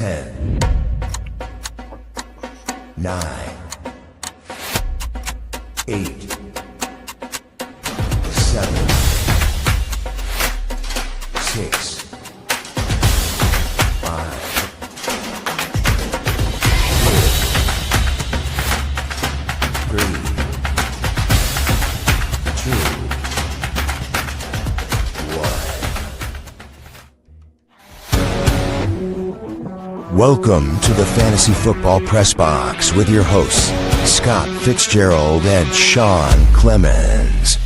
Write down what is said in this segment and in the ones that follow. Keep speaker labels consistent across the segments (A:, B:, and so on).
A: 10, 9, 8, 7, 6, 5, 4, 3, 2, 1. Welcome to the Fantasy Football Press Box with your hosts, Scott Fitzgerald and Sean Clemens.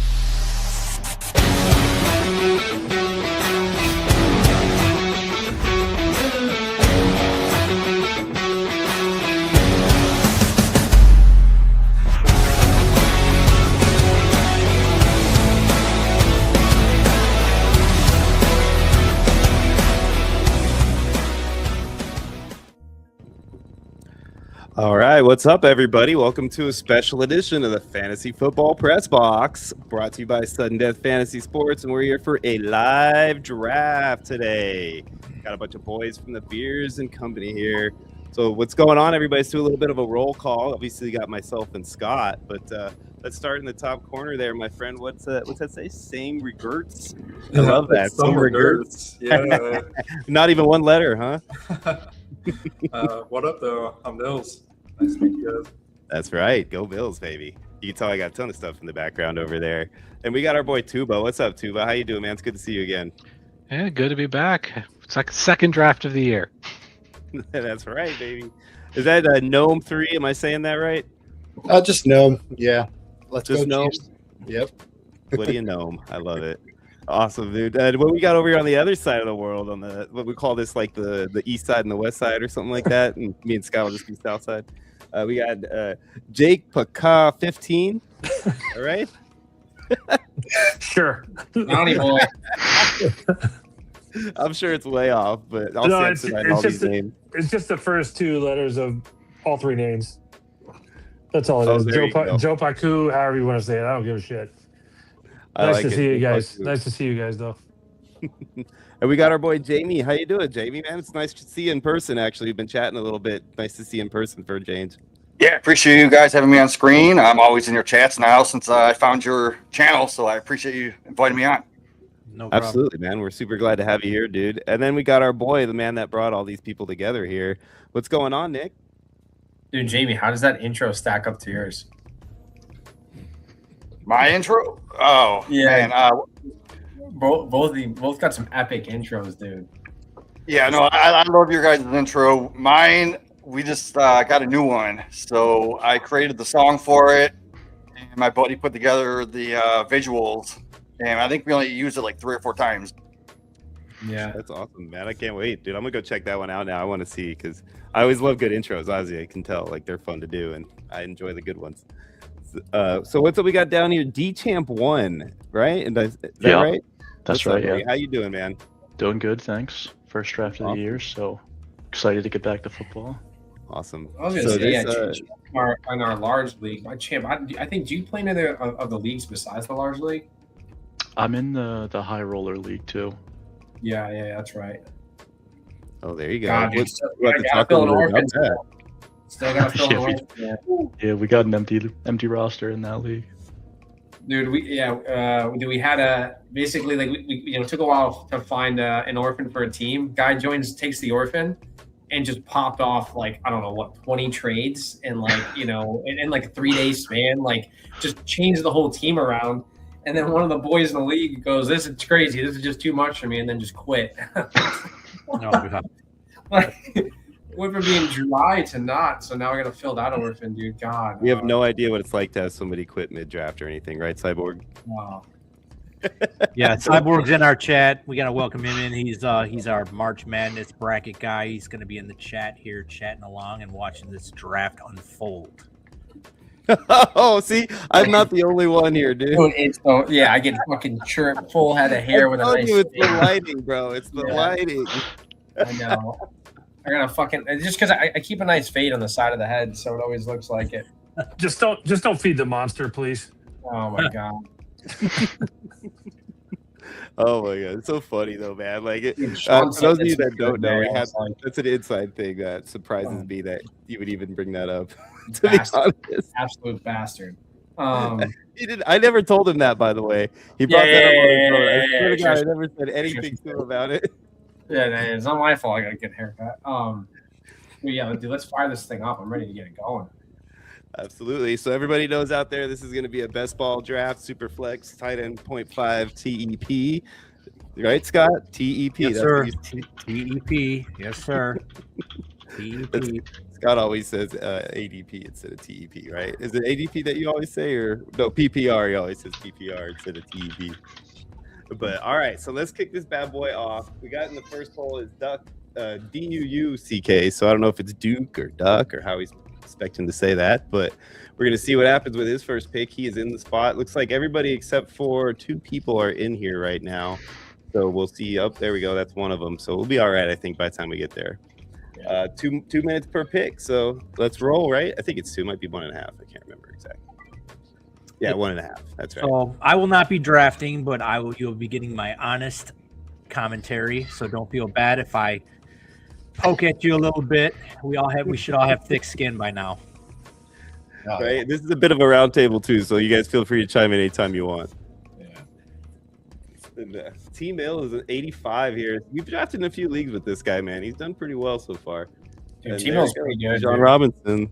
B: All right, what's up, everybody? Welcome to a special edition of the Fantasy Football Press Box, brought to you by Sudden Death Fantasy Sports, and we're here for a live draft today. Got a bunch of boys from the Beers and Company here. So what's going on, everybody? Let's do a little bit of a roll call. Obviously, got myself and Scott, but let's start in the top corner there, my friend. What's that say? Same regrets? I love that.
C: Some regrets. Yeah.
B: Not even one letter, huh?
C: What up, though? I'm Nils. Nice to meet you guys.
B: That's right. Go Bills, baby. You can tell I got a ton of stuff in the background over there. And we got our boy Tuba. What's up, Tuba? How you doing, man? It's good to see you again.
D: Yeah, good to be back. It's like the second draft of the year.
B: That's right, baby. Is that Gnome 3? Am I saying that right?
E: Just Gnome. Yeah. Let's
B: Just
E: go
B: Gnome?
E: Chiefs. Yep.
B: What do you Gnome? I love it. Awesome, dude. What we got over here on the other side of the world, on the what we call this, like the east side and the west side or something like that, and me and Scott will just be south side. We got Jake Paka 15. All right.
F: Sure.
C: Not anymore.
B: I'm sure it's way off, but I'll
F: No,
B: say all these names.
F: It's just the first two letters of all three names. That's all it
B: Oh,
F: is.
B: there you go.
F: Joe Paku, however you want to say it. I don't give a shit.
B: I
F: Nice
B: like
F: to
B: it.
F: see you guys.
B: Paku.
F: Nice to see you guys, though.
B: And we got our boy Jamie. How you doing, Jamie? Man, it's nice to see you in person. Actually, we've been chatting a little bit. Nice to see you in person for a change.
G: Yeah, appreciate you guys having me on screen. I'm always in your chats now since I found your channel, so I appreciate you inviting me on.
E: No problem.
B: Absolutely, man. We're super glad to have you here, dude. And then we got our boy, the man that brought all these people together here. What's going on, Nick?
H: Dude, Jamie, how does that intro stack up to yours?
G: My intro? Oh,
H: Yeah.
G: man.
H: Both got some epic intros, dude.
G: Yeah, no, I love your guys' intro. Mine, we just got a new one. So I created the song for it, and my buddy put together the visuals, and I think we only used it like 3 or 4 times.
H: Yeah.
B: That's awesome, man. I can't wait, dude. I'm going to go check that one out now. I want to see, because I always love good intros. Obviously, I can tell. Like, they're fun to do, and I enjoy the good ones. So what's up we got down here? D-Champ 1, right? And is that
D: Yeah,
B: right?
D: That's
B: What's up,
D: right, yeah.
B: buddy? How you doing, man?
D: Doing good, thanks. First draft of the year, so excited to get back to football.
B: Awesome.
H: I was gonna
B: So
H: say,
B: this,
H: in our large league, my champ. I think, do you play in any of the leagues besides the large league?
D: I'm in the high roller league too.
H: Yeah, that's right.
B: Oh, there you go.
H: God, dude,
B: We'll have to
H: I
B: talk a
H: gotta fill
B: little
H: an
B: bit about
H: orphan.
B: that.
H: Still got to fill
D: Yeah,
H: an
D: we-
H: orphan, man.
D: Yeah, we got an empty roster in that league.
H: Dude, we had a basically like we took a while to find an orphan for a team. Guy takes the orphan, and just popped off like I don't know what 20 trades in like in like a 3-day span, like just changed the whole team around. And then one of the boys in the league goes, "This is crazy. This is just too much for me," and then just quit. Like, went from being dry to not, so now I gotta fill that orphan, dude. God,
B: We have no idea what it's like to have somebody quit mid-draft or anything, right, Cyborg?
H: wow.
I: Yeah, Cyborg's in our chat. We gotta welcome him in. He's our March Madness bracket guy. He's gonna be in the chat here, chatting along and watching this draft unfold.
B: Oh, see, I'm not the only one here, dude.
H: Dude, yeah, I get fucking full head of hair with a
B: I told
H: nice.
B: you it's the lighting, bro. It's the
H: Yeah.
B: lighting.
H: I know. I gotta fucking just because I keep a nice fade on the side of the head, so it always looks like it.
F: Just don't feed the monster, please.
H: Oh my god.
B: Oh my god, it's so funny though, man. Like,
H: Dude, Sean
B: for those
H: said
B: of you
H: that's
B: that don't
H: good,
B: know,
H: man. I was
B: that's an inside thing that surprises
H: Oh.
B: me that you would even bring that up. To be
H: Bastard.
B: honest,
H: Absolute bastard.
B: he did. I never told him that, by the way. He brought that up on his own. I swear to God, I never said anything to him about it.
H: Yeah, no, it's not my fault. I gotta get a haircut. But yeah, dude, let's fire this thing up. I'm ready to get it going.
B: Absolutely. So everybody knows out there, this is going to be a best ball draft, super flex, tight end 0.5 TEP. Right, Scott? TEP.
I: Yes,
B: That's
I: sir.
B: what you-
I: TEP. Yes, sir. TEP.
B: Scott always says ADP instead of TEP, right? Is it ADP that you always say, or no, PPR? He always says PPR instead of TEP. But all right, so let's kick this bad boy off. We got in the first poll is Duck, DUUCK. So I don't know if it's Duke or Duck or how he's expecting to say that, but we're gonna see what happens with his first pick. He is in the spot. Looks like everybody except for 2 people are in here right now. So we'll see. Oh, there we go. That's one of them. So we'll be all right, I think, by the time we get there. 2 minutes per pick. So let's roll, right? I think it's 2. Might be 1.5. I can't remember exactly. Yeah, 1.5. That's right.
I: So I will not be drafting, but you'll be getting my honest commentary. So don't feel bad if I poke at you a little bit. We should all have thick skin by now.
B: Right. This is a bit of a round table too, so you guys feel free to chime in anytime you want. Yeah. T-Mill is an 85 here. You've drafted in a few leagues with this guy, man. He's done pretty well so far.
H: Dude, T-Mill's pretty good.
B: John
H: dude.
B: Robinson.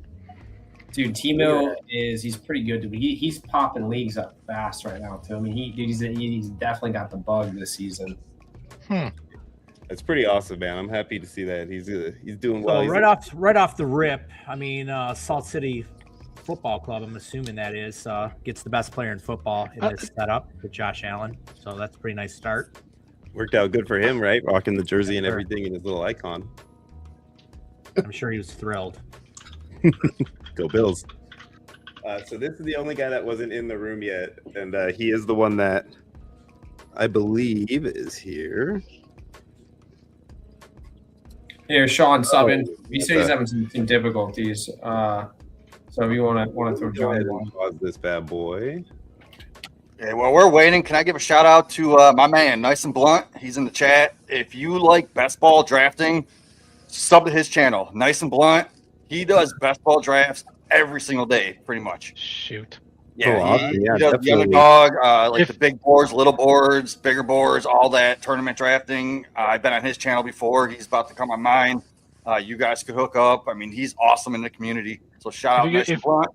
H: Dude, T-Mill he's pretty good. Dude. He's popping leagues up fast right now too. I mean, he's definitely got the bug this season.
B: That's pretty awesome, man. I'm happy to see that he's doing
I: So
B: well.
I: right off the rip, I mean, Salt City Football Club, I'm assuming that is, gets the best player in football in this setup with Josh Allen. So that's a pretty nice start.
B: Worked out good for him, right? Rocking the jersey and
I: Sure.
B: everything and his little icon.
I: I'm sure he was thrilled.
B: Go Bills. So this is the only guy that wasn't in the room yet, and he is the one that I believe is here.
H: Here, Sean subbing.
B: Oh,
H: He said he's having some difficulties. So if you want to throw
B: Go
H: John
B: ahead
H: on.
B: and pause this bad boy.
G: Okay, while we're waiting, can I give a shout out to my man, Nice and Blunt? He's in the chat. If you like best ball drafting, sub to his channel, Nice and Blunt. He does best ball drafts every single day, pretty much.
D: Shoot.
G: Yeah,
B: Oh, awesome.
G: he
B: Yeah,
G: does the
B: definitely.
G: underdog, like the big boards, little boards, bigger boards, all that tournament drafting. I've been on his channel before. He's about to come on mine. You guys could hook up. I mean, he's awesome in the community. So shout out Nice and Blunt.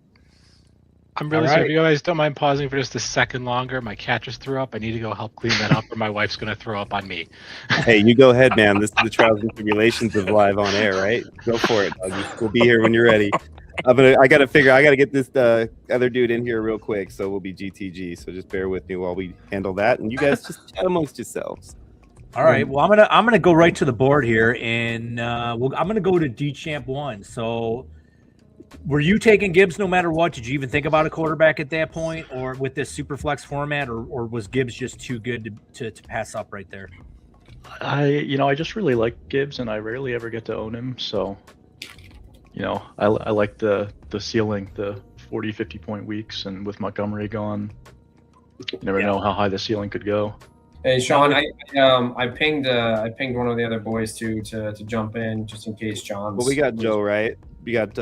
J: I'm really
I: All
J: sorry.
I: right.
J: If you guys don't mind pausing for just a second longer, my cat just threw up. I need to go help clean that up, or my wife's going to throw up on me.
B: Hey, you go ahead, man. This is the trials and tribulations of live on air, right? Go for it, doggy. We'll be here when you're ready. I gotta get this other dude in here real quick, so we'll be GTG. So just bear with me while we handle that, and you guys just chat amongst yourselves.
I: All right. Well, I'm gonna go right to the board here, and I'm gonna go to D-Champ 1. So, were you taking Gibbs no matter what? Did you even think about a quarterback at that point, or with this super flex format, or was Gibbs just too good to pass up right there?
D: I just really like Gibbs, and I rarely ever get to own him. So, I like the ceiling, the 40, 50 point weeks, and with Montgomery gone, you never know how high the ceiling could go.
H: Hey Sean, I pinged one of the other boys to jump in just in case John.
B: Well, we got Joe, right? We got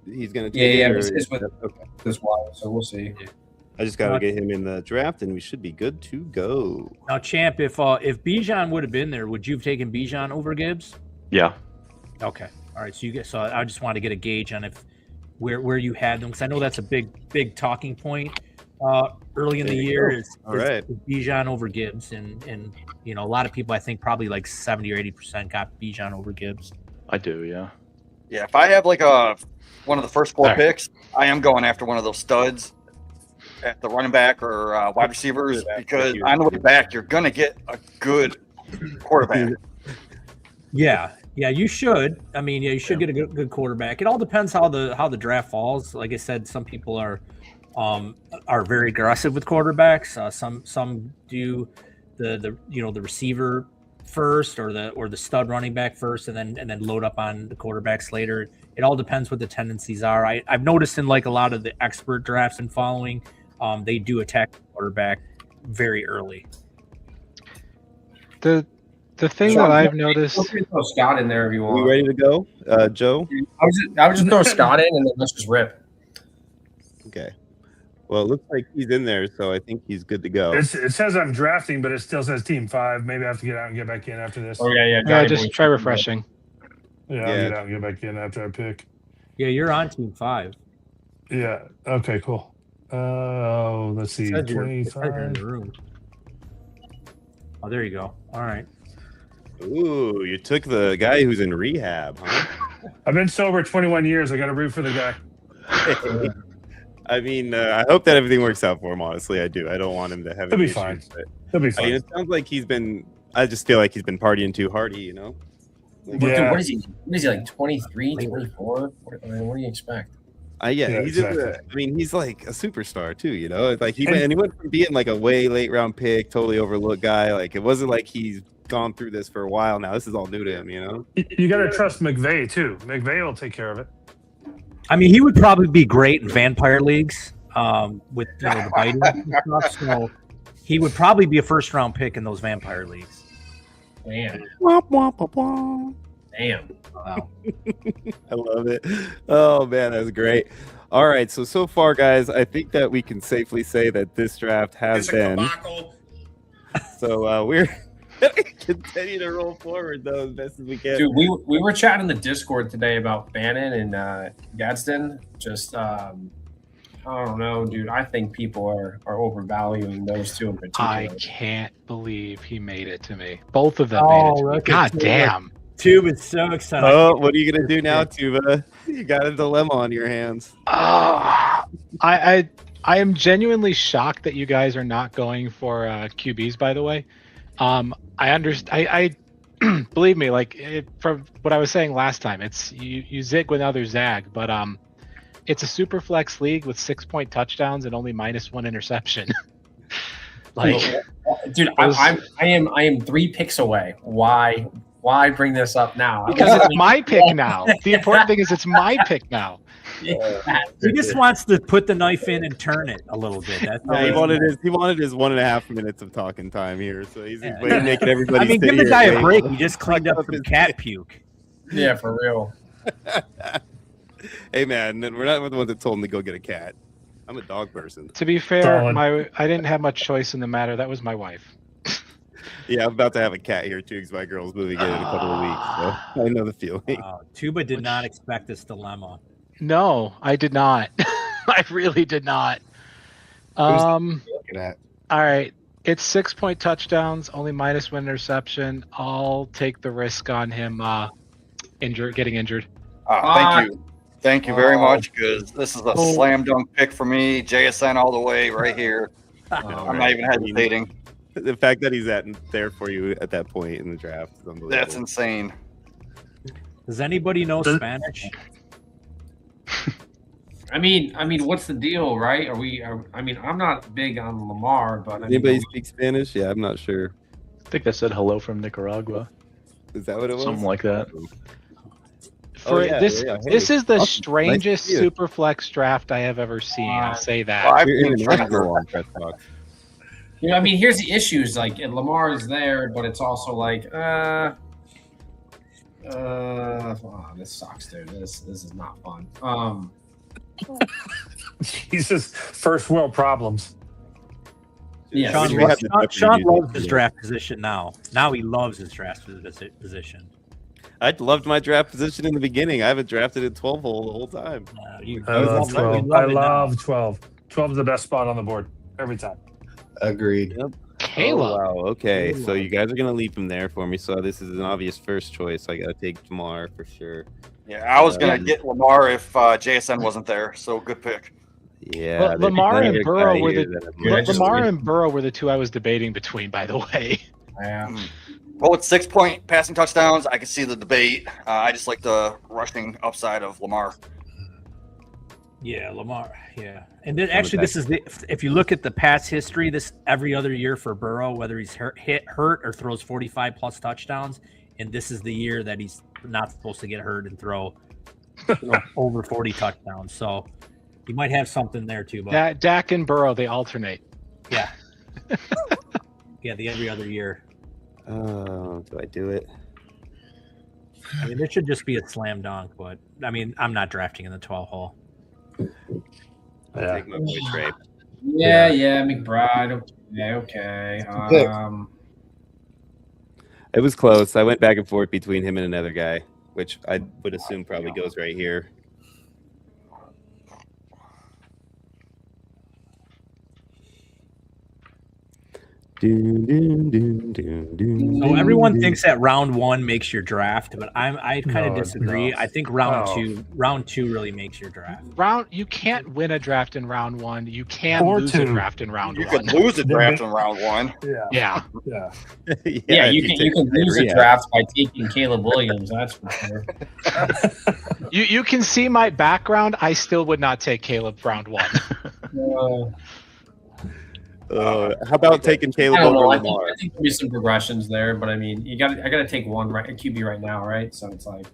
B: he's gonna take
H: Yeah,
B: it,
H: but
B: or-
H: it's with
B: okay.
H: this while, so we'll see.
B: I just gotta get him in the draft, and we should be good to go.
I: Now, Champ, if Bijan would have been there, would you have taken Bijan over Gibbs?
D: Yeah.
I: Okay. All right. So I just want to get a gauge on where you had them, because I know that's a big talking point early in the year is Bijan over Gibbs, and a lot of people, I think probably like 70 or 80% got Bijan over Gibbs.
D: I do, yeah.
G: Yeah, if I have like one of the first 4 picks, I am going after one of those studs at the running back or wide receivers, because on the way back, you're going to get a good quarterback.
I: Yeah, you should. I mean, you should get a good quarterback. It all depends how the draft falls. Like I said, some people are very aggressive with quarterbacks. Some do the receiver first, or the stud running back first, and then load up on the quarterbacks later. It all depends what the tendencies are. I've noticed in like a lot of the expert drafts and following, they do attack the quarterback very early.
J: The thing
H: Sean,
J: that I've
H: feel
J: noticed.
H: free to throw Scott in there if you
B: We
H: want.
B: ready to go, Joe?
H: I would just throw Scott in and then let's just rip.
B: Okay. Well, it looks like he's in there, so I think he's good to go.
F: It says I'm drafting, but it still says Team 5. Maybe I have to get out and get back in after this.
H: Oh yeah,
J: Yeah,
H: Johnny
J: just
H: Boy.
J: try refreshing.
F: Yeah, I'll get out and get back in after I pick.
I: Yeah, you're on Team 5.
F: Yeah. Okay, cool. Let's see.
I: It says you're in
F: 25.
I: the room. Oh, there you go. All right.
B: Ooh, you took the guy who's in rehab, huh?
F: I've been sober 21 years. I got to root for the guy.
B: I mean, I hope that everything works out for him. Honestly, I do. I don't want him to have.
F: He'll be
B: any
F: fine.
B: issues, but,
F: He'll be
B: I
F: fine.
B: mean, it sounds like he's been. I just feel like he's been partying too hardy, you know.
H: Dude,
F: Yeah.
H: what is he? What is he like? 23, 24? What do you expect?
B: Yeah, he's in
F: exactly.
B: I mean, he's like a superstar too, you know. It's like he went from being like a way late round pick, totally overlooked guy. Like it wasn't like he's gone through this for a while now. This is all new to him, you know.
F: You got to trust McVay too. McVay will take care of it.
I: I mean, he would probably be great in vampire leagues with the biting and stuff. So he would probably be a first-round pick in those vampire leagues.
H: Damn. Damn.
I: Wow.
B: I love it. Oh man, that's great. All right, so far, guys, I think that we can safely say that this draft has been. So we're gonna continue to roll forward though as best as we can.
H: Dude, we were chatting in the Discord today about Bannon and Gadsden. Just I don't know, dude. I think people are overvaluing those two in particular.
J: I can't believe he made it to me. Both of them
I: Oh,
J: made it to me.
I: look at
J: God
I: you.
J: damn.
I: Tube is so excited.
B: Oh, what are you gonna do now, Tuba? You got a dilemma on your hands.
J: I am genuinely shocked that you guys are not going for QBs. By the way, I understand. I believe me, like from what I was saying last time, it's you zig when others zag, but it's a super flex league with 6-point touchdowns and only -1 interception. Like,
H: dude, I am 3 picks away. Why bring this up now?
J: Because it's my pick now. The important thing is it's my pick now.
I: He just wants to put the knife in and turn it a little bit. That's all
B: Yeah, he
I: it
B: wanted his 1.5 minutes of talking time here, so he's making everybody.
I: I mean,
B: sit
I: give the
B: here
I: guy
B: and
I: a
B: wait.
I: break. He just cleaned up some cat puke.
H: Yeah, for real.
B: Hey man, we're not the ones that told him to go get a cat. I'm a dog person.
J: To be fair,
F: Solid.
J: I didn't have much choice in the matter. That was my wife.
B: Yeah, I'm about to have a cat here too because my girl's moving in a couple of weeks. So I know the feeling.
I: Tuba did not expect this dilemma.
J: No, I did not. I really did not.
B: Looking at.
J: All right. It's 6-point touchdowns, only -1 interception. I'll take the risk on him getting injured.
G: Thank you very much, because this is a slam dunk pick for me. JSN all the way right here. I'm not even hesitating.
B: The fact that he's there for you at that point in the draft is unbelievable.
G: That's insane.
I: Does anybody know Spanish?
H: I mean, what's the deal, right? I mean, I'm not big on Lamar, but
B: Anybody speak Spanish? Yeah, I'm not sure.
D: I think I said hello from Nicaragua.
B: Is that what it was?
D: Something like that.
J: This is the
B: Awesome.
J: strangest
B: Nice to see you.
J: super flex draft I have ever seen. I'll say that.
G: Well,
B: You're international on Press Box.
H: You know, I mean, here's the issues. Like, Lamar is there, but it's also like, this sucks, dude. This is not fun.
F: Jesus, first world problems.
H: Yeah,
I: Sean loves his draft position now. Now he loves his draft position.
B: I loved my draft position in the beginning. I haven't drafted in 12 hole the whole time.
F: I love 12. I love 12. 12 is the best spot on the board every time.
E: Agreed.
B: Yep.
J: Caleb.
B: Oh, wow. Okay, so you guys are gonna leave him there for me. So this is an obvious first choice. I gotta take Lamar for sure.
G: Yeah, I was going to get Lamar if JSN wasn't there, so good pick.
B: Yeah,
J: Lamar and Burrow were
B: Lamar
J: and Burrow were the two I was debating between. By the way.
H: Yeah.
G: Well, with 6-point passing touchdowns, I can see the debate. I just like the rushing upside of Lamar.
I: Yeah, Lamar. Yeah, and then actually, this is if you look at the past history, this every other year for Burrow, whether he's hurt or throws 45 plus touchdowns, and this is the year that he's not supposed to get hurt and throw over 40 touchdowns. So you might have something there too. But
J: Dak and Burrow, they alternate.
I: yeah, yeah, the every other year.
B: Do I do it?
I: I mean, this should just be a slam dunk, but I mean, I'm not drafting in the 12 hole.
B: I'll take my boy Trey.
H: Yeah, McBride. Okay.
B: It was close. I went back and forth between him and another guy, which I would assume probably goes right here.
I: So everyone thinks that round 1 makes your draft, but I kind of disagree. I think round two really makes your draft.
J: You can't win a draft in round 1. You can lose a draft in round 1.
G: You can lose a draft in round 1.
J: Yeah.
H: Yeah, you can lose a draft by taking Caleb Williams. That's for sure.
J: You can see my background. I still would not take Caleb round 1.
B: How about taking Caleb over Lamar?
H: I think there'll be some progressions there, but I mean, I got to take one QB right now, right? So it's like,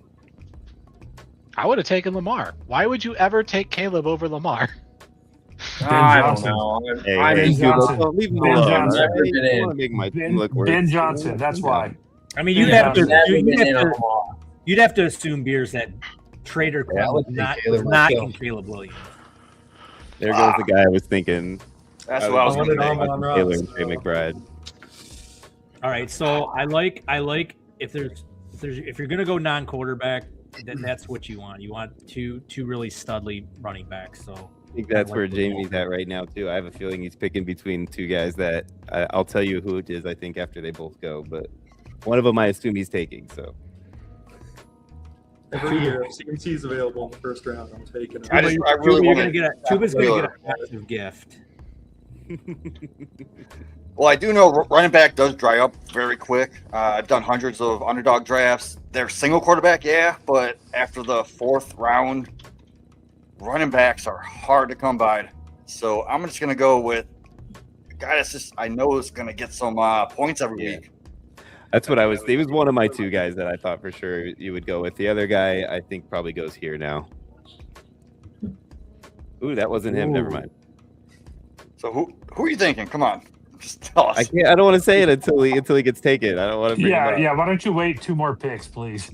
J: I would have taken Lamar. Why would you ever take Caleb over Lamar?
H: I don't know.
E: Ben Johnson.
C: Ben Johnson. That's why.
I: I mean, you'd have to assume, Beers, that Trader was not in Caleb Williams.
B: There goes the guy I was thinking.
G: That's what I was going to
B: Taylor and Trey McBride.
I: All right, so I like if you're gonna go non-quarterback, then that's what you want. You want two really studly running backs. So
B: I think that's where Jamie's at right now too. I have a feeling he's picking between two guys that I'll tell you who it is. I think after they both go, but one of them I assume he's taking. So
C: Every year, if CMC's available in the first round, I'm taking it.
G: I really want to
I: get Tuba's gonna get a massive gift.
G: Well, I do know running back does dry up very quick. I've done hundreds of underdog drafts. They're single quarterback, yeah, but after the 4th round, running backs are hard to come by. So I'm just going to go with a guy that's just, I know is going to get some points every week.
B: That's what he was one of my two guys that I thought for sure you would go with. The other guy, I think, probably goes here now. Ooh, that wasn't him. Never mind.
G: So who are you thinking? Come on, just tell us.
B: I don't want to say it until he gets taken. I don't want to bring him up.
C: Yeah. Why don't you wait 2 more picks, please?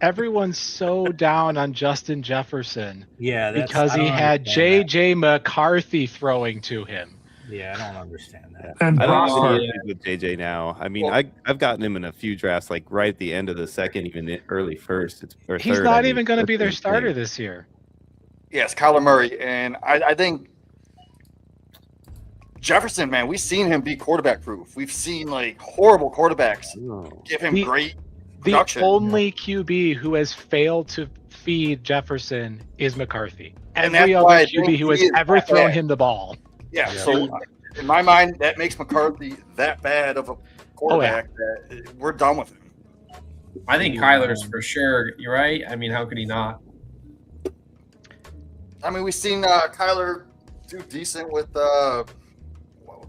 J: Everyone's so down on Justin Jefferson.
I: Yeah,
J: because he had JJ McCarthy throwing to him.
I: Yeah, I don't understand that.
C: And
B: I don't know with JJ now. I mean, I've gotten him in a few drafts, like right at the end of the second, even early first.
J: He's not even going to be their starter this year.
G: Yes, Kyler Murray, and I think Jefferson, man, we've seen him be quarterback proof. We've seen like horrible quarterbacks give him great production.
J: The only QB who has failed to feed Jefferson is McCarthy. Every other QB who has ever thrown him the ball.
G: Yeah, so in my mind, that makes McCarthy that bad of a quarterback that we're done with him.
H: I think Kyler's for sure. You're right. I mean, how could he not?
G: I mean, we've seen Kyler do decent with what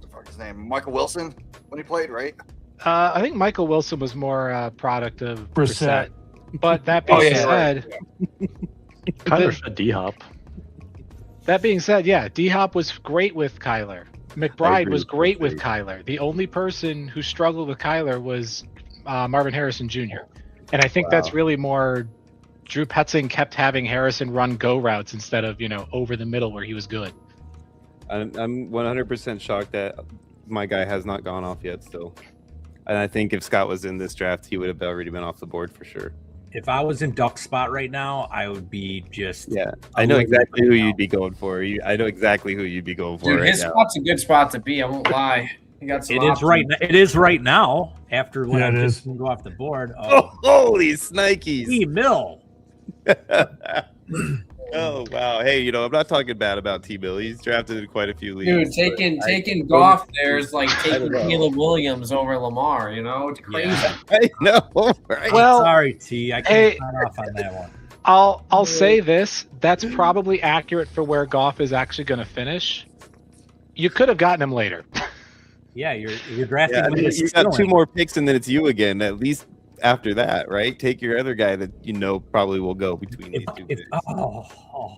G: the fuck is his name? Michael Wilson when he played, right?
J: I think Michael Wilson was more a product of Brissett. But that being said,
D: Kyler fed D-Hop.
J: That being said, yeah, D-Hop was great with Kyler. McBride was great with Kyler. The only person who struggled with Kyler was Marvin Harrison Jr. And I think that's really more Drew Petzing kept having Harrison run go routes instead of, over the middle where he was good.
B: I'm 100% shocked that my guy has not gone off yet still. And I think if Scott was in this draft, he would have already been off the board for sure.
I: If I was in Duck's spot right now, I would be just.
B: Yeah, I know exactly who you'd be going for. I know exactly who you'd be going for.
H: Dude, his spot's a good spot to be. I won't lie.
I: It is right now. After when I just go off the board.
B: Oh, holy snikes!
I: T-Mill.
B: Oh wow! Hey, I'm not talking bad about T-Mill. He's drafted in quite a few leagues.
H: Dude, taking Goff there is like taking Caleb Williams over Lamar. It's crazy.
B: Yeah. I know, right?
J: Well,
I: sorry, T. I can't sign off on that one.
J: I'll say this. That's probably accurate for where Goff is actually going to finish. You could have gotten him later.
I: Yeah, you're drafting.
B: You got 2 more picks, and then it's you again. At least after that, right? Take your other guy that you know probably will go between these two. Picks.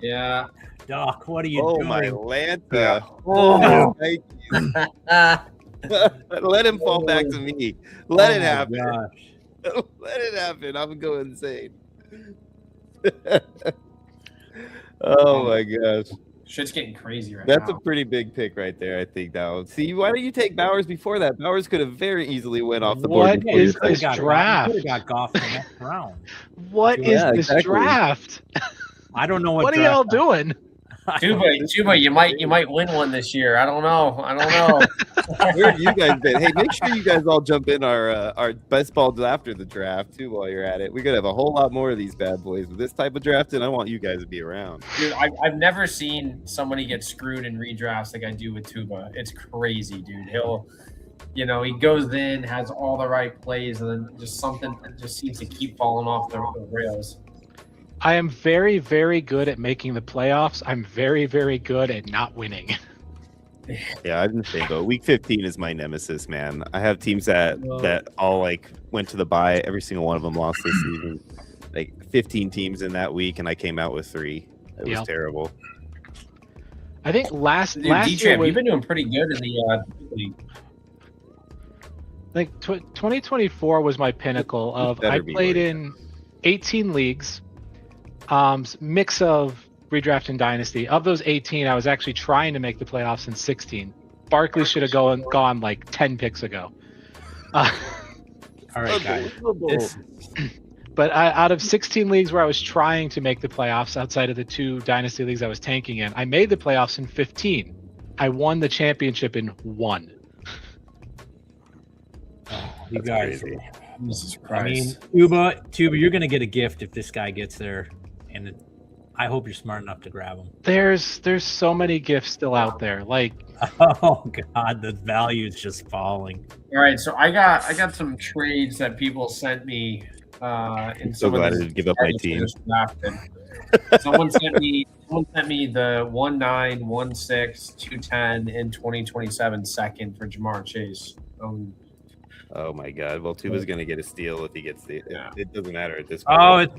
H: Yeah.
I: Doc, what are you
B: Oh
I: doing?
B: my Lanta!
E: Yeah.
B: Oh, thank you. Let him fall back to me. Let it happen.
I: Gosh.
B: Let it happen. I'm going insane. Oh my gosh.
H: Shit's getting crazy right
B: That's
H: now.
B: a pretty big pick right there, I think. Now, see, why don't you take Bowers before that? Bowers could have very easily went off the board.
J: What
B: before
J: is
B: you
J: this
B: said-
J: draft?
I: Could have got Goff in the next round.
J: What is
B: Yeah,
J: this
B: exactly.
J: draft?
I: I don't know
J: What are
I: draft
J: y'all doing?
H: Tuba, you might win one this year. I don't know.
B: Where have you guys been? Hey, make sure you guys all jump in our best balls after the draft too. While you're at it, we're gonna have a whole lot more of these bad boys with this type of draft, and I want you guys to be around.
H: Dude, I've never seen somebody get screwed in redrafts like I do with Tuba. It's crazy, dude. He goes in, has all the right plays, and then just something just seems to keep falling off the rails.
J: I am very, very good at making the playoffs. I'm very, very good at not winning.
B: Yeah, I'm the same though. Week 15 is my nemesis, man. I have teams that all like went to the bye. Every single one of them lost this season. Like 15 teams in that week, and I came out with 3. It was terrible.
J: I think last
H: Dude,
J: year
H: D-Champ, you've been doing pretty good in the league.
J: like 2024 was my pinnacle of I played in 18 leagues, mix of redraft and dynasty. Of those 18, I was actually trying to make the playoffs in 16. Barkley should have gone like 10 picks ago.
I: All right, guys.
J: But out of 16 leagues where I was trying to make the playoffs, outside of the 2 dynasty leagues I was tanking in, I made the playoffs in 15. I won the championship in 1.
I: You guys.
B: Crazy.
H: Jesus
I: I mean,
H: Christ.
I: Tuba, you're gonna get a gift if this guy gets there, and I hope you're smart enough to grab him.
J: There's so many gifts still out there. Like,
I: oh god, the value is just falling.
H: All right, so I got some trades that people sent me. In
B: So
H: some
B: glad
H: of
B: I
H: the
B: didn't give up my team.
H: Someone sent me the 19, 16, 210 in 2027 second for Jamar Chase.
B: Oh my god. Well, Tuba's gonna get a steal if he gets the.
H: Yeah.
B: It doesn't matter at this point.
I: Oh, it's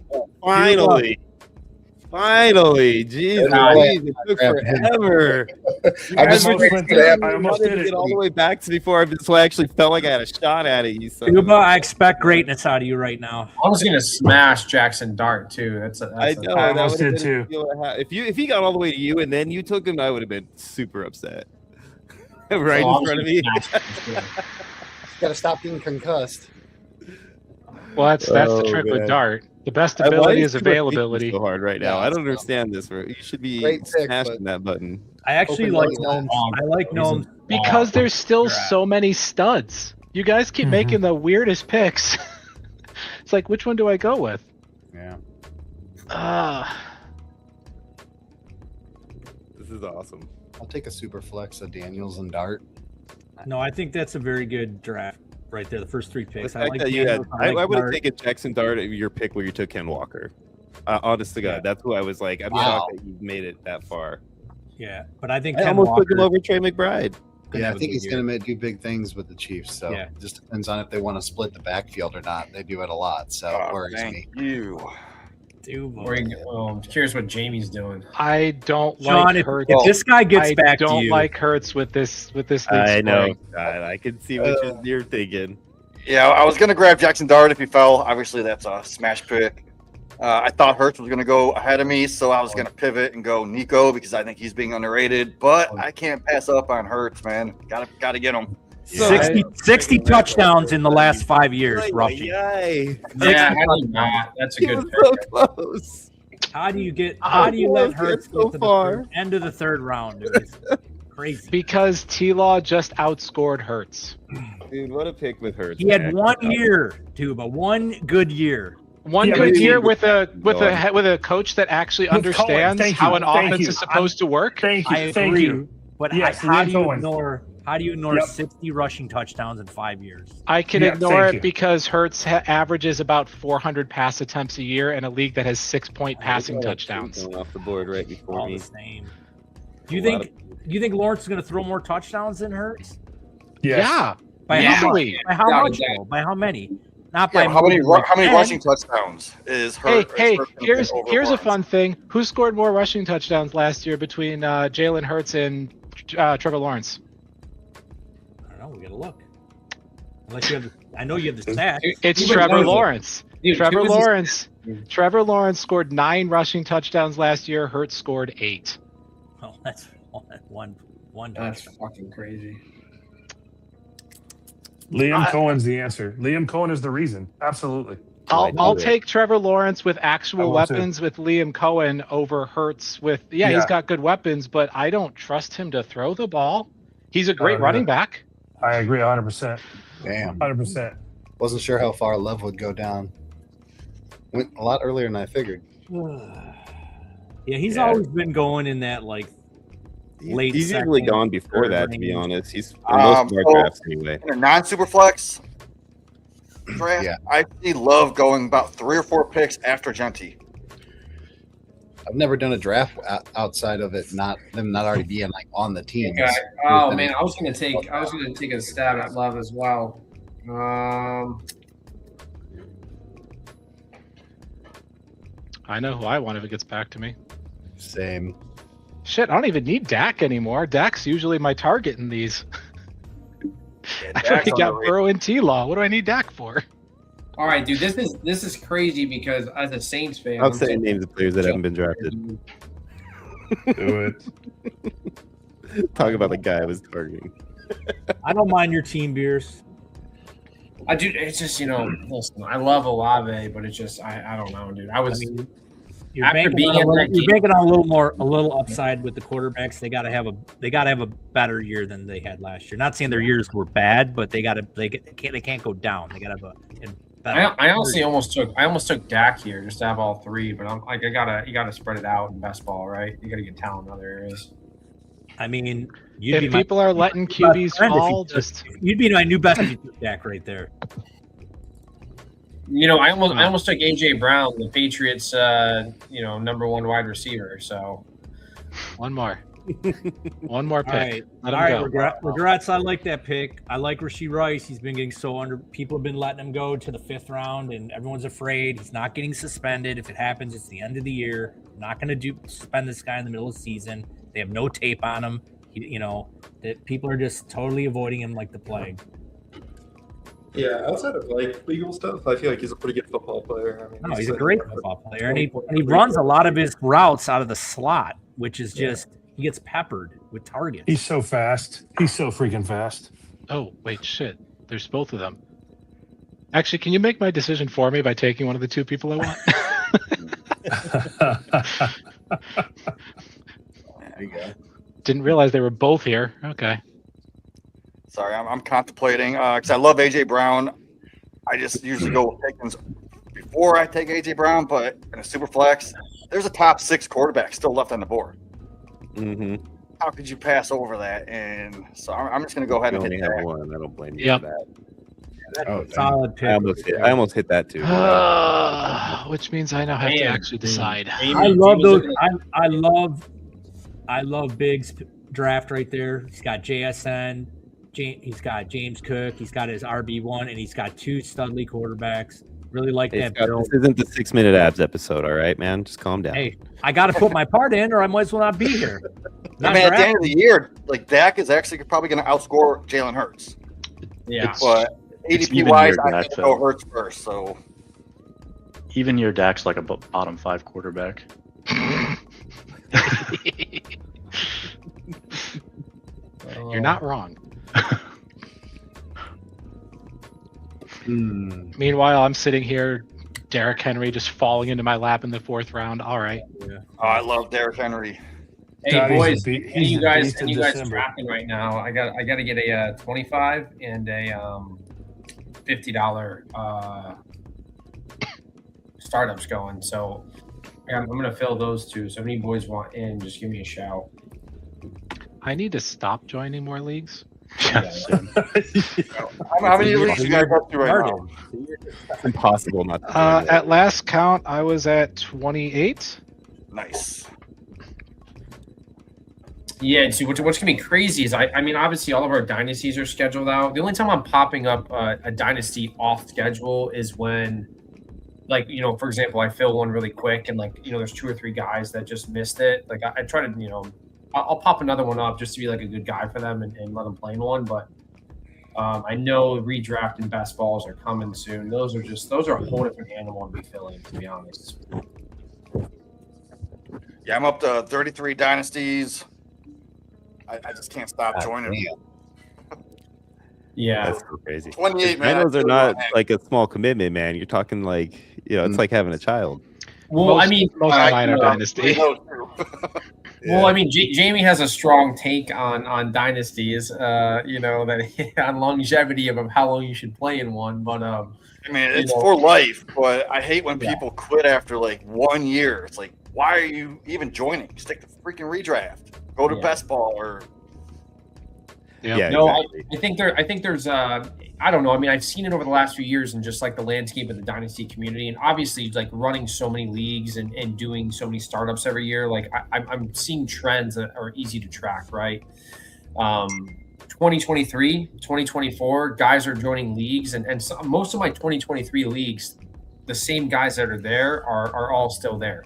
B: Finally, jeez, it took forever.
E: I'm just waiting for it to happen.
F: I almost did
B: to
F: it.
B: get all the way back to before so I actually felt like I had a shot at it. You son of a-
I: Tuba, I expect greatness out of you right now.
H: I was gonna smash Jackson Dart too.
B: I know
F: I
B: that
F: almost
B: would have
F: did
B: been a
F: too.
B: deal to have. If he got all the way to you and then you took him, I would have been super upset. Right in front of me.
E: Got to stop being concussed.
J: well, that's the
B: Oh,
J: trick
B: man.
J: with Dart. The best
B: Why
J: ability
B: is
J: is
B: Tuba
J: availability.
B: thinking so hard right now.
E: Yeah,
B: I don't
E: it's
B: understand this. You should be
E: Great pick,
B: smashing
E: but-
B: that button.
I: I actually
E: Open
I: like
E: those gnomes.
I: I like gnomes
J: Because there's still
I: Crap.
J: so many studs. You guys keep making the weirdest picks. It's like, which one do I go with?
E: Yeah.
B: This is awesome.
E: I'll take a super flex of Daniels and Dart.
I: No, I think that's a very good draft right there. The first 3
B: The
I: picks.
B: fact that you had, I would have taken Jackson Dart at your pick where you took Ken Walker. Honest to God, that's who I was like. I'm
E: Wow.
B: shocked that you made it that far.
I: Yeah, but I think
B: I
I: Ken
B: almost took him
I: Walker.
B: over Trey McBride.
E: Yeah, I
I: have a
E: think
I: good
E: he's
I: year.
E: going to do big things with the Chiefs. So
I: Yeah.
E: it just depends on if they want to split the backfield or not. They do it a lot, so it worries me.
B: you.
I: Tuba.
H: I'm curious what Jamie's doing.
J: I don't
I: Sean,
J: like
I: if,
J: Hurts.
I: if this guy gets
J: I
I: back to
J: don't
I: you,
J: like Hurts with this league
B: I know.
J: scoring.
B: God, I can see what you're thinking.
G: Yeah, I was gonna grab Jackson Dart if he fell. Obviously, that's a smash pick. I thought Hurts was gonna go ahead of me, so I was gonna pivot and go Nico because I think he's being underrated. But I can't pass up on Hurts, man. Gotta get him.
I: 60 touchdowns in the last 5 years rushing.
H: Yeah, how do you not? That's a
B: He
H: good
B: was
H: pick.
B: so close.
I: How do you let
B: close,
I: Hurts
B: yet so
I: get to the
B: far.
I: end of the 3rd round, dude? It's crazy.
J: Because T-Law just outscored Hurts.
B: Dude, what a pick with Hurts.
I: He had
B: man.
I: 1 year, Tuba, 1 good year.
J: One
F: Yeah,
J: good
F: but
J: year
F: he-
J: with a coach that actually
F: With Cohen,
J: understands
F: thank
J: how
F: you,
J: an
F: thank
J: offense
F: you.
J: is supposed to work.
F: Thank
I: I
F: you. Thank
I: agree,
F: you.
I: but
F: Yes,
I: how
F: Liam
I: do you
F: Cohen.
I: ignore
F: Yep.
I: 60 rushing touchdowns in 5 years?
J: I can
F: Yeah,
J: ignore
F: thank
J: it
F: you.
J: because Hurts averages about 400 pass attempts a year in a league that has 6-point passing touchdowns.
B: Going off the board right before
I: All
B: me.
I: the same. Do you
B: A lot
I: think Lawrence is going to throw more touchdowns than Hurts?
F: Yes.
J: Yeah,
I: By how much?
J: easily.
I: By how
H: Yeah,
I: much?
H: yeah.
I: though? By how many? Not by
G: how many
I: more than 10.
G: rushing touchdowns is her?
J: Hey,
G: is her
J: here's
G: over
J: a
G: Lawrence?
J: fun thing. Who scored more rushing touchdowns last year between Jalen Hurts and Trevor Lawrence?
I: I don't know. We gotta look. Unless you have, I know you have the stats.
J: It's
H: Even
J: Trevor
H: knows it.
J: Lawrence.
H: Dude,
J: Trevor
H: who is this-
J: Lawrence. Trevor Lawrence scored 9 rushing touchdowns last year. Hurts scored 8.
I: Oh, that's one.
H: That's fucking crazy.
F: Liam Cohen's the answer. Liam Cohen is the reason. Absolutely.
J: I'll take Trevor Lawrence with actual
F: I will too.
J: weapons with Liam Cohen over Hurts with he's
F: Yeah.
J: got good weapons, but I don't trust him to throw the ball. He's a great
F: yeah.
J: running back.
F: I agree 100%.
E: Damn.
F: 100%.
E: Wasn't sure how far Love would go down. Went a lot earlier than I figured.
I: Yeah, he's always been going in that like late.
B: He's usually
I: second,
B: gone before
I: third
B: that, to be
I: range.
B: honest. He's for most of our
G: So-
B: drafts anyway.
G: In a non-super flex draft,
E: Yeah.
G: I actually love going about 3 or 4 picks after Genty.
E: I've never done a draft outside of it them not already being like on the team.
H: Okay. Oh man, I was gonna take a stab at Love as well.
J: I know who I want if it gets back to me.
E: Same.
J: Shit, I don't even need Dak anymore. Dak's usually my target in these. I already got Burrow and T-Law. What do I need Dak for?
H: All right, dude. This is crazy because as a Saints fan,
B: I'm saying names of players that haven't been drafted.
F: Do it.
B: Talk about the guy I was targeting.
I: I don't mind your team beers.
H: I do. It's just listen. I love Olave, but it's just I don't know, dude. I mean,
I: You're
H: after
I: banking
H: being
I: on a
H: in
I: little,
H: that
I: you're
H: game-
I: banking on a little upside with the quarterbacks. They got to have a better year than they had last year. Not saying their years were bad, but they can't go down. They got to have a better.
H: I honestly almost took Dak here just to have all 3, but I'm like you gotta spread it out in best ball, right? You gotta get talent in other areas.
I: I mean, you'd
J: If people are letting QBs fall,
I: you'd be my new best if you took Dak right there.
H: I almost took AJ Brown, the Patriots, number 1 wide receiver. So
J: one more pick.
I: All right,
J: Let
I: all
J: him
I: right.
J: go.
I: Regrets. I like that pick. I like Rashee Rice. He's been getting so under. People have been letting him go to the 5th round, and everyone's afraid he's not getting suspended. If it happens, it's the end of the year. I'm not going to suspend this guy in the middle of the season. They have no tape on him. That people are just totally avoiding him like the plague.
C: Yeah, outside of like legal stuff, I feel like he's a pretty good football player. I mean,
I: No, he's a great football player, and he runs a lot of his routes out of the slot, which is just he gets peppered with targets.
F: He's so fast. He's so freaking fast.
J: Oh, wait, shit. There's both of them. Actually, can you make my decision for me by taking one of the 2 people I want?
E: There you go.
J: Didn't realize they were both here. Okay.
G: Sorry, I'm contemplating because I love AJ Brown. I just usually go with Pickens before I take AJ Brown, but in a super flex, there's a top 6 quarterback still left on the board.
B: Mm-hmm.
G: How could you pass over that? And so I'm just going to go ahead and hit
B: have
G: that.
B: one. I don't blame you
J: Yep.
B: for that.
E: Oh,
I: Solid pick.
B: I almost hit that too.
J: Which means I now have to
H: Man,
J: actually decide.
I: I love those. I love Big's draft right there. He's got JSN. He's got James Cook. He's got his RB1, and he's got 2 studly quarterbats. Really like
B: Hey,
I: that
B: Scott,
I: build.
B: this isn't the 6-minute abs episode, all right, man? Just calm down.
I: Hey, I got to put my part in, or I might as well not be here.
G: I mean, at the end of the year, like Dak is actually probably going to outscore Jalen Hurts.
H: Yeah.
G: But
D: it's
G: ADP
D: even
G: wise,
D: year,
G: I
D: Dak,
G: think to
D: though.
G: go Hurts first. So
D: Even your Dak's like a bottom 5 quarterback.
J: You're not wrong. Meanwhile, I'm sitting here, Derrick Henry just falling into my lap in the 4th round. All right.
G: I love Derrick Henry.
H: Hey
F: God, he's
H: boys,
F: the
H: and you
F: beast
H: guys
F: in December.
H: drafting right now. I got to get a 25 and a $50 startups going. So I'm gonna fill those 2. So if any boys want in, just give me a shout.
J: I need to stop joining more leagues.
D: Yes.
G: How many leagues you guys up to right now?
B: It's impossible not to. join it.
J: At last count, I was at 28.
G: Nice.
H: Yeah, see, what's gonna be crazy is I mean, obviously all of our dynasties are scheduled out. The only time I'm popping up a dynasty off schedule is when, like, for example, I fill one really quick and like, there's 2 or 3 guys that just missed it. Like I try to, I'll pop another one up just to be like a good guy for them and let them play in one. But I know redraft and best balls are coming soon. Those are a whole different animal to be filling, to be honest.
G: Yeah, I'm up to 33 dynasties. I just can't stop joining.
H: Yeah,
B: That's so crazy.
G: 28, man.
B: Those are not like a small commitment, man. You're talking like, it's like having a child.
H: Well,
J: most,
H: I mean,
J: most minor dynasty.
H: Well, I mean, Jamie has a strong take on dynasties, that on longevity of how long you should play in one. But
G: I mean, it's for life. But I hate when people quit after like 1 year. It's like, why are you even joining? Stick to freaking redraft. Go to best ball or.
B: Yeah,
H: no,
B: exactly.
H: I think there's I don't know. I mean, I've seen it over the last few years and just like the landscape of the dynasty community, and obviously like running so many leagues and doing so many startups every year. Like I'm seeing trends that are easy to track, right? 2023, 2024, guys are joining leagues, and so, most of my 2023 leagues, the same guys that are there are all still there.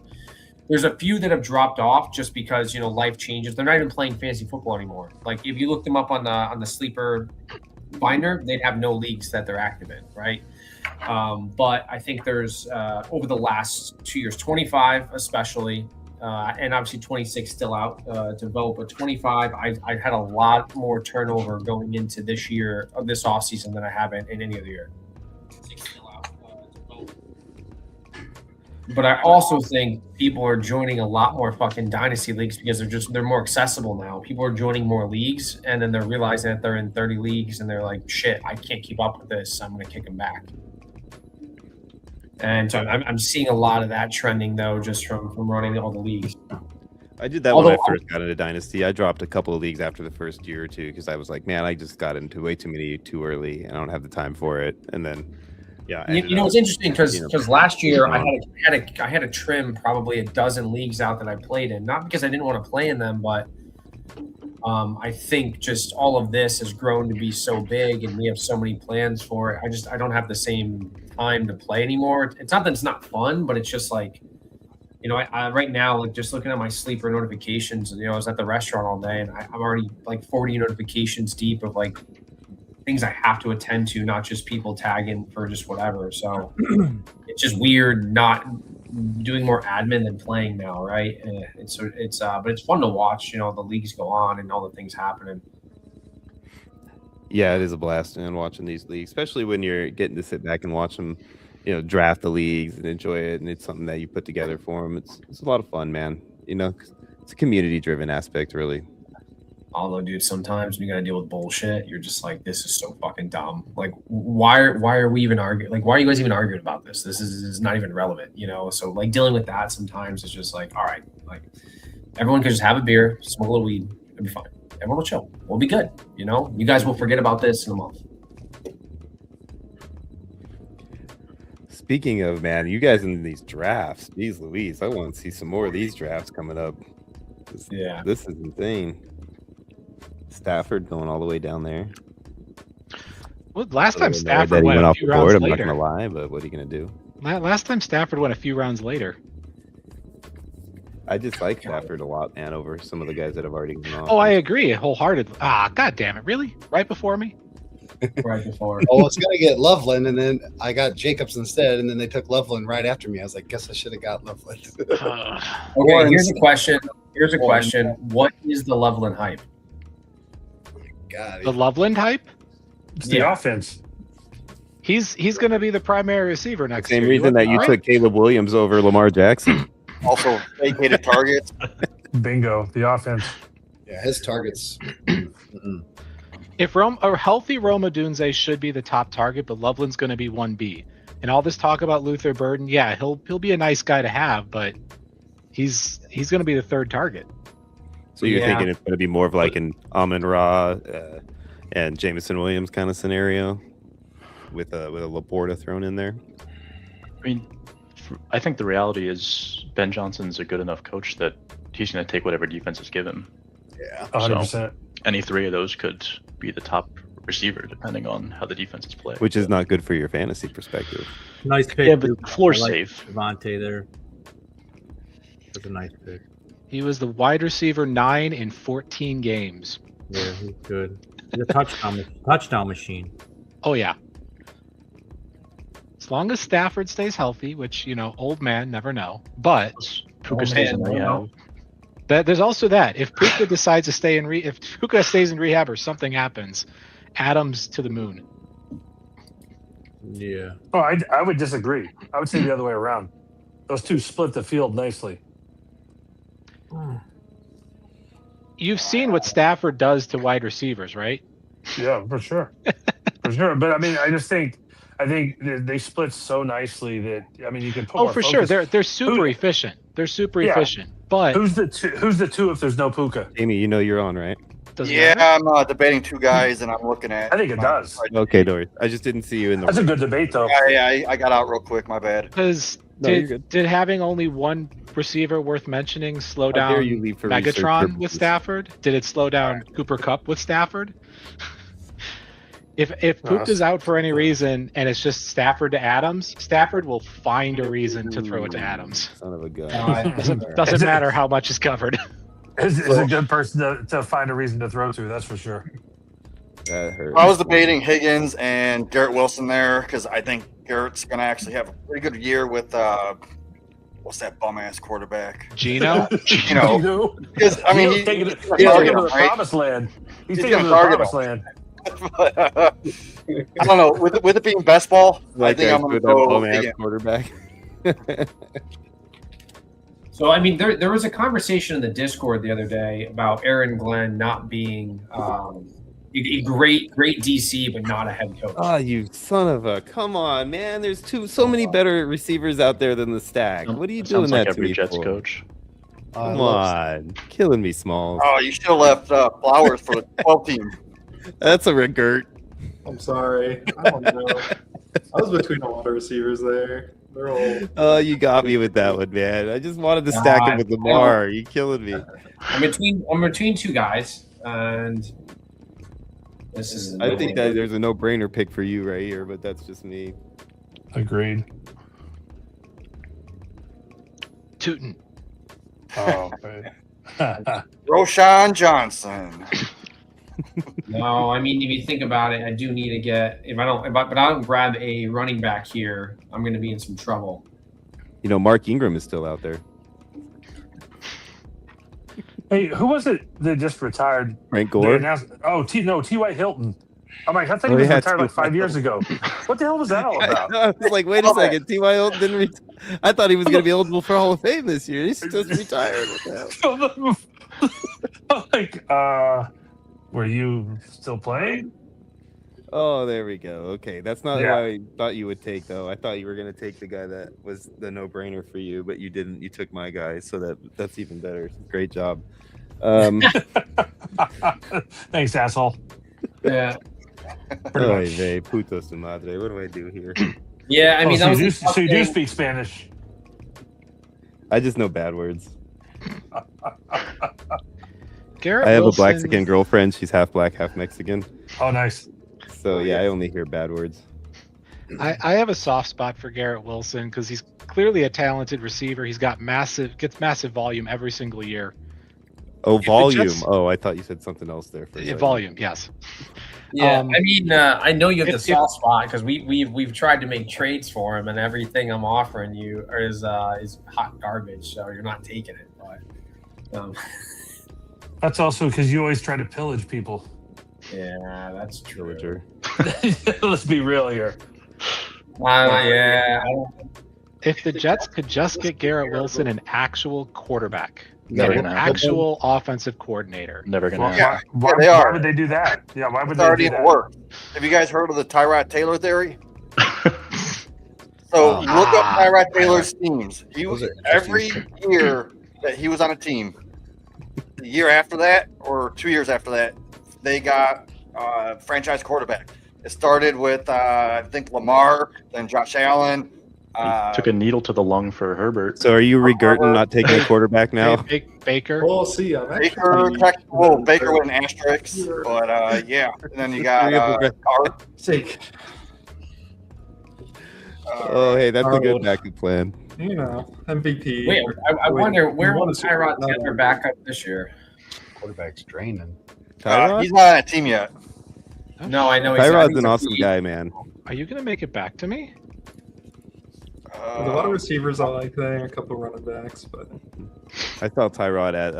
H: There's a few that have dropped off just because life changes. They're not even playing fantasy football anymore. Like if you look them up on the sleeper binder, they'd have no leagues that they're active in, right? But I think there's over the last 2 years, 25 especially, and obviously 26 still out to vote, but 25, I had a lot more turnover going into this year of this offseason than I have in any other year. But I also think people are joining a lot more fucking dynasty leagues because they're more accessible now. People are joining more leagues, and then they're realizing that they're in 30 leagues, and they're like, "Shit, I can't keep up with this. I'm going to kick them back." And so I'm seeing a lot of that trending though, just from running all the leagues.
B: I did that when I first got into Dynasty. I dropped a couple of leagues after the first year or two because I was like, man, I just got into way too many too early, and I don't have the time for it. And then. Yeah,
H: it's interesting because last year I had to trim probably a dozen leagues out that I played in, not because I didn't want to play in them, but I think just all of this has grown to be so big, and we have so many plans for it. I don't have the same time to play anymore. It's not that it's not fun, but it's just like, I right now, like just looking at my sleeper notifications, I was at the restaurant all day, and I'm already like 40 notifications deep of like things I have to attend to, not just people tagging for just whatever. So it's just weird not doing more admin than playing now, right? But it's fun to watch, the leagues go on and all the things happening.
B: Yeah, it is a blast, man, watching these leagues, especially when you're getting to sit back and watch them, draft the leagues and enjoy it, and it's something that you put together for them. It's a lot of fun, man. It's a community-driven aspect, really.
H: Although, dude, sometimes when you gotta deal with bullshit, you're just like, this is so fucking dumb. Like, why are we even arguing? Like, why are you guys even arguing about this? This is not even relevant, So, like, dealing with that sometimes is just like, all right, like, everyone can just have a beer, smoke a little weed, it'll be fine. Everyone will chill. We'll be good, You guys will forget about this in a month.
B: Speaking of, man, you guys in these drafts, geez Louise, I want to see some more of these drafts coming up. This is insane. Stafford going all the way down there.
J: Well, last time Stafford went a few rounds later.
B: I'm not gonna lie, but what are you gonna do?
J: Last time Stafford went a few rounds later.
B: I just like Stafford a lot, man, over some of the guys that have already gone off.
J: Oh, I agree wholeheartedly. God damn it! Really? Right before me?
H: Right before.
E: Oh, I was gonna get Loveland, and then I got Jacobs instead, and then they took Loveland right after me. I was like, guess I should have got Loveland.
H: Okay, here's a question. What is the Loveland hype?
E: God,
J: the Loveland hype?
F: It's the offense.
J: He's going to be the primary receiver next year.
B: Same reason that you took Caleb Williams over Lamar Jackson.
G: Also, vacated targets.
F: Bingo, the offense.
E: Yeah, his targets.
J: If a healthy Roma Dunze should be the top target, but Loveland's going to be 1B. And all this talk about Luther Burden, yeah, he'll be a nice guy to have, but he's going to be the third target.
B: So you're thinking it's going to be more of like an Amon-Ra and Jameson Williams kind of scenario with a Laporta thrown in there?
D: I mean, I think the reality is Ben Johnson's a good enough coach that he's going to take whatever defenses give him.
E: Yeah.
F: 100%.
D: Any three of those could be the top receiver, depending on how the defenses play.
B: Which is not good for your fantasy perspective.
I: Nice pick.
D: Yeah, but
I: too.
D: floor's
I: I like
D: safe.
I: Devontae there. That's a nice pick.
J: He was the wide receiver 9 in 14 games.
I: Yeah, he's good. He's a touchdown machine.
J: Oh yeah. As long as Stafford stays healthy, which old man never know. But
D: Puka stays in
H: man,
D: rehab.
J: there's also that. If Puka decides to stay in if Puka stays in rehab or something happens, Adams to the moon.
I: Yeah.
F: Oh, I would disagree. I would say the other way around. Those two split the field nicely.
J: You've seen what Stafford does to wide receivers, right?
F: Yeah, for sure. For sure. But I mean, I think they split so nicely that you can put
J: Oh,
F: more
J: for sure.
F: focus.
J: They're super efficient. They're super efficient. But
F: Who's the two if there's no Puka?
B: Amy, you're on, right?
J: doesn't
G: Yeah,
J: matter.
G: I'm debating two guys, and I'm looking at.
F: I think it does.
B: Okay, Dory. I just didn't see you in the.
F: That's a good debate, though.
G: Yeah, I got out real quick. My bad.
J: Because
B: No, you're good.
J: did having only one receiver worth mentioning slow
B: How dare
J: down
B: you leave for research
J: Megatron with
B: purposes.
J: Stafford? Did it slow down Cooper Kupp with Stafford? If Puka's out for any reason and it's just Stafford to Adams, Stafford will find a reason to throw it to Adams.
B: Son of a gun.
J: Doesn't matter how much is covered.
F: Is a good person to find a reason to throw to. That's for sure.
B: That hurt.
G: I was debating Higgins and Garrett Wilson there because I think Garrett's going to actually have a pretty good year with what's that bum ass quarterback?
J: Gino?
G: Because I mean,
F: he's taking
G: he's
F: it to the
G: right?
F: promised land. He's
G: He's
F: taking it to the
G: gonna target
F: promised land.
G: I don't know. With it being best ball, I think I'm going to go
B: bum-ass
G: Higgins.
B: quarterback.
H: So I mean, there was a conversation in the Discord the other day about Aaron Glenn not being a great DC, but not a head coach.
B: Oh, you son of a! Come on, man. There's so many better receivers out there than the stack. What are you doing
D: Sounds like
B: that to
D: every
B: me
D: Jets
B: for?
D: coach.
B: Come on, killing me, Smalls.
G: Oh, you should have left Flowers for the 12 team.
B: That's a regret.
C: I'm sorry. I don't know. I was between a lot of receivers there. They're all.
B: Oh, you got me with that one, man. I just wanted to stack him with Lamar. You killing me.
H: I'm between two guys, and this is.
B: I think that there's a no-brainer pick for you right here, but that's just me.
F: Agreed.
J: Tootin'.
F: Oh, okay.
G: Roshan Johnson.
H: No, I mean, if you think about it, I do need to get if I don't grab a running back here, I'm going to be in some trouble.
B: Mark Ingram is still out there.
F: Hey, who was it that just retired?
B: Frank
F: They
B: Gore.
F: announced- T.Y. Hilton. I'm like, I think
B: Oh,
F: he was
B: yeah,
F: retired like
B: T.Y.
F: 5 years ago. What the hell was that all about?
B: I was like, wait a second. T.Y. Hilton didn't retire. I thought he was going to be eligible for Hall of Fame this year. He's just retired. What the hell?
F: I'm like, were you still playing?
B: Oh, there we go. Okay, that's not
F: Yeah.
B: who I thought you would take, though. I thought you were going to take the guy that was the no-brainer for you, but you didn't. You took my guy, so that's even better. Great job.
F: Thanks, asshole.
H: Yeah,
F: Pretty
B: Oy
F: much.
B: vey, puto su madre. What do I do here?
H: yeah. I mean,
F: so
H: that was
F: you,
H: the
F: so you do
H: thing.
F: speak Spanish.
B: I just know bad words.
J: Garrett
B: I have
J: Wilson,
B: a Blaxican girlfriend. She's half black, half Mexican.
F: Oh, nice.
B: So yeah, I only hear bad words.
J: I have a soft spot for Garrett Wilson because he's clearly a talented receiver. He's got gets massive volume every single year.
B: Oh,
J: the
B: volume.
J: Jets-
B: Oh, I thought you said something else there. For a second.
J: Volume, yes.
H: Yeah,
J: Um,
H: I mean, I know you have the
J: if-
H: soft spot because we've tried to make trades for him, and everything I'm offering you is hot garbage. So you're not taking it. But
F: That's also because you always try to pillage people.
H: yeah, that's true.
B: Villager.
F: Let's be real here.
H: Yeah, I don't-
J: If the Jets could just get Garrett Wilson an actual quarterback,
D: Never
J: an
D: gonna happen.
J: actual offensive coordinator.
D: Never gonna
F: Why,
D: happen.
G: Yeah, they
F: why
G: are.
F: would they do that? Yeah, why would
G: It's
F: they
G: already
F: do
G: in the
F: that?
G: works. Have you guys heard of the Tyrod Taylor theory? So look up Tyrod Taylor's teams. He was every year that he was on a team. The year after that, or 2 years after that, they got franchise quarterback. It started with I think Lamar, then Josh Allen,
D: He took a needle to the lung for Herbert.
B: So are you regurting not taking a quarterback now?
J: Baker.
C: We'll see. I'm
G: Baker,
C: actually
G: Baker with an asterisk, but yeah. And then you got Carr.
C: Sake.
B: Oh, hey, that's a good backup plan.
C: You know, MVP.
H: Wait, I wonder where
C: won a
H: was
C: Super
H: Tyrod
C: Bowl.
H: Taylor back up this year?
E: Quarterback's draining.
B: Tyrod?
G: He's not on a team yet.
H: No, I know. I
B: Tyrod's
H: think
B: an
H: so.
B: awesome guy, man.
J: Are you gonna make it back to me?
C: There's a lot of receivers I like there, a couple running backs, but
B: I saw Tyrod at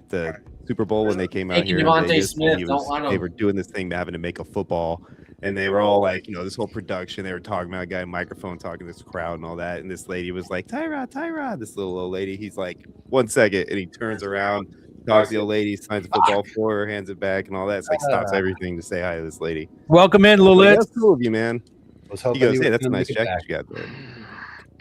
B: the Super Bowl when they came out
H: Thank
B: here.
H: you,
B: in
H: Devontae
B: Vegas,
H: Smith.
B: and
H: Don't let him.
B: they were doing this thing having to make a football, and they were all like, this whole production. They were talking about a guy, microphone, talking to this crowd and all that. And this lady was like, Tyrod, this little old lady. He's like, 1 second, and he turns around, talks to the old lady, signs a football for her, hands it back, and all that. It's like stops everything to say hi to this lady.
I: Welcome in,
B: Like,
I: Lilith.
B: that's cool of you, man.
E: Was
B: He
E: hoping
B: goes,
E: he
B: hey,
E: was
B: that's a
E: gonna
B: nice
E: make it
B: jacket
E: back.
B: you got there.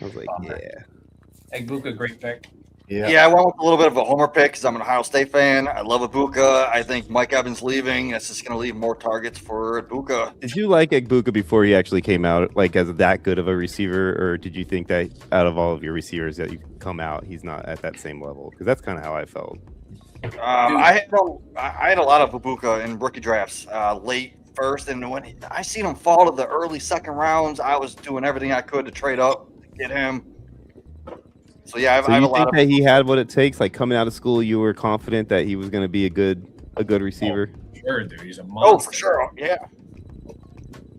B: I was like, yeah.
H: Egbuka, great pick.
G: Yeah, I went with a little bit of a homer pick because I'm an Ohio State fan. I love Ibuka. I think Mike Evans leaving. That's just going to leave more targets for Ibuka.
B: Did you like Egbuka before he actually came out, like as that good of a receiver, or did you think that out of all of your receivers that you come out, he's not at that same level? Because that's kind of how I felt.
G: I had a lot of Ibuka in rookie drafts, late first, and when I seen him fall to the early second rounds, I was doing everything I could to trade up to get him. So yeah, I
B: So
G: have
B: you
G: a lot
B: think
G: of.
B: that he had what it takes? Like coming out of school, you were confident that he was going to be a good receiver.
H: Sure, dude. He's a monster.
G: Oh, for sure. Yeah.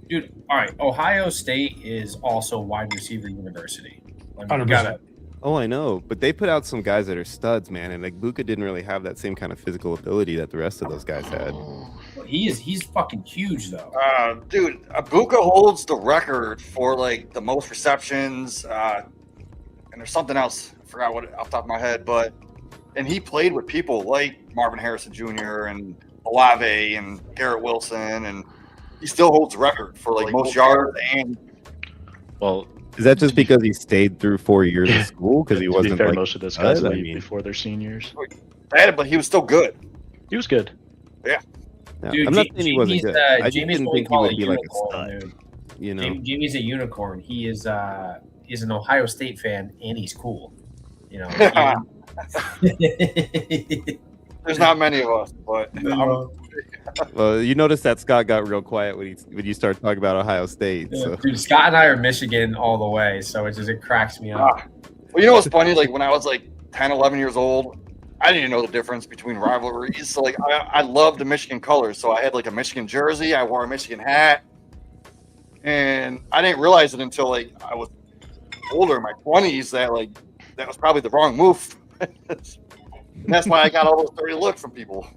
H: Dude, all right. Ohio State is also wide receiver university. I mean, you gotta,
B: Oh, I know, but they put out some guys that are studs, man, and like Buka didn't really have that same kind of physical ability that the rest of those guys had.
H: he's fucking huge though.
G: Dude, Ibuka holds the record for like the most receptions. And there's something else. I forgot what off the top of my head, and he played with people like Marvin Harrison Jr. and Olave and Garrett Wilson, and he still holds the record for like most yards. And
D: Well,
B: is that just because he stayed through 4 years of school? Because he
D: to be
B: wasn't
D: fair,
B: like
D: most of those guys
B: stud? I
D: leave
B: mean,
D: before their seniors.
G: but he was still good.
D: He was good.
G: Yeah.
B: no,
H: Dude,
B: I'm not saying he wasn't
H: Jamie's,
B: good. I just
H: Jamie's
B: didn't
H: what we
B: think he
H: call
B: would
H: a
B: be like a
H: unicorn,
B: stud.
H: dude.
B: You know,
H: Jamie's a unicorn. He's an Ohio State fan and he's cool. You know.
G: There's not many of us, but
B: well, you notice that Scott got real quiet when you start talking about Ohio State. So.
H: Dude, Scott and I are Michigan all the way, so it cracks me up.
G: Well, you know what's funny? Like when I was like 10, 11 years old, I didn't even know the difference between rivalries. So like I loved the Michigan colors. So I had like a Michigan jersey. I wore a Michigan hat. And I didn't realize it until like I was older, in my 20s, that like that was probably the wrong move. And that's why I got all those dirty looks from people.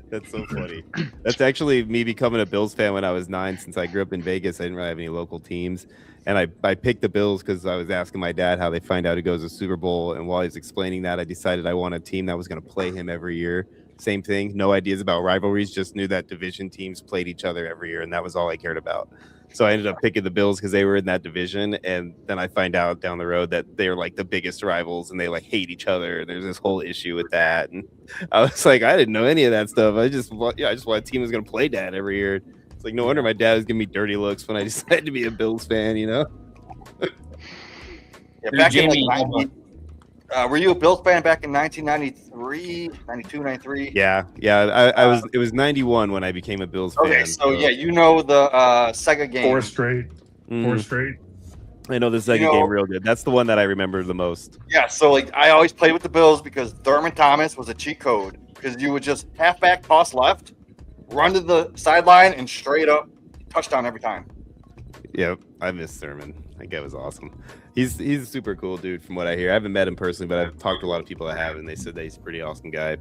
B: That's so funny. That's actually me becoming a Bills fan when I was 9. Since I grew up in Vegas, I didn't really have any local teams. And I picked the Bills because I was asking my dad how they find out who goes to Super Bowl. And while he was explaining that, I decided I want a team that was going to play him every year. Same thing. No ideas about rivalries. Just knew that division teams played each other every year. And that was all I cared about. So I ended up picking the Bills because they were in that division. And then I find out down the road that they're like the biggest rivals and they like hate each other. There's this whole issue with that. And I was like, I didn't know any of that stuff. I just want a team that's going to play that every year. It's like, no wonder my dad was giving me dirty looks when I decided to be a Bills fan, you know?
G: Yeah, back in like 90, were you a Bills fan back in 1993, 92, 93?
B: Yeah. I was. It was 91 when I became a Bills fan.
G: Okay, so yeah, you know the Sega game.
F: 4 straight.
B: Mm.
F: 4 straight.
B: I know the second game real good. That's the one that I remember the most.
G: Yeah, so like I always played with the Bills because Thurman Thomas was a cheat code because you would just halfback toss left, run to the sideline, and straight up touchdown every time.
B: Yep, I miss Thurman. That guy was awesome. He's a super cool dude from what I hear. I haven't met him personally, but I've talked to a lot of people that have, and they said that he's a pretty awesome guy.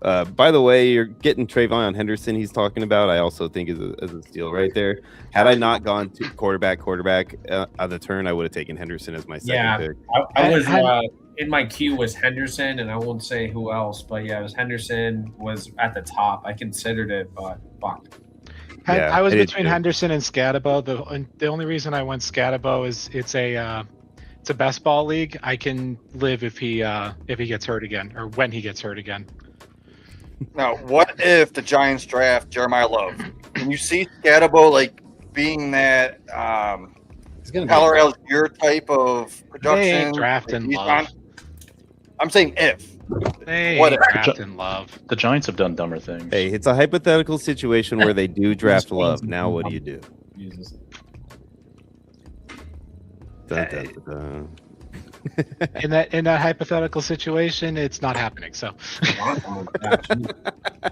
B: By the way, you're getting Trayvon Henderson he's talking about. I also think is a steal right there. Had I not gone to quarterback on the turn, I would have taken Henderson as my second pick.
H: I was in my queue was Henderson, and I won't say who else, but yeah, it was Henderson was at the top. I considered it, but fuck.
B: Yeah,
J: I was between Henderson and Scatabo. The only reason I went Scatabo is it's a best ball league. I can live if he gets hurt again or when he gets hurt again.
G: Now, what if the Giants draft Jeremiah Love? Can you see Scatabo like being that
E: He's gonna be
G: Colorado's your type of production.
J: They ain't drafting Love.
G: I'm saying if.
J: They
G: What
J: ain't
G: if?
J: drafting Love.
D: The Giants have done dumber things.
B: Hey, it's a hypothetical situation where they do draft Love. Now what do you do?
H: Jesus.
B: Dun, dun, dun, dun.
J: In that hypothetical situation, it's not happening. So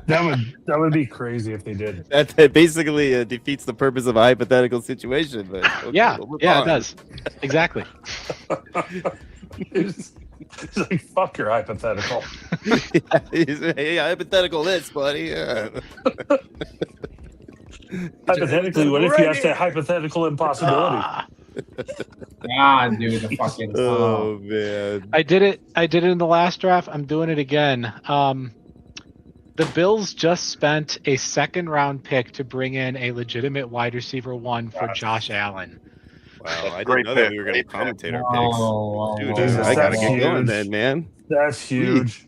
F: That would be crazy if they did.
B: That basically defeats the purpose of a hypothetical situation. But okay,
J: yeah,
B: we'll move
J: yeah,
B: on.
J: it does. Exactly.
F: It's like, fuck your hypothetical.
B: Hey, hypothetical this, buddy. Yeah.
F: Hypothetically, what if you have to hypothetical impossibility?
H: God, dude, the fucking.
B: Oh man.
J: I did it in the last draft. I'm doing it again. The Bills just spent a second round pick to bring in a legitimate wide receiver 1 for Josh Allen.
B: Wow, I
G: Great
B: didn't know that
G: pick.
B: we were going to
G: Great pick.
B: commentate our
H: Oh,
B: picks. Dude,
F: Jesus,
B: I got to
F: that's
B: get going
F: huge.
B: then, man.
F: That's huge.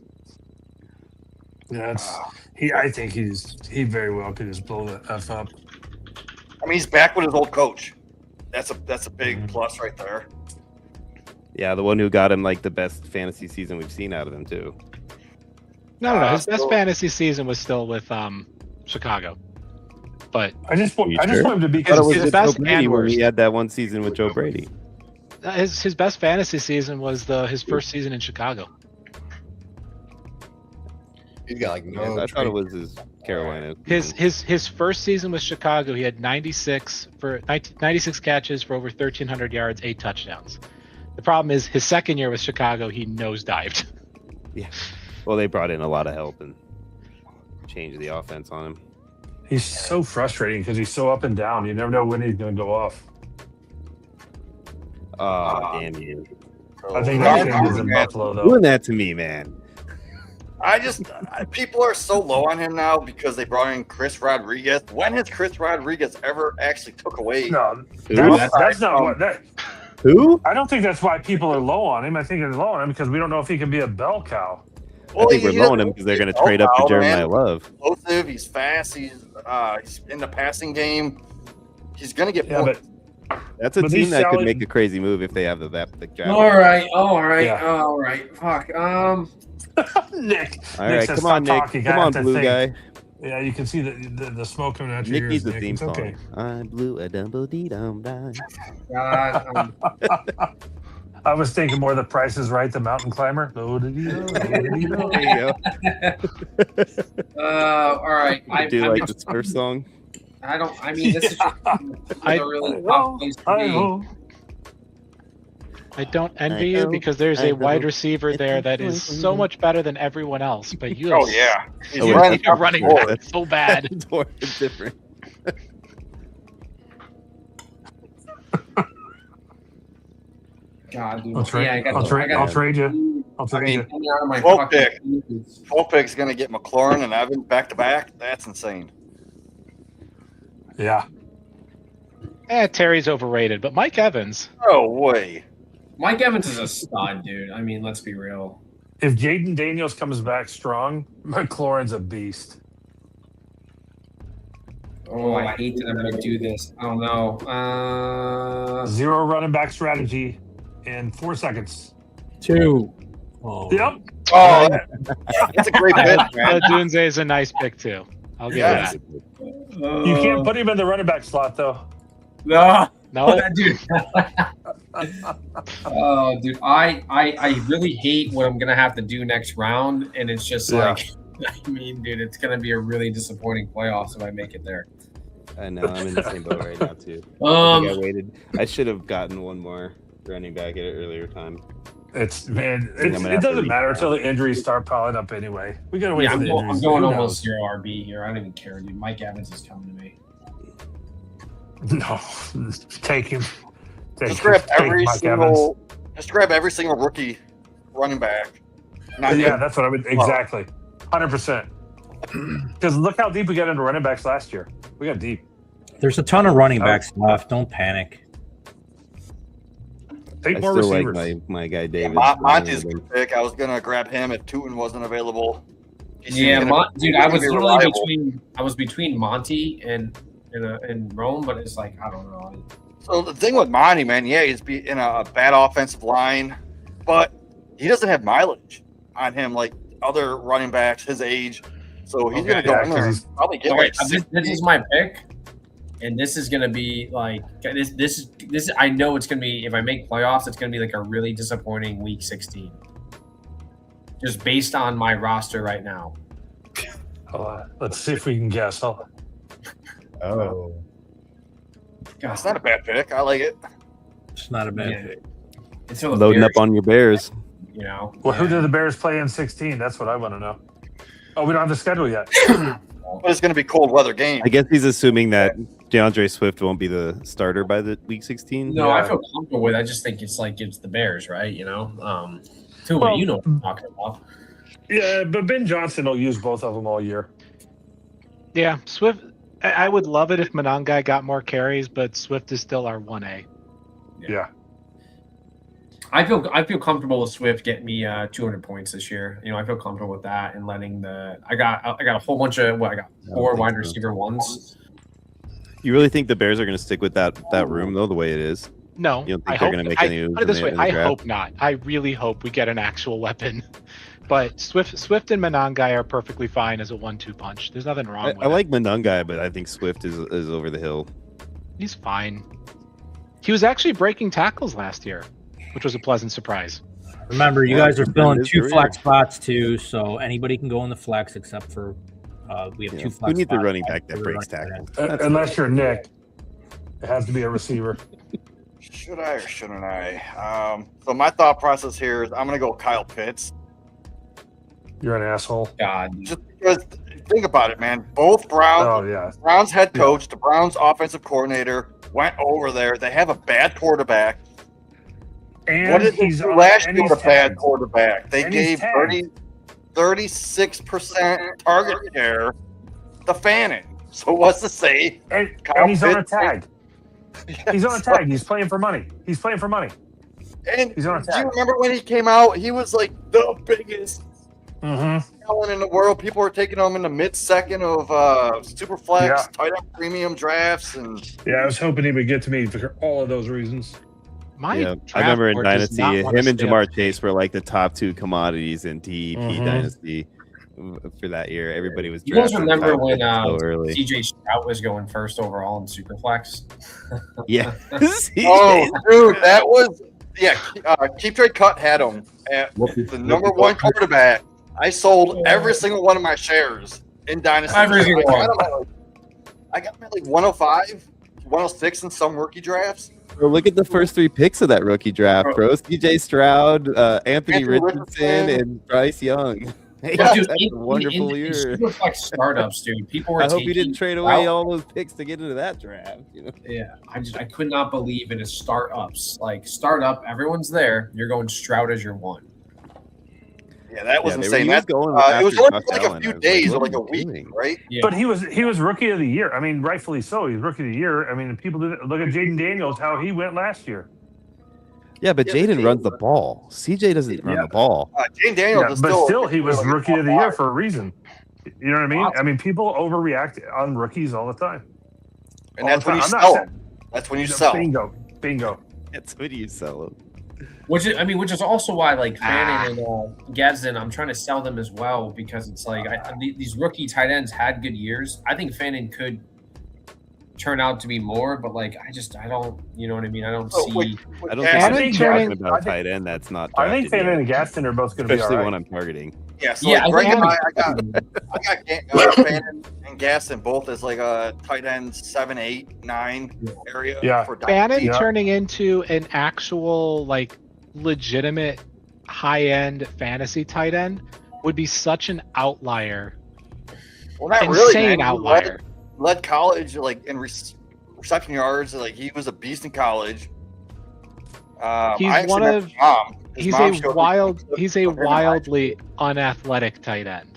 F: I think he very well could just blow the F up.
G: I mean, he's back with his old coach. That's a big plus right there.
B: Yeah, the one who got him like the best fantasy season we've seen out of him too.
J: No. His best
G: So-
J: fantasy season was still with Chicago. But
F: I just want him to be
B: I thought it was
J: His
B: with
J: best
B: Joe Brady
J: and
B: when
J: worst.
B: he had that one season with Joe Brady.
J: his best fantasy season was his first season in Chicago.
E: He's got like no.
B: I thought it was his Carolina.
J: His first season with Chicago, he had 96 catches for over 1,300 yards, 8 touchdowns. The problem is his second year with Chicago, he nosedived.
B: Yeah. Well, they brought in a lot of help and changed the offense on him.
F: He's so frustrating because he's so up and down. You never know when he's going to go off.
B: Oh, damn you.
F: I think
G: Darn
F: that thing is in
G: man.
F: Buffalo, though.
B: Doing that to me, man.
G: People are so low on him now because they brought in Chris Rodriguez. When has Chris Rodriguez ever actually took away?
F: No,
B: Who?
F: that's not what that.
B: Who?
F: I don't think that's why people are low on him. I think they're low on him because we don't know if he can be a bell cow.
B: I think we're low on him because they're going to trade up to Jeremiah Love.
G: Explosive. He's fast. He's in the passing game. He's going to get
F: Yeah,
G: points.
F: but
B: That's a
F: But
B: team
F: these
B: that could
F: salad-
B: make a crazy move if they have the draft.
H: All right.
F: Yeah.
H: All right. Fuck.
F: Nick.
B: All
F: Nick
B: right,
F: says,
B: come on,
F: "Stop
B: Nick.
F: talking.
B: Come
F: I
B: on,
F: have to
B: blue
F: think."
B: guy.
F: Yeah, you can see the smoke coming out your
B: Nick
F: ears.
B: needs a
F: Nick.
B: theme
F: It's
B: song.
F: okay.
B: I blew a dumble dee dum dum.
H: God.
F: I was thinking more The Price is Right, the mountain climber.
B: There you go.
H: All right.
B: Do you like this first song?
H: I don't. I mean, this is just
J: I-
H: a really tough place to be.
J: I don't envy you because there's a wide receiver there that is so much better than everyone else. But you,
G: Oh yeah, he's
B: Oh,
G: running
J: you're
G: up
J: running
G: the court.
J: back so bad.
B: It's different.
H: God, dude.
F: I'll trade.
H: Yeah, I got.
F: I'll trade. I'll
H: I
F: trade you. I'll
G: I
F: trade
G: mean,
F: you.
H: out of my
G: Full
H: fucking
G: pick.
H: shoes.
G: Fulpick's going to get McLaurin and Evans back to back. That's insane.
F: Yeah.
J: Terry's overrated, but Mike Evans.
G: No way.
H: Mike Evans is a stud, dude. I mean, let's be real.
F: If Jaden Daniels comes back strong, McLaurin's a beast.
H: Oh, I hate that I'm gonna do this. I don't know.
F: Zero running back strategy in 4 seconds.
I: 2. Oh.
F: Yep.
G: Oh, that's a great pick, man.
J: Dunze is a nice pick too. I'll give
G: Yeah.
J: you
F: You can't put him in the running back slot though.
H: No,
J: that. No,
H: dude. Oh, dude, I really hate what I'm gonna have to do next round, and it's just
F: Yeah.
H: like, I mean, dude, it's gonna be a really disappointing playoffs if I make it there.
B: I know. I'm in the same boat right now too. I think I
H: Um,
B: waited. I should have gotten one more running back at an earlier time.
F: It's man,
B: I'm gonna
F: it
B: have to
F: doesn't matter
B: reach
F: until the injuries start piling up anyway. We gotta wait
H: yeah,
F: for
H: I'm,
F: the
H: going,
F: injuries.
H: I'm going
F: Who
H: almost
F: knows?
H: 0 RB here. I don't even care, dude. Mike Evans is coming to me.
F: No, take him.
G: Just grab
F: Take
G: every
F: Mike
G: single. Just grab every single rookie running back. Not
F: Yeah,
G: even-
F: that's what I would exactly. 100%. Because look how deep we got into running backs last year. We got deep.
I: There's a ton of running backs left. Don't panic.
F: Take
B: I
F: more
B: still
F: receivers.
B: like my guy
G: Yeah,
B: David.
G: Monty's a good pick. I was gonna grab him if Tootin wasn't available. He seems
H: Yeah,
G: gonna-
H: dude,
G: he's
H: I
G: gonna
H: was
G: be
H: literally
G: reliable.
H: between Monty and Rome, but it's like I don't know.
G: So the thing with Monty, man, yeah, he's in a bad offensive line, but he doesn't have mileage on him like other running backs his age. So he's going to go in there and probably get like
H: this is my pick, and this is going to be like this is I know it's going to be, if I make playoffs, it's going to be like a really disappointing week 16. Just based on my roster right now.
F: Let's see if we can guess.
E: Oh.
G: It's not a bad pick. I like it.
I: It's not a bad pick.
H: It's still a
B: Loading
H: Bears,
B: up on your Bears.
H: you know.
F: Well, who did the Bears play in 16? That's what I want to know. Oh, we don't have the schedule yet.
G: But it's going to be cold weather game.
B: I guess he's assuming that DeAndre Swift won't be the starter by the week 16.
H: No, I feel comfortable with it. I just think it's the Bears, right? You know, you know what I'm talking about.
F: Yeah, but Ben Johnson will use both of them all year.
J: Yeah, Swift. I would love it if Monangai got more carries, but Swift is still our 1A.
F: Yeah.
H: I feel comfortable with Swift getting me 200 points this year. You know, I feel comfortable with that and letting I got a whole bunch of I got 4 wide receiver ones.
B: You really think the Bears are going to stick with that room though, the way it is?
J: No,
B: You don't think they're going to make any moves?
J: Put it this way,
B: in the
J: I
B: draft?
J: hope not. I really hope we get an actual weapon. But Swift and Monangai are perfectly fine as a 1-2 punch. There's nothing wrong with it.
B: I like Monangai, but I think Swift is over the hill.
J: He's fine. He was actually breaking tackles last year, which was a pleasant surprise.
I: Remember, you guys are filling
B: his
I: 2
B: career.
I: flex spots too, so anybody can go in the flex except for we have 2 flex spots.
B: Who needs a running back that breaks tackles?
F: Unless you're Nick. It has to be a receiver.
G: Should I or shouldn't I? So my thought process here is I'm going to go Kyle Pitts.
F: You're an asshole.
H: God,
G: Just because, think about it, man. Both Browns head coach, the Browns offensive coordinator went over there. They have a bad quarterback.
F: And
G: What did they do last year with a bad
F: tagged.
G: quarterback? They
F: And he's
G: gave
F: tagged.
G: 36% target share to Fannin. So what's to say?
F: And
G: Kyle
F: he's on a
G: Pitts-
F: tag. He's on a tag. He's playing for money. He's playing for money.
G: And
F: He's on a
G: do you
F: tag.
G: remember when he came out? He was like the biggest
F: Mm-hmm.
G: talent in the world. People were taking him in the mid-second of Superflex,
F: Yeah.
G: tight end premium drafts, and
F: Yeah, I was hoping he would get to me for all of those reasons.
B: Yeah, I remember in Dynasty, him and Jamar Chase were like the top 2 commodities in TEP Dynasty for that year. Everybody was.
H: you guys
B: drafting
H: remember
B: Kyle
H: when
B: Pitts so early?
H: CJ Stroud was going first overall in Superflex?
B: Yeah.
G: oh, dude, that was Keep Trade Cut had him at the number 1 quarterback. I sold every single one of my shares in Dynasty.
H: Every single one.
G: I got him at like 105, 106 in some rookie drafts.
B: Bro, look at the first 3 picks of that rookie draft, bro. CJ Stroud, Anthony
G: Anthony
B: Richardson, and Bryce Young. Hey,
H: Yeah, dude,
B: that's a wonderful
H: in
B: year.
H: Superflex startups, dude. People were
B: I hope you
H: taking
B: didn't trade away
H: Stroud.
B: all those picks to get into that draft. You know?
H: Yeah, I could not believe in his startups. Like startup, everyone's there. You're going Stroud as your 1.
G: Yeah, that was
B: Yeah,
G: insane.
B: he was
G: That,
B: going
G: it was
B: after
G: only
B: Josh
G: like
B: Allen.
G: a
B: I
G: few
B: was
G: days
B: like,
G: or like a
B: what are you
G: week,
B: doing?
G: right?
H: Yeah.
F: But he was rookie of the year. I mean, rightfully so. He's rookie of the year. I mean, people did look at Jaden Daniels, how he went last year.
B: Yeah, but Jaden runs the ball. CJ doesn't run the ball.
G: Jane Daniels
F: Yeah,
G: is
F: but still, he was
G: like
F: rookie of the year for a reason. You know what I mean?
H: Awesome.
F: I mean, people overreact on rookies all the time.
G: and that's when you
F: I'm not
G: sell
F: saying-
G: them. That's when you sell.
F: Bingo.
B: That's what you sell him.
H: Which is also why like Fannin and Gadsden, I'm trying to sell them as well because it's like these rookie tight ends had good years. I think Fannin could turn out to be more, but like I don't, you know what I mean? I don't see.
B: I don't
G: Fannin
B: think
J: turning-
B: I'm talking about a tight end that's not.
F: I think
B: drafted
F: Fannin
B: yet,
F: and Gaston are both going to be all
B: especially
F: right.
B: one I'm targeting.
G: Yeah, so
H: Yeah,
G: like
H: I
G: Greg
H: think
G: and I got Fannin and Gaston both as like a tight end 7, 8, 9 area.
F: Yeah.
G: For
J: Bannon
G: dynasty.
J: turning into an actual like legitimate high-end fantasy tight end would be such an outlier.
G: Well, not
J: Insane
G: really, man. He
J: outlier.
G: Led college like in reception yards. Like he was a beast in college.
J: He's
G: I actually
J: one
G: met
J: of-
G: his mom. His
J: He's
G: mom
J: a
G: showed me
J: wild.
G: clips
J: He's a
G: of him in high
J: wildly unathletic tight end.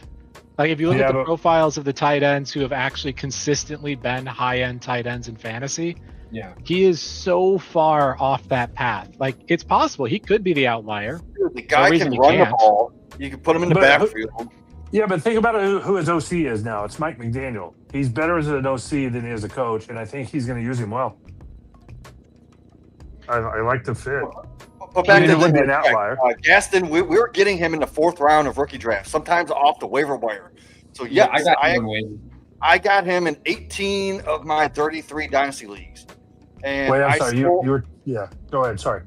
J: Like if you look
F: Yeah,
J: at the
F: but-
J: profiles of the tight ends who have actually consistently been high-end tight ends in fantasy,
H: Yeah.
J: he is so far off that path. Like it's possible he could be the outlier.
G: school. The guy
J: reason
G: can
J: he
G: run the
J: can't.
G: ball. You can put him in the
F: But-
G: backfield.
F: Yeah, but think about who his OC is now. It's Mike McDaniel. He's better as an OC than he is a coach, and I think he's going to use him well. I like the fit.
G: But back to
F: it would be an outlier.
G: Gaston, we were getting him in the 4th round of rookie draft, sometimes off the waiver wire. So yes, I got him in 18 of my 33 dynasty leagues. And
F: Wait, I'm sorry. You were Go ahead. Sorry.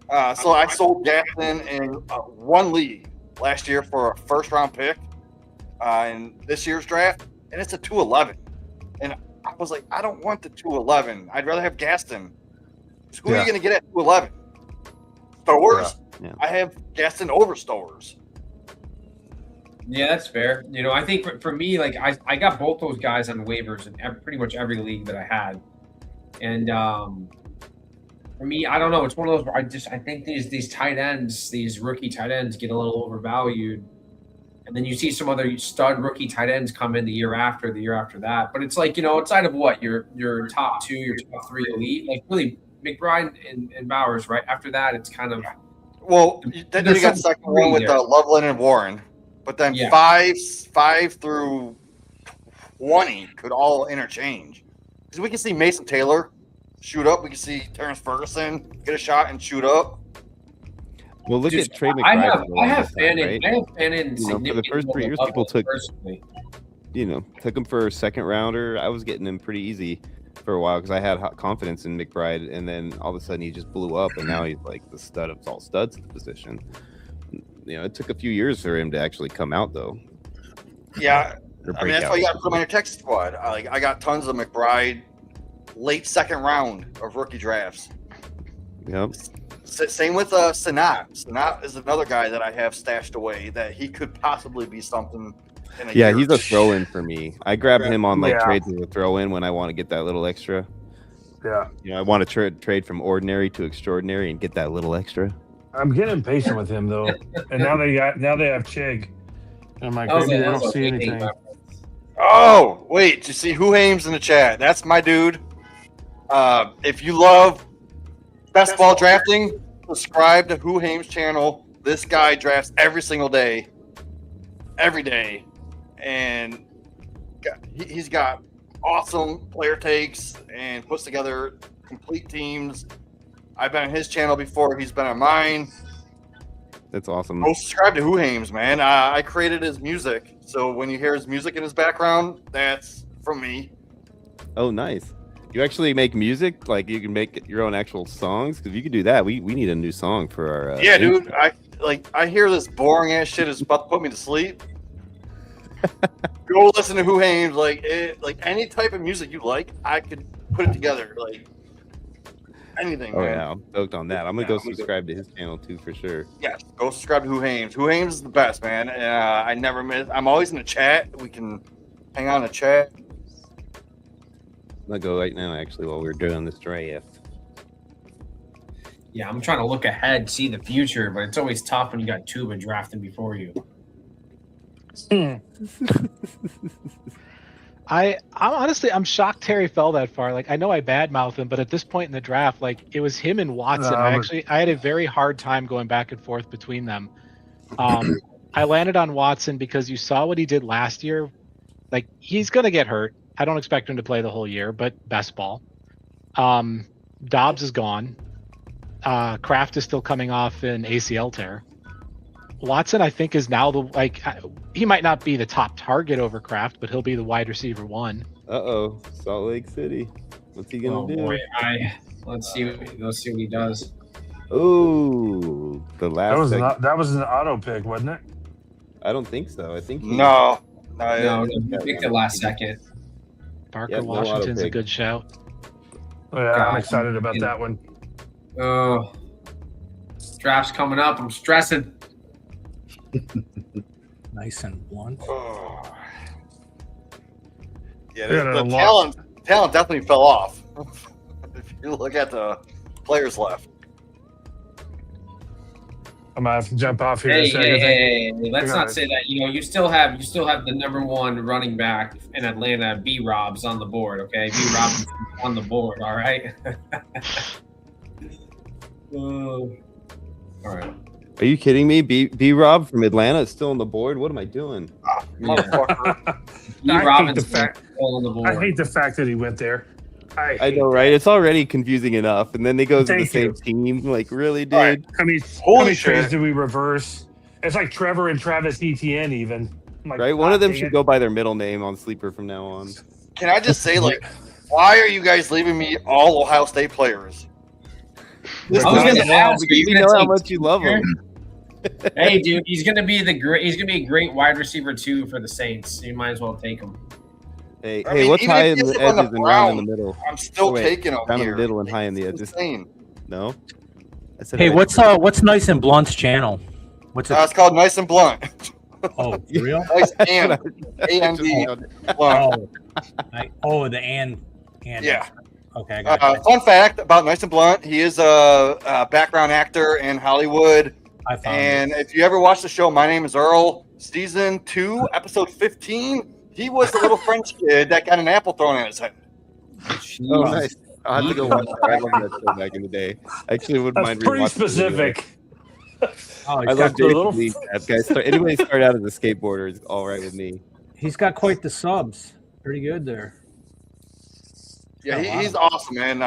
G: So I sold Gaston in 1 league last year for a 1st round pick in this year's draft, and it's a 211. And I was like, I don't want the 211. I'd rather have Gaston. So who are you going to get at 211? Stowers?
B: Yeah.
G: I have Gaston over Stowers.
H: Yeah, that's fair. You know, I think for me, like I got both those guys on waivers in pretty much every league that I had, and for me, I don't know. It's one of those where I think these tight ends, these rookie tight ends, get a little overvalued, and then you see some other stud rookie tight ends come in the year after that. But it's like, you know, outside of what your top 2, your top 3 elite, like really McBride and Bowers, right? After that, it's kind of
G: Then you got second one with Loveland and Warren. But then 5 through 20 could all interchange. Because we can see Mason Taylor shoot up. We can see Terrence Ferguson get a shot and shoot up.
B: Well, look at Trey McBride.
H: I have fan in
B: for the first 3 years, people took him for a 2nd rounder. I was getting him pretty easy for a while because I had confidence in McBride, and then all of a sudden he just blew up, and now he's like the stud of all studs at the position. You know, it took a few years for him to actually come out, though.
G: Yeah, I mean that's why you got to put him on your Texas squad. I got tons of McBride late 2nd round of rookie drafts.
B: Yep.
G: Same with Sanat. Sanat is another guy that I have stashed away that he could possibly be something.
B: Yeah, he's a throw-in for me. I grab him on trades as a throw-in when I want to get that little extra.
F: Yeah.
B: You know, I want to trade from ordinary to extraordinary and get that little extra.
F: I'm getting impatient with him though, and now they have Chig. And I'm like, maybe they don't see anything.
G: Oh wait, you see Who-Hames in the chat? That's my dude. If you love best ball drafting, subscribe to Who-Hames channel. This guy drafts every single day, every day, and he's got awesome player takes and puts together complete teams. I've been on his channel before. He's been on mine.
B: That's awesome.
G: Go subscribe to Who-Hames, man. I created his music. So when you hear his music in his background, that's from me.
B: Oh, nice. You actually make music? Like you can make your own actual songs? Because if you could do that, we need a new song for our...
G: yeah, dude. I hear this boring ass shit is about to put me to sleep. Go listen to Who-Hames. Like any type of music you like, I could put it together. Like anything.
B: Oh
G: man.
B: yeah, I'm stoked on that. I'm gonna go subscribe to his channel too for sure.
G: Yes, go subscribe to Who-Hames. Who-Hames is the best, man. I never miss. I'm always in the chat. We can hang on the chat.
B: I'm gonna go right now, actually, while we're doing this draft.
H: Yeah, I'm trying to look ahead, see the future, but it's always tough when you got Tuba drafting before you.
J: I'm honestly, I'm shocked Terry fell that far. Like, I know I badmouthed him, but at this point in the draft, like, it was him and Watson. I had a very hard time going back and forth between them. I landed on Watson because you saw what he did last year. Like, he's gonna get hurt. I don't expect him to play the whole year, but best ball. Dobbs is gone. Kraft is still coming off an ACL tear. Watson, I think, is now he might not be the top target over Kraft, but he'll be the wide receiver 1.
B: Uh-oh, Salt Lake City. What's he gonna do?
H: Boy, let's see what he does.
B: Oh, the last.
F: That was an auto pick, wasn't it?
B: I don't think so. I think
G: no,
H: you picked it last second.
J: Parker Washington's a good shout.
F: Oh, yeah, I'm excited about that one.
H: Oh, draft's coming up. I'm stressing.
I: Nice and blunt.
G: Oh. Yeah, the talent definitely fell off. If you look at the players left.
F: I'm gonna have to jump off here.
H: Hey, let's not say that. You know, you still have the number 1 running back in Atlanta, B-Rob's on the board. Okay, B-Rob's on the board. All right. All right.
B: Are you kidding me? B-Rob from Atlanta is still on the board? What am I doing?
H: Motherfucker.
F: I hate the fact that he went there.
B: I know, right? It's already confusing enough, and then they go to the
F: Thank
B: same
F: you.
B: team. Like, really, dude?
G: Right.
F: I mean,
G: Holy
F: how many
G: shit.
F: trades do we reverse? It's like Trevor and Travis Etienne, even. I'm like,
B: Right? One of them
F: dang
B: should
F: it.
B: go by their middle name on Sleeper from now on.
G: Can I just say, like, why are you guys leaving me all Ohio State players?
H: I was going to ask, are you
B: We
H: going
B: know
H: to
B: how
H: take
B: much you love
H: Tinker?
B: him.
H: Hey, dude, he's going to be a great wide receiver too for the Saints. You might as well take him.
B: Hey,
G: I
B: hey,
G: mean,
B: what's
G: even
B: high
G: if
B: in
G: you
B: the
G: end up on
B: edges
G: the
B: and round in the
G: Browns,
B: middle?
G: I'm still
B: Oh, wait,
G: taking them
B: down in
G: here.
B: the middle and high in the
G: It's
B: edges.
G: insane.
B: No? I said
I: Hey,
B: high.
I: what's Nice and Blunt's channel? What's it?
G: It's called Nice and Blunt.
I: Oh, for real?
G: Nice and A-N-D. Blunt.
I: The and.
G: Yeah.
I: Okay, I got it.
G: Fun fact about Nice and Blunt: he is a background actor in Hollywood.
I: I found
G: And if you ever watch the show, My Name Is Earl, season 2, episode 15, he was the little French kid that got an apple thrown at his head.
B: Oh, nice. I'll have to go watch that. I love that show back in the day. I actually wouldn't
F: That's
B: mind
F: pretty
B: rewatching it anyway.
F: specific.
I: Oh,
B: I
I: he's
B: love
I: got the little.
B: Jason Lee. That guy. Anybody start out as a skateboarder is all right with me.
I: He's got quite the subs. Pretty good there.
G: Yeah, he's awesome, man.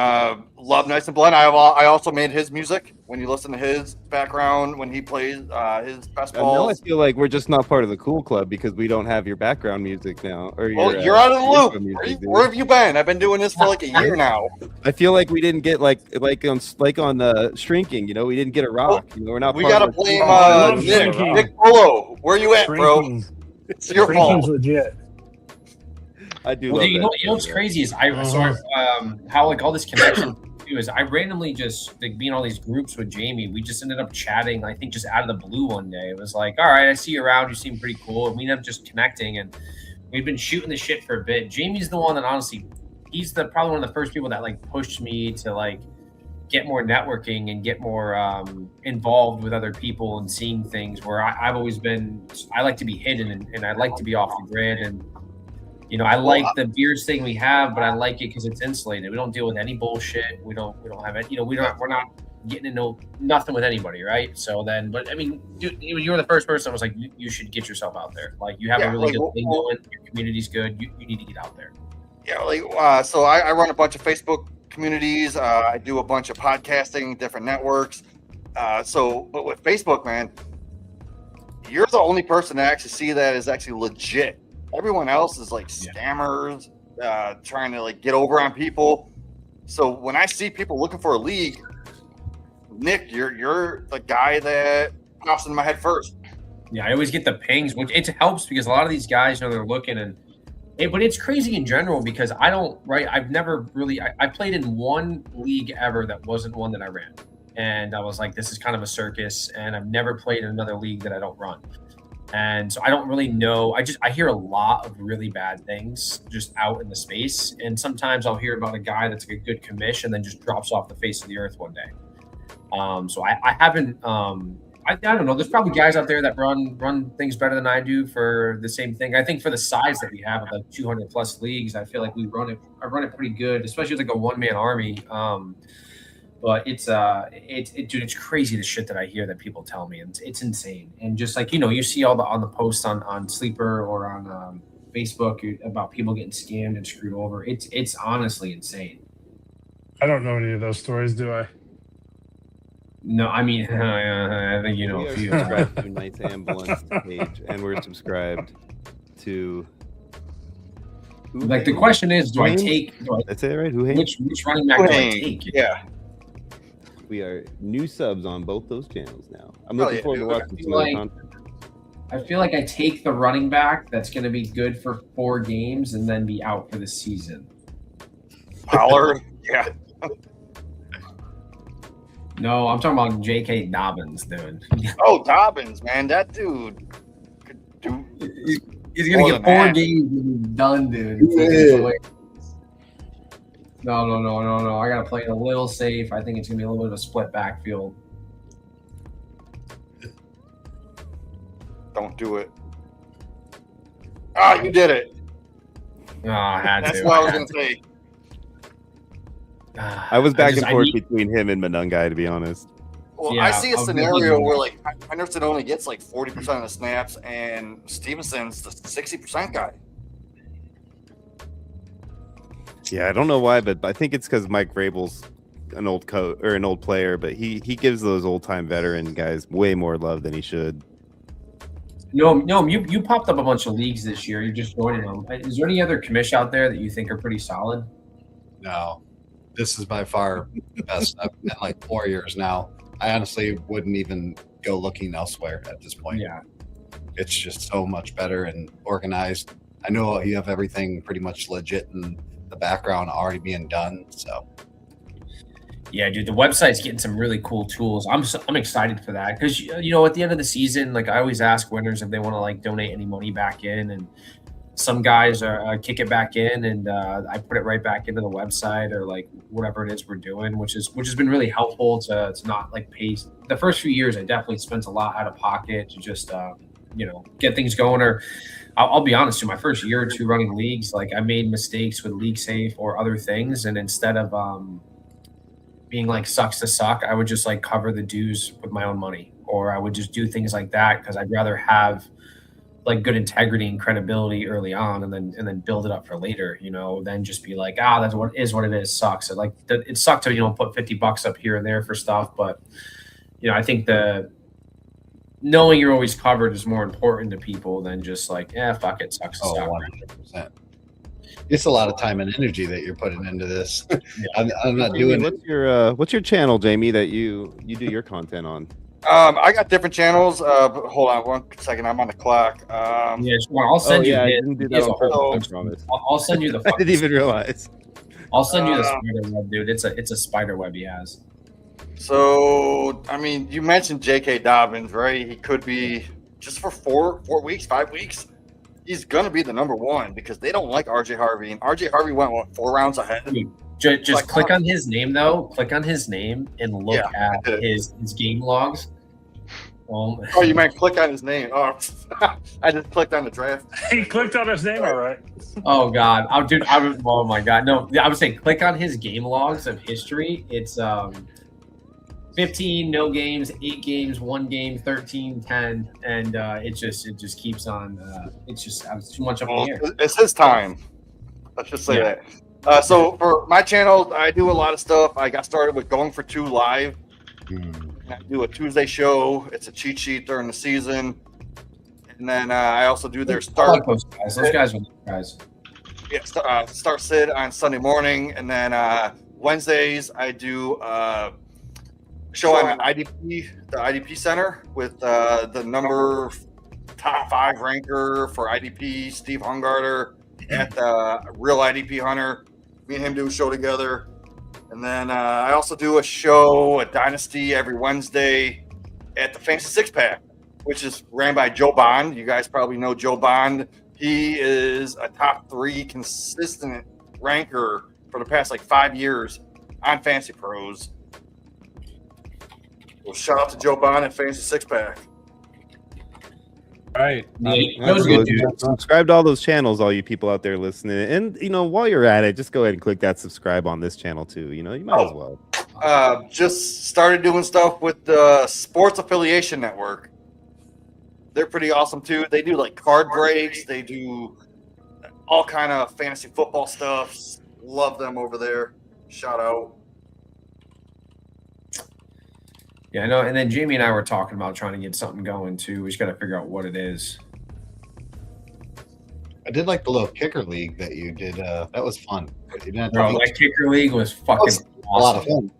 G: Love Nice and Blunt. I also made his music. When you listen to his background, when he plays his best
B: Now I
G: balls.
B: feel like we're just not part of the cool club because we don't have your background music now. Or
G: Well,
B: your,
G: you're out of the
B: intro
G: loop.
B: music, dude.
G: Where have you been? I've been doing this for like a year now.
B: I feel like we didn't get like on shrinking. You know, we didn't get a rock. You know, we're not.
G: We
B: part
G: gotta
B: of the
G: blame
B: team.
F: love
G: Nick.
F: shrinking.
G: Nick Polo. Where you at, bro?
F: Shrinking.
G: It's your fault.
F: Shrinking's legit.
B: I do.
H: Well,
B: love
H: dude, you
B: that
H: know
B: show,
H: what's
B: though.
H: crazy is how like all this connection too is I randomly just like being all these groups with Jamie. We just ended up chatting. I think just out of the blue one day. It was like, all right, I see you around. You seem pretty cool, and we ended up just connecting. And we've been shooting the shit for a bit. Jamie's the one that honestly, he's probably one of the first people that like pushed me to like get more networking and get more involved with other people and seeing things where I've always been. I like to be hidden and I like to be off the grid and. You know, I like the beers thing we have, but I like it because it's insulated. We don't deal with any bullshit. We don't have it. You know, we're not getting into nothing with anybody, right? So then, but I mean, dude, you were the first person that was like, you should get yourself out there. Like, you have a really good thing going. Your community's good. You need to get out there.
G: Yeah, like so I run a bunch of Facebook communities. I do a bunch of podcasting, different networks. But with Facebook, man, you're the only person to actually see that is actually legit. Everyone else is like scammers, trying to like get over on people. So when I see people looking for a league, Nick, you're the guy that pops in my head first.
H: Yeah, I always get the pings, which it helps because a lot of these guys, you know, they're looking but it's crazy in general because I've never really, I played in one league ever that wasn't one that I ran. And I was like, this is kind of a circus and I've never played in another league that I don't run. And so I don't really know. I hear a lot of really bad things just out in the space. And sometimes I'll hear about a guy that's like a good commish and then just drops off the face of the earth one day. So I haven't, I don't know. There's probably guys out there that run things better than I do for the same thing. I think for the size that we have of like 200 plus leagues, I feel like I run it pretty good, especially with like a one-man army. But it's crazy the shit that I hear that people tell me. It's insane. And just like, you know, you see all on the posts on Sleeper or on Facebook about people getting scammed and screwed over. It's honestly insane.
F: I don't know any of those stories, do I?
H: No, I mean, I think you know
B: We
H: a
B: are
H: few.
B: subscribed to Knights and Blunt's page, and we're subscribed to.
H: Like the question is,
B: That's it, right?
H: Which running back do I take?
G: Yeah.
B: We are new subs on both those channels now. I'm
G: Oh,
B: looking
G: yeah,
B: forward to
G: dude.
B: watching some of the content.
H: I feel like I take the running back that's going to be good for 4 games and then be out for the season.
G: Pollard, yeah.
H: No, I'm talking about J.K. Dobbins, dude.
G: Oh, Dobbins, man, that dude could do.
H: He's going to get 4 games and be done, dude. No. I got to play it a little safe. I think it's going to be a little bit of a split backfield.
G: Don't do it. Ah, you did it.
H: Oh, I had
G: That's
H: to.
G: what I was going to say.
B: I was back and forth between him and Manungai, to be honest.
G: Well,
H: Yeah,
G: I see a
H: I'll
G: scenario
H: be-
G: where like Henderson only gets like 40% of the snaps, and Stevenson's the 60% guy.
B: Yeah, I don't know why, but I think it's because Mike Vrabel's an old coach or an old player, but he gives those old time veteran guys way more love than he should.
H: No, you popped up a bunch of leagues this year. You're just joining them. Is there any other commish out there that you think are pretty solid?
E: No, this is by far the best. I've been like 4 years now. I honestly wouldn't even go looking elsewhere at this point.
H: Yeah.
E: It's just so much better and organized. I know you have everything pretty much legit in the background already being done. So
H: Yeah, dude, the website's getting some really cool tools. I'm excited for that because you know at the end of the season, like I always ask winners if they want to like donate any money back in, and some guys kick it back in, and I put it right back into the website or like whatever it is we're doing, which has been really helpful to not like pay. The first few years, I definitely spent a lot out of pocket to just get things going. Or I'll be honest, in my first year or two running leagues, like I made mistakes with League Safe or other things, and instead of being like sucks to suck, I would just like cover the dues with my own money, or I would just do things like that because I'd rather have like good integrity and credibility early on and then build it up for later, than just be like, that's what it is, sucks. Like it sucked to, put $50 up here and there for stuff. But, I think the knowing you're always covered is more important to people than just like, fuck it, sucks to suck.
E: 100%. It's a lot of time and energy that you're putting into this.
H: Yeah.
E: I'm not doing it.
B: What's your channel, Jamie, that you do your content on?
G: I got different channels. But hold on 1 second. I'm on the clock.
H: I'll send you.
B: I didn't do that on purpose, I promise.
H: I'll send you the.
B: I didn't even realize.
H: I'll send you the spider web, dude. It's a spider web he has.
G: So, I mean, you mentioned J.K. Dobbins, right? He could be just for 4 weeks, 5 weeks. He's gonna be the number one because they don't like R.J. Harvey, and R.J. Harvey went 4 rounds ahead.
H: Just like, click on his name though. Click on his name and look at his game logs.
G: Oh, you might click on his name. Oh, I just clicked on the draft.
F: He clicked on his name, all right.
H: Oh God, oh my God, no! I would say click on his game logs of history. It's 15 no games, 8 games, 1 game, 13, 10, and it just keeps on. It's too much up in the air.
G: It's his time. Let's just say that. So for my channel, I do a lot of stuff. I got started with Going for 2 Live. I do a Tuesday show. It's a cheat sheet during the season, and then I also do their start.
H: I like those guys. Those guys are good guys.
G: Yeah, start Sid on Sunday morning, and then Wednesdays I do a show on IDP, the IDP Center, with the number top 5 ranker for IDP, Steve Hungarter, at the Real IDP Hunter. Me and him do a show together. And then I also do a show, a Dynasty, every Wednesday at the Fantasy Six Pack, which is ran by Joe Bond. You guys probably know Joe Bond. He is a top 3 consistent ranker for the past 5 years on Fantasy Pros. Well, shout out to Joe Bond at Fantasy Six Pack.
I: All right.
H: That was good, dude.
B: Subscribe to all those channels, all you people out there listening. And, while you're at it, just go ahead and click that subscribe on this channel, too. You might as well.
G: Just started doing stuff with the Sports Affiliation Network. They're pretty awesome, too. They do, card breaks. They do all kind of fantasy football stuff. Love them over there. Shout out.
H: Yeah, I know. And then Jamie and I were talking about trying to get something going too. We just got to figure out what it is.
E: I did like the little kicker league that you did. That was fun.
H: Bro, that kicker league was fucking awesome.
E: A lot of fun.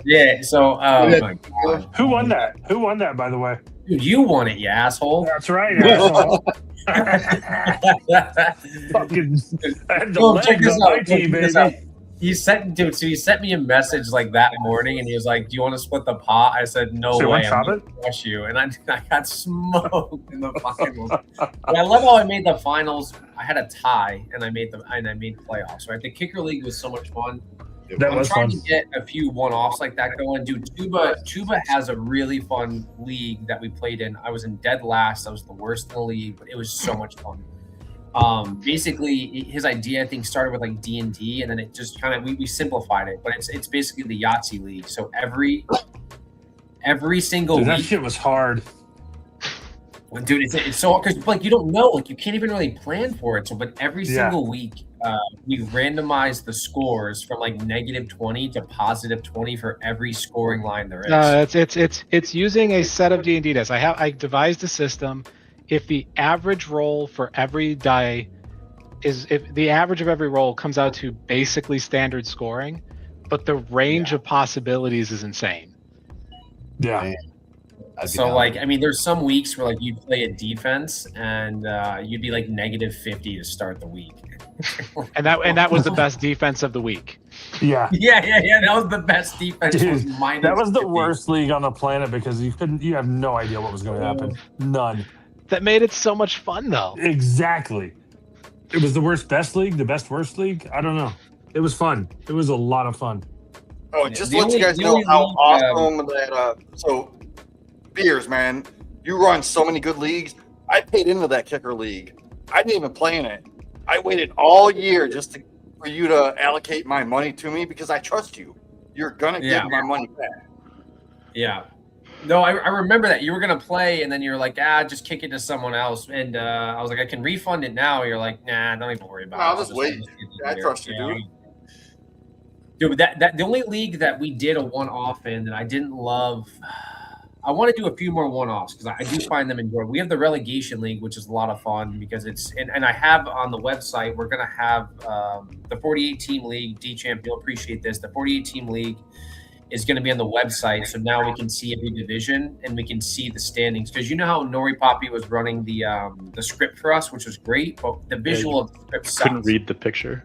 H: Yeah. So, my God.
F: Who won that? Who won that, by the way?
H: Dude, you won it, you asshole.
F: That's right, asshole. Fucking, I had the legs on my team, baby.
H: He sent me a message that morning, and he was like, "Do you want to split the pot?" I said, "No way, I'm gonna crush you." And I got smoked in the fucking. But I love how I made the finals. I had a tie, and I made playoffs. Right, the kicker league was so much fun. I'm trying to get a few one-offs like that going. Dude, Tuba has a really fun league that we played in. I was in dead last. I was the worst in the league, but it was so much fun. Basically his idea I think started with D&D, and then it just kind of we simplified it, but it's basically the Yahtzee league. So every single week,
F: that shit was hard.
H: Dude, it's so because you don't know, you can't even really plan for it. So but every single week we randomized the scores from like -20 to +20 for every scoring line there is.
J: It's using a set of D&D dice. I devised a system. If the average roll for every die if the average of every roll comes out to basically standard scoring, but the range of possibilities is insane.
F: Yeah.
H: So like, I mean, there's some weeks where like you'd play a defense and you'd be like -50 to start the week.
J: and that was the best defense of the week.
F: Yeah.
H: Yeah. That was the best defense.
F: Dude, that was the
H: -50.
F: worst league on the planet because you have no idea what was going to happen. None.
J: That made it so much fun though.
F: Exactly. It was the best league, the best worst league. I don't know. It was fun. It was a lot of fun.
G: Oh, just to let you guys know how awesome that. So, Beers, man, you run so many good leagues. I paid into that kicker league. I didn't even play in it. I waited all year just for you to allocate my money to me because I trust you. You're gonna get my money back.
H: Yeah. No, I remember that you were gonna play, and then you were like, just kick it to someone else. And I was like, I can refund it now. You're like, nah, don't even worry about it.
G: I'll just wait. I trust you, dude.
H: Dude, that the only league that we did a one-off in that I didn't love. I want to do a few more one-offs because I do find them enjoyable. We have the relegation league, which is a lot of fun because it's and I have on the website. We're gonna have the 48-team league. D-Champ, you'll appreciate this. The 48-team league is going to be on the website, so now we can see every division and we can see the standings. Because you know how Nori Poppy was running the script for us, which was great, but the visual of the script sucks.
D: Couldn't read the picture.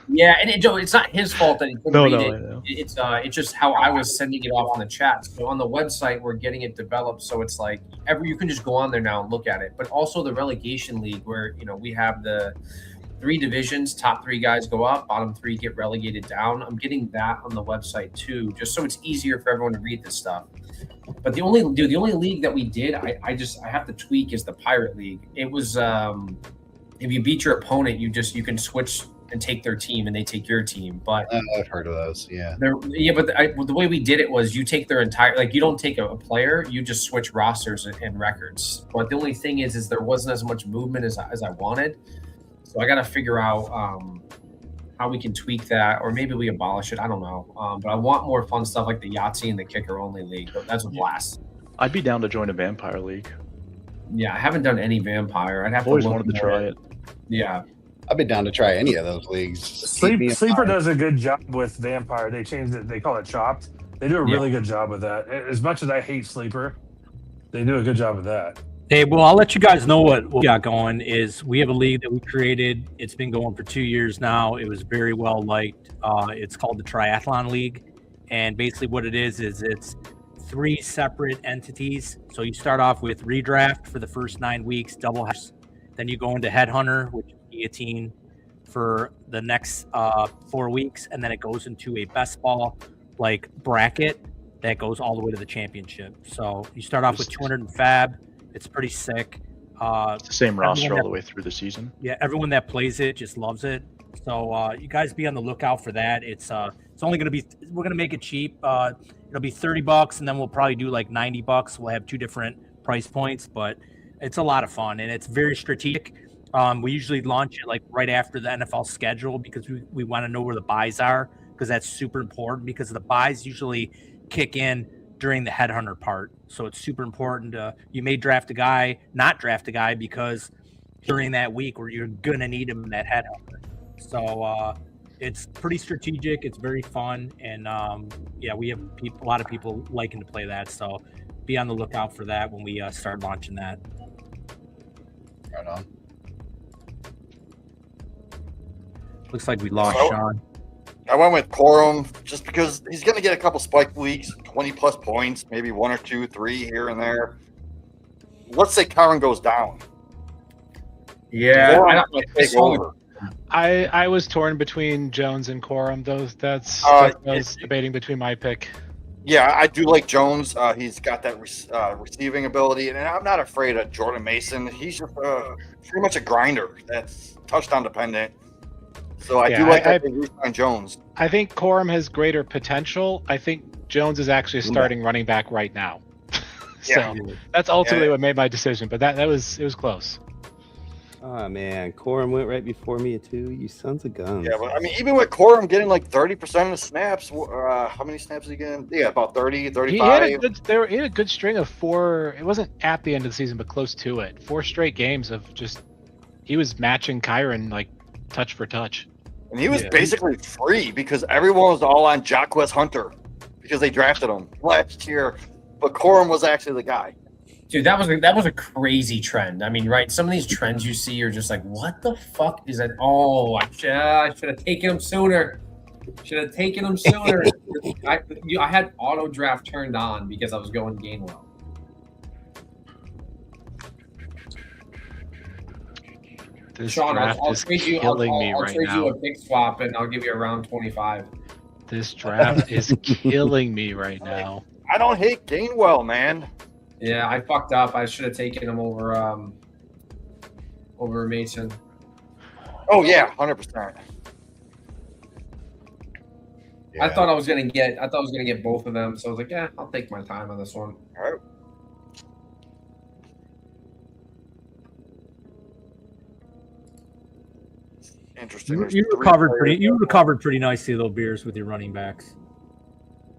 H: Yeah, and it's not his fault that he couldn't read it.
D: I know.
H: It's just how I was sending it off on the chat. So on the website, we're getting it developed, so it's like you can just go on there now and look at it. But also the relegation league, where we have the 3 divisions, top 3 guys go up, bottom 3 get relegated down. I'm getting that on the website too, just so it's easier for everyone to read this stuff. But the only league that we did, I have to tweak is the Pirate League. It was if you beat your opponent, you can switch and take their team, and they take your team. But
E: I've heard of those. Yeah.
H: But the way we did it was you take their entire, like, you don't take a player, you just switch rosters and records. But the only thing is there wasn't as much movement as I wanted. So I got to figure out how we can tweak that, or maybe we abolish it. I don't know. But I want more fun stuff like the Yahtzee and the Kicker Only League. That's a blast.
D: I'd be down to join a Vampire League.
H: Yeah, I haven't done any Vampire. I'd have
D: always
H: to
D: wanted to try it.
H: Yeah.
E: I'd be down to try any of those leagues.
F: Sleeper does a good job with Vampire. They changed it. They call it Chopped. They do a really good job with that. As much as I hate Sleeper, they do a good job with that.
I: Hey, well, I'll let you guys know what we got going is we have a league that we created. It's been going for 2 years now. It was very well liked. It's called the Triathlon League. And basically what it is it's 3 separate entities. So you start off with redraft for the first 9 weeks, double headers. Then you go into Headhunter, which is guillotine, for the next 4 weeks. And then it goes into a best ball like bracket that goes all the way to the championship. So you start off with 200 and fab. It's pretty sick.
D: It's the same roster all the way through the season.
I: Yeah, everyone that plays it just loves it. So you guys be on the lookout for that. It's only going to be, we're going to make it cheap. It'll be $30, and then we'll probably do like $90. We'll have 2 different price points, but it's a lot of fun and it's very strategic. We usually launch it like right after the NFL schedule because we want to know where the buys are, because that's super important, because the buys usually kick in during the Headhunter part. So it's super important. You may draft a guy, not draft a guy, because during that week where you're going to need him in that Headhunter. So it's pretty strategic. It's very fun. And we have a lot of people liking to play that. So be on the lookout for that when we start launching that.
E: Right on.
I: Looks like we lost Sean.
G: I went with Corum just because he's going to get a couple spike weeks, 20-plus points, maybe 1 or 2, 3 here and there. Let's say Corum goes down.
H: Yeah,
J: I was torn between Jones and Corum. I was debating between my pick.
G: Yeah, I do like Jones. He's got that receiving ability, and I'm not afraid of Jordan Mason. He's just pretty much a grinder that's touchdown dependent. So I do like that on Jones.
J: I think Corum has greater potential. I think Jones is actually a starting running back right now. So that's ultimately what made my decision. But it was close.
B: Oh man, Corum went right before me too. You sons of guns.
G: Yeah, but I mean, even with Corum getting like 30% of the snaps, how many snaps is he getting? Yeah, about 30, 35.
J: He had a good string of 4. It wasn't at the end of the season, but close to it. 4 straight games of just he was matching Kyron like touch for touch.
G: And he was basically free because everyone was all on Jacquez Hunter because they drafted him last year. But Corum was actually the guy.
H: Dude, that was a crazy trend. I mean, right? Some of these trends you see are just like, what the fuck is that? Oh, I should have taken him sooner. I had auto draft turned on because I was going Gainwell.
J: This
H: Sean,
J: draft
H: I'll
J: is
H: trade you.
J: killing
H: I'll
J: me right
H: trade
J: now.
H: you a big swap, and I'll give you a round 25.
J: This draft is killing me right now.
G: I don't hate Gainwell, man.
H: Yeah, I fucked up. I should have taken him over Mason.
G: Oh yeah, 100%.
H: I thought I was gonna get both of them, so I was like, yeah, I'll take my time on this one.
G: All right. Interesting.
I: You recovered pretty nicely though, Beers, with your running backs.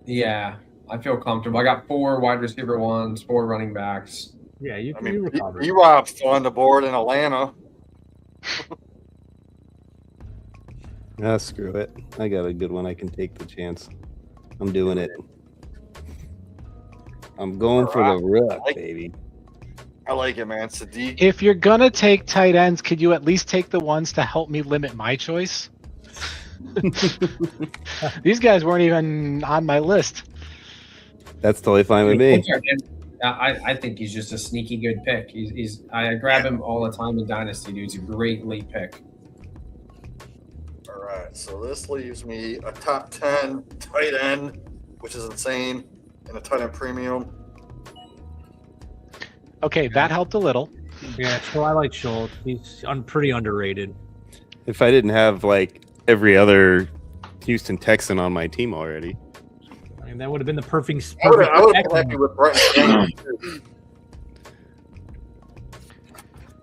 H: Yeah, I feel comfortable. I got 4 wide receiver ones, 4 running backs.
I: Yeah, you
G: I mean,
I: recovered.
G: Rob's still on the board in Atlanta.
B: Ah, screw it. I got a good one. I can take the chance. I'm doing it. I'm going for the rook, baby.
G: I like it, man. Sadiq.
J: If you're gonna take tight ends, could you at least take the ones to help me limit my choice? These guys weren't even on my list.
B: That's totally fine with me.
H: I think he's just a sneaky good pick. I grab him all the time in Dynasty, dude. He's a great late pick.
G: All right, so this leaves me a top 10 tight end, which is insane, and a tight end premium.
J: Okay, that helped a little.
I: Yeah, so I like Schultz. He's pretty underrated.
B: If I didn't have like every other Houston Texan on my team already.
I: I mean, that would have been the perfect.
G: I would have been happy with Brenton.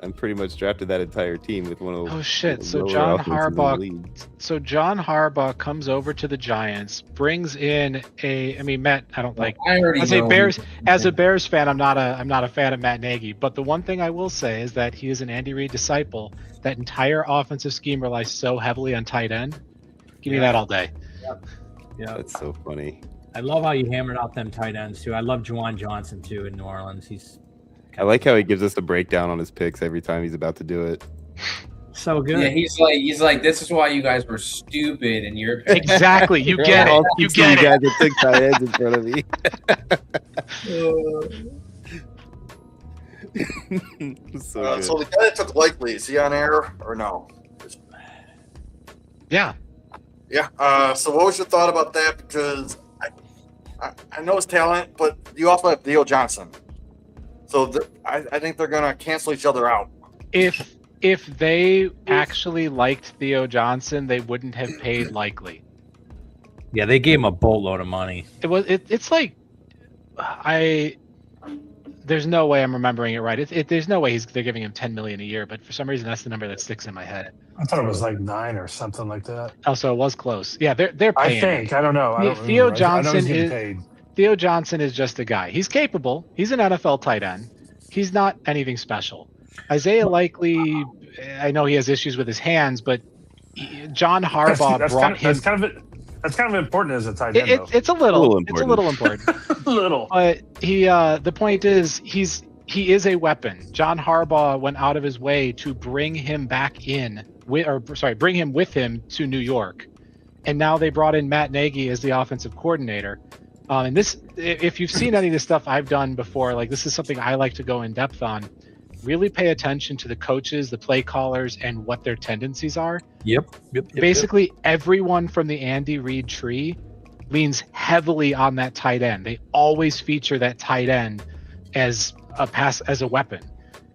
B: I'm pretty much drafted that entire team with one of.
J: Oh shit! So
B: lower
J: John
B: offenses in the
J: Harbaugh.
B: league.
J: So John Harbaugh comes over to the Giants, brings in I mean, Matt. I don't like.
H: I already
J: As a
H: know
J: Bears,
H: him.
J: as a Bears fan, I'm not a fan of Matt Nagy. But the one thing I will say is that he is an Andy Reid disciple. That entire offensive scheme relies so heavily on tight end. Give me that all day.
I: Yeah,
B: That's so funny.
I: I love how you hammered out them tight ends too. I love Juwan Johnson too in New Orleans.
B: I like how he gives us a breakdown on his picks every time he's about to do it.
I: So good.
H: Yeah, he's like, this is why you guys were stupid in your pick.
J: Exactly. You get it. You get
B: You
J: it.
B: guys that took tight ends in front of me. So good.
G: So the guy that took Likely, is he on air or no?
J: Yeah.
G: Yeah. So what was your thought about that? Because I know his talent, but you also have Theo Johnson. So I think they're going to cancel each other out.
J: If they actually liked Theo Johnson, they wouldn't have paid Likely.
I: Yeah, they gave him a boatload of money.
J: It's like there's no way I'm remembering it right. There's no way they're giving him $10 million a year, but for some reason that's the number that sticks in my head.
F: I thought it was like 9 or something like that.
J: Oh, so it was close. Yeah, they're paying.
F: I think. I don't know. I don't
J: Theo
F: remember. I know
J: Johnson
F: he's getting
J: is
F: paid.
J: Theo Johnson is just a guy. He's capable. He's an NFL tight end. He's not anything special. Isaiah Likely, I know he has issues with his hands, but John Harbaugh brought him.
F: That's kind of important as a tight end.
J: It's a little important.
F: Little.
J: But the point is, he is a weapon. John Harbaugh went out of his way to bring him back in, bring him with him to New York, and now they brought in Matt Nagy as the offensive coordinator. And this, if you've seen any of the stuff I've done before, like this is something I like to go in depth on. Really pay attention to the coaches, the play callers, and what their tendencies are.
I: Yep.
J: Basically, everyone from the Andy Reid tree leans heavily on that tight end. They always feature that tight end as a weapon.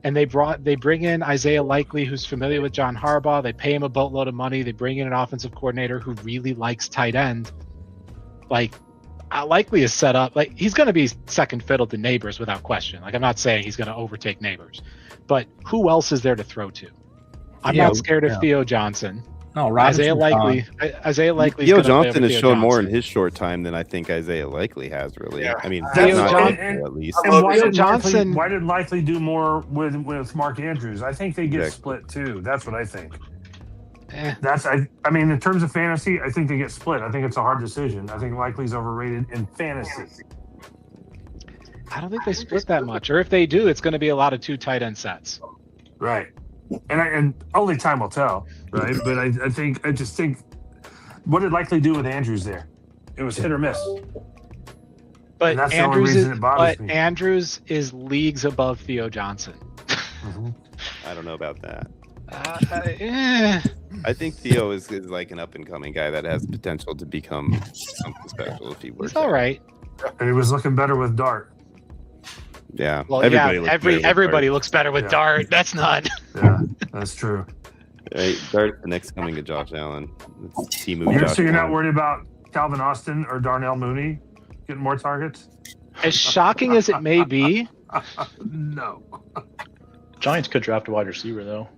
J: And they bring in Isaiah Likely, who's familiar with John Harbaugh. They pay him a boatload of money. They bring in an offensive coordinator who really likes tight end. Like, Likely is set up like he's going to be second fiddle to Neighbors without question. Like, I'm not saying he's going to overtake Neighbors, but who else is there to throw to? I'm not scared of Theo Johnson.
I: No,
J: Isaiah Likely. Isaiah Likely.
B: Theo Johnson has shown more in his short time than I think Isaiah Likely has. Really,
G: Yeah.
B: I mean,
J: Theo
B: not
J: Johnson-
B: at least.
F: And
J: Theo Johnson.
F: Why did Likely do more with Mark Andrews? I think they get
B: Exactly.
F: split too. That's what I think.
J: Eh,
F: I mean, in terms of fantasy, I think they get split. I think it's a hard decision. I think Likely's overrated in fantasy.
J: I don't think they split that much, or if they do, it's going to be a lot of 2 tight end sets.
F: Right. And only time will tell, right? But I just think, what did Likely do with Andrews there? It was hit or miss.
J: But
F: And that's the only reason it bothers me.
J: Andrews is leagues above Theo Johnson.
B: I don't know about that.
J: Eh.
B: I think Theo is like an up and coming guy that has potential to become something special if he works.
J: He's all right.
F: And he was looking better with Dart.
B: Yeah.
J: Well,
B: Everybody looks better with
J: everybody
B: Dart.
J: looks better with
F: Yeah.
J: Dart. That's not.
F: Yeah, that's true.
B: Hey, Dart's the next coming of Josh Allen. It's T-move
F: So you're not
B: Allen.
F: worried about Calvin Austin or Darnell Mooney getting more targets?
J: As shocking as it may be,
F: No.
D: Giants could draft a wide receiver though.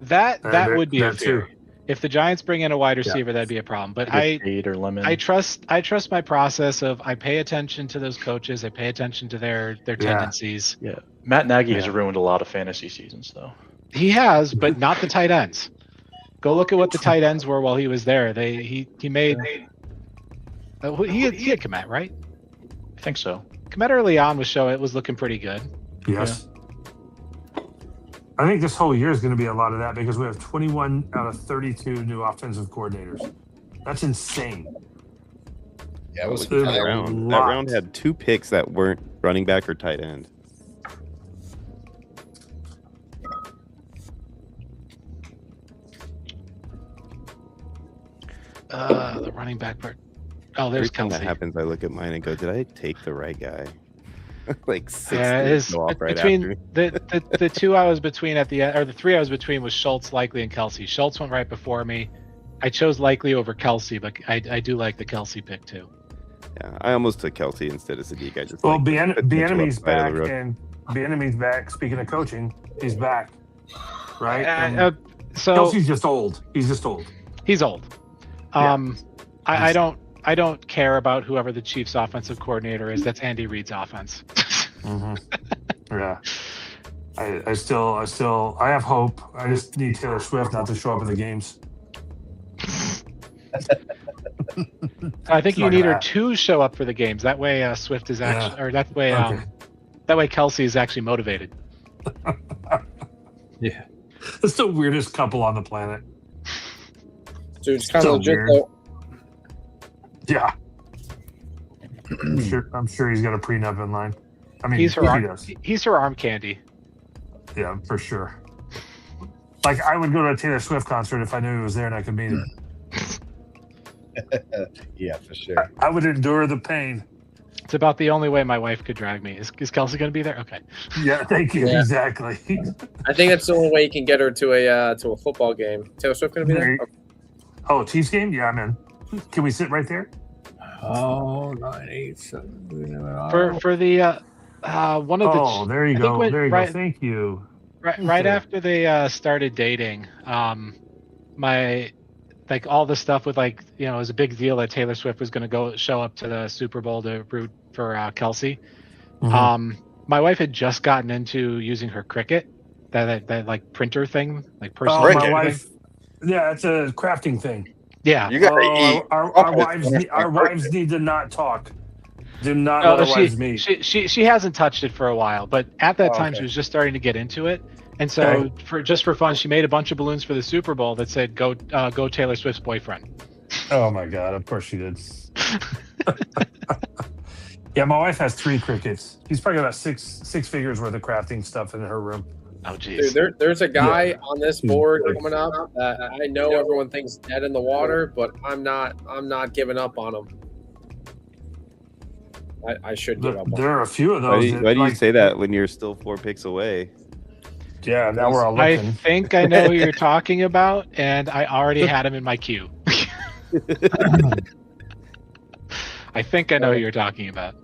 J: that
F: That-
J: would be a
F: that too.
J: fear. If the Giants bring in a wide receiver, that'd be a problem. But
D: Fade or Lemon.
J: I trust my process of I pay attention to those coaches. I pay attention to their tendencies.
D: Yeah, Matt Nagy has ruined a lot of fantasy seasons though.
J: He has, but not the tight ends. Go look at what the tight ends were while he was there. He made. He had Komet, right?
D: I think so.
J: Komet early on was looking pretty good.
F: Yes. I think this whole year is going to be a lot of that because we have 21 out of 32 new offensive coordinators. That's insane.
E: Yeah, it was
B: Look at
F: There's
B: that
F: a
B: round. That
F: lot.
B: round had 2 picks that weren't running back or tight end.
J: The running back part. Oh, there's
B: Every time that
J: Kelsey.
B: happens, I look at mine and go, "Did I take the right guy?" Like 6
J: Yeah, it is
B: go off right
J: between
B: after.
J: the 2 I was between at the end, or the 3 I was between was Schultz, Likely, and Kelsey. Schultz went right before me. I chose Likely over Kelsey, but I do like the Kelsey pick too.
B: Yeah, I almost took Kelsey instead of Sadiq. I just
F: Well,
B: like the potential
F: Bieniemy's
B: upside
F: back,
B: of the rookie.
F: and Bieniemy's back. Speaking of coaching, he's back, right? And
J: So
F: Kelsey's just old. He's just old.
J: he's old.
F: Yeah.
J: I don't care about whoever the Chiefs' offensive coordinator is. That's Andy Reid's offense.
F: Yeah. I still have hope. I just need Taylor Swift not to show up at the games.
J: I think
F: It's
J: you
F: not
J: need
F: gonna
J: her to show up for the games. That way, Swift is actually, or that way,
F: Okay.
J: that way Kelsey is actually motivated.
I: Yeah.
F: It's the weirdest couple on the planet.
K: Dude, it's kind
F: So
K: of legit
F: weird.
K: though.
F: Yeah. I'm sure he's got a prenup in line. I mean,
J: He's her
F: he
J: arm,
F: does.
J: he's her arm candy.
F: Yeah, for sure. Like I would go to a Taylor Swift concert if I knew he was there and I could meet him.
E: Yeah, for sure.
F: I would endure the pain.
J: It's about the only way my wife could drag me. Is Kelsey going to be there? Okay.
F: Yeah, thank you.
K: Yeah.
F: Exactly.
K: I think that's the only way you can get her to a football game. Taylor Swift gonna be there?
F: Oh, Chiefs game? Yeah, I'm in. Can we sit right there?
I: Oh, 9, 8, 7.
J: For the one of the
F: Oh, there you
J: I think
F: go.
J: when-
F: There you
J: right-
F: go. Thank you.
J: right
F: Okay.
J: after they started dating, my like all the stuff with like it was a big deal that Taylor Swift was going to go show up to the Super Bowl to root for Kelsey.
F: Mhm.
J: My wife had just gotten into using her Cricut, that like printer thing, like personal.
F: Oh,
B: Cricut.
F: my
J: printer
F: wife. Yeah, it's a crafting thing.
J: thing. Yeah.
G: You got to
F: Oh,
G: eat.
F: our wives need to not talk. Do not
J: No,
F: let our wives meet.
J: she hasn't touched it for a while, but at that
F: Oh,
J: time
F: okay.
J: she was just starting to get into it, and so
F: Okay.
J: for fun, she made a bunch of balloons for the Super Bowl that said "Go Taylor Swift's boyfriend."
F: Oh my god! Of course she did. Yeah, my wife has 3 Cricuts. She's probably got six figures worth of crafting stuff in her room.
J: Oh
K: Dude,
J: jeez.
K: there's a guy on this board
F: Like-
K: coming up. I know everyone thinks dead in the water, but I'm not giving up on him. I should give up on him.
F: There are a few of
B: Why
F: those.
B: do you,
F: that,
B: why do you
F: like-
B: say that when you're still 4 picks away?
F: Yeah, now we're all
J: I
F: looking.
J: think I know who you're talking about, and I already had him in my queue. I think I know who you're talking about.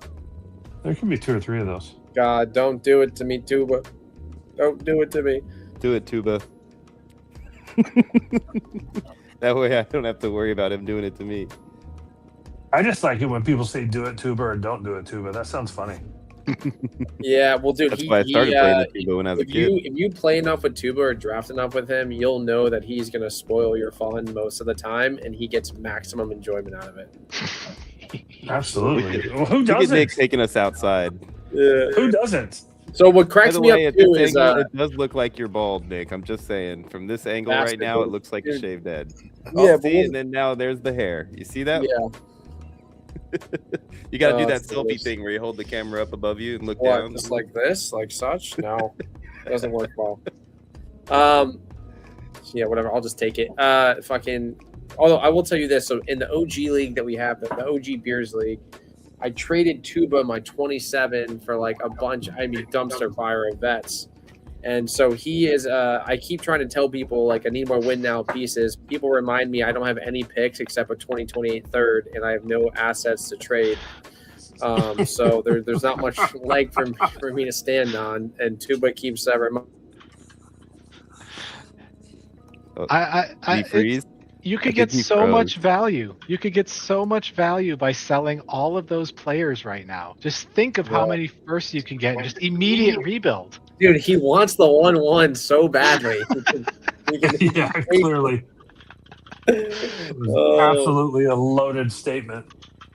F: There could be 2 or 3 of those.
K: God, don't do it to me, Tuba. Don't do it to me.
B: Do it, Tuba. That way I don't have to worry about him doing it to me.
F: I just like it when people say "do it, tuba" or "don't do it, tuba." That sounds funny.
K: Yeah, well, dude,
B: That's why I started playing the tuba when I was a
K: if
B: kid.
K: you play enough with tuba or draft enough with him, you'll know that he's gonna spoil your fun most of the time, and he gets maximum enjoyment out of it.
F: Absolutely. Well, who
B: Look at
F: doesn't?
B: Nick taking us outside.
F: Who doesn't?
K: So what
B: By
K: cracks
B: the
K: me
B: way,
K: up
B: at this
K: too is
B: angle, it does look like you're bald, Nick. I'm just saying. From this angle right
K: Bastard,
B: now, it
K: dude.
B: looks like you're
K: Dude.
B: shaved head.
K: Yeah,
B: Oh,
K: but
B: see,
K: we'll-
B: and then now there's the hair. You see that?
K: yeah.
B: You got to do
K: Oh,
B: that
K: it's the
B: selfie
K: worst.
B: thing where you hold the camera up above you and look
K: What,
B: down.
K: just like this, like such? No, it doesn't work well. Yeah, whatever. I'll just take it. Fucking. Although I will tell you this, so in the OG league that we have, the OG Beers League, I traded Tuba my 27 for like a bunch. I mean, dumpster fire of vets. And so he is. I keep trying to tell people like I need more win now pieces. People remind me I don't have any picks except a 2028 third, and I have no assets to trade. So there's not much leg for me to stand on, and Tuba keeps reminding.
B: Freeze.
J: You could
B: I
J: get
B: think he
J: so
B: froze.
J: much value. You could get so much value by selling all of those players right now. Just think of how many firsts you can get. Just immediate rebuild.
K: Dude, he wants the 1-1 so badly.
F: Yeah, clearly. It was absolutely a loaded statement.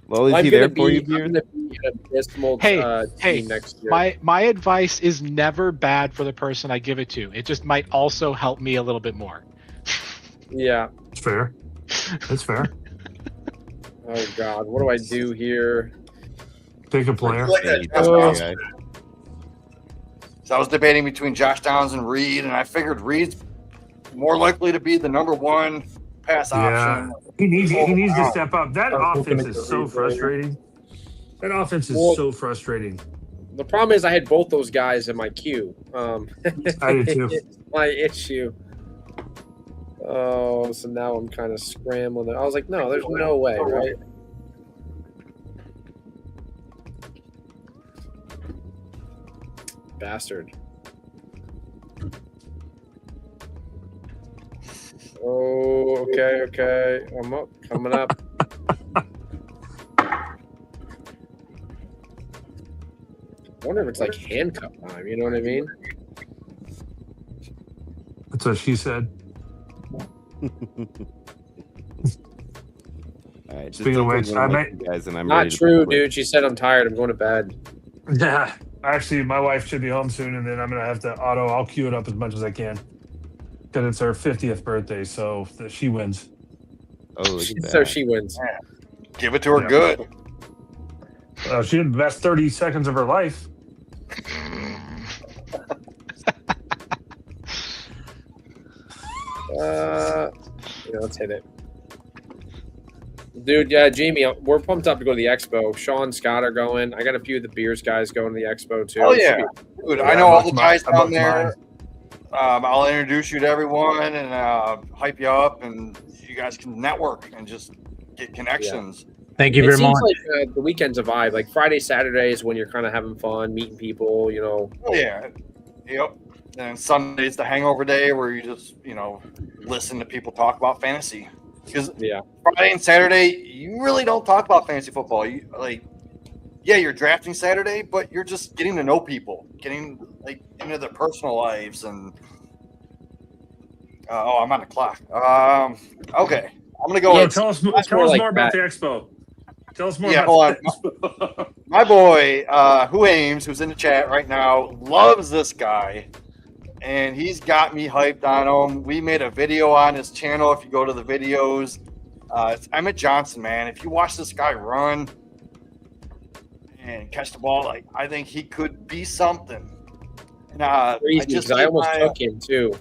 B: Well, is
K: I'm
B: he
K: gonna
B: there for you,
K: I'm
B: Beard?
K: gonna be an abysmal
J: Hey,
K: team next year.
J: my advice is never bad for the person I give it to. It just might also help me a little bit more.
K: Yeah.
F: It's fair. It's fair.
K: Oh God, what do I do here?
F: Pick a player.
G: So I was debating between Josh Downs and Reed, and I figured Reed's more likely to be the number one pass
F: Yeah,
G: option.
F: he needs to
G: Wow.
F: step up. That
C: I was looking
F: offense
C: at
F: is
C: the
F: so
C: replay.
F: frustrating. That offense is
K: Well-
F: so frustrating.
K: The problem is I had both those guys in my queue.
F: I did too.
K: It's my issue. Oh, so now I'm kind of scrambling. I was like, no, there's no way, right? Bastard. Oh, okay. I'm up, coming up. I wonder if it's like handcuff time. You know what I mean?
F: That's what she said.
B: All right. just
F: Speaking of
B: don't
F: which,
B: take one of
F: I
B: my
F: might-
B: two guys and I'm
K: Not
B: ready to
K: true,
B: play.
K: dude. She said I'm tired. I'm going to bed.
F: Yeah. Actually, my wife should be home soon, and then I'm gonna have to I'll queue it up as much as I can because it's her 50th birthday, so that she wins.
B: Oh, look at that.
K: So she wins.
G: Give it to her
F: Yeah.
G: good.
F: She had the best 30 seconds of her life.
K: Yeah, let's hit it. Dude, yeah, Jamie, we're pumped up to go to the expo. Sean and Scott are going. I got a few of the beers guys going to the expo too.
G: Oh
K: It should
G: yeah,
K: be-
G: dude.
F: Yeah,
G: I know all the
F: I
G: guys
F: booked
G: down there.
F: mine.
G: I'll introduce you to everyone and hype you up, and you guys can network and just get connections.
I: Thank you
K: It
I: very
K: seems
I: much.
K: like the weekend's a vibe. Like Friday, Saturday is when you're kind of having fun, meeting people. You know,
G: Oh yeah, yep. And Sunday's the hangover day where you just listen to people talk about fantasy. Because
K: yeah,
G: Friday and Saturday, you really don't talk about fantasy football. You're drafting Saturday, but you're just getting to know people, getting into their personal lives, and I'm on the clock. Okay, I'm gonna go.
F: So
G: with,
F: tell us
K: more like
F: more about
K: that.
F: the expo. Tell us more
G: Yeah,
F: about
G: hold
F: the expo.
G: my boy, who Ames, who's in the chat right now, loves this guy, and he's got me hyped on him. We made a video on his channel. If you go to the videos, it's Emmett Johnson, man. If you watch this guy run and catch the ball, I think he could be something. And
K: crazy, 'cause I almost took him too.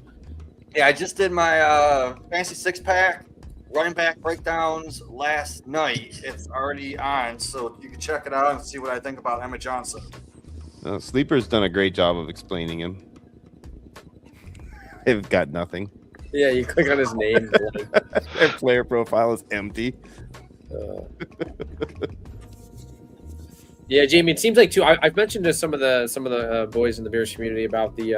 G: I just did my fantasy 6-pack running back breakdowns last night. It's already on, so you can check it out and see what I think about Emmett Johnson.
B: Sleeper's done a great job of explaining him. They've got nothing.
K: Yeah, you click on his name.
B: Their player profile is empty.
K: Yeah, Jamie. It seems like too. I've mentioned to some of the boys in the Bears community about the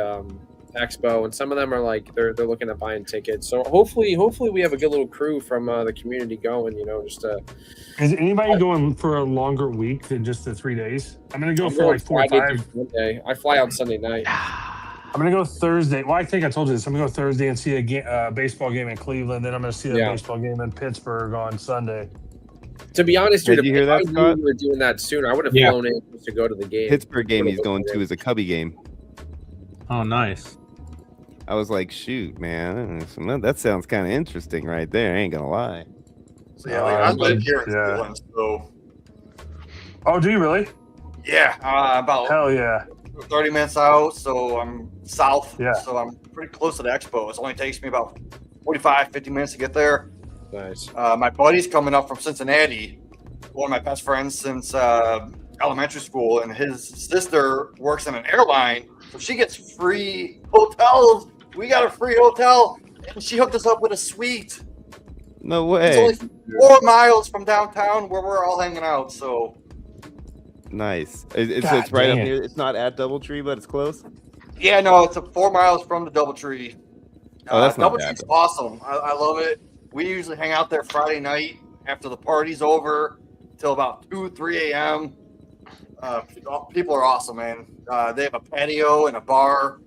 K: Expo, and some of them are like they're looking at buying tickets. So hopefully we have a good little crew from the community going. Just
F: Is anybody going for a longer week than just the 3 days? I'm gonna go
K: I'm
F: for
K: going
F: like 4 or
K: Friday
F: 5.
K: through Sunday. I fly out Sunday night.
F: I'm gonna go Thursday. Well, I think I told you this. I'm gonna go Thursday and see a baseball game in Cleveland. Then I'm gonna see a baseball game in Pittsburgh on Sunday.
K: To be honest, dude,
B: Did you hear that,
K: I knew
B: Scott?
K: we were doing that sooner, I would have flown in just to go to the game.
B: Pittsburgh game he's going to is a Cubby game.
I: Oh, nice.
B: I was like, shoot, man, that sounds kind of interesting right there. I ain't gonna lie.
G: So yeah, like I live here in Cleveland, so
F: Oh, do you really?
G: yeah, about
F: Hell yeah.
G: 30 minutes out. So I'm south.
F: Yeah.
G: So I'm pretty close to the expo. It only takes me about 45, 50 minutes to get there.
K: Nice.
G: My buddy's coming up from Cincinnati, one of my best friends since elementary school, and his sister works in an airline, so she gets free hotels. We got a free hotel, and she hooked us up with a suite.
B: No way.
G: It's only 4 miles from downtown where we're all hanging out. So
B: Nice. It's right up here. It's not at DoubleTree, but it's close.
G: yeah, no, it's 4 miles from the DoubleTree.
B: Oh, that's not bad,
G: DoubleTree's awesome. I love it. We usually hang out there Friday night after the party's over till about 2, 3 a.m. People are awesome, man. They have a patio and a bar.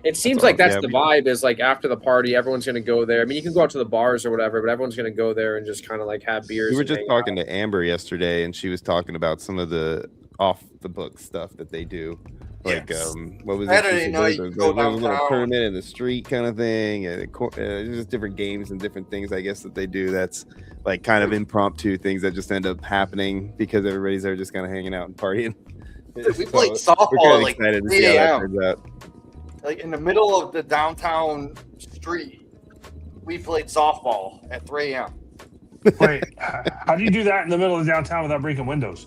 K: It seems like that's the vibe. Is like after the party, everyone's gonna go there. I mean, you can go out to the bars or whatever, but everyone's gonna go there and just kind of like have beers.
B: We were
K: and
B: just
K: hang
B: talking
K: out.
B: to Amber yesterday, and she was talking about some of the off the book stuff that they do. Like,
G: Yes.
B: what was
G: Saturday
B: it?
G: night,
B: There's
G: go
B: a little
G: downtown.
B: tournament in the street kind of thing, and just different games and different things, I guess, that they do. That's like kind of impromptu things that just end up happening because everybody's there just kind of hanging out and partying.
G: We played softball
B: We're kind
G: at
B: of
G: like
B: excited to
G: 3
B: see how that
G: a.m.
B: turns out.
G: Like in the middle of the downtown street, we played softball at 3 a.m.
F: Wait, how do you do that in the middle of downtown without breaking windows?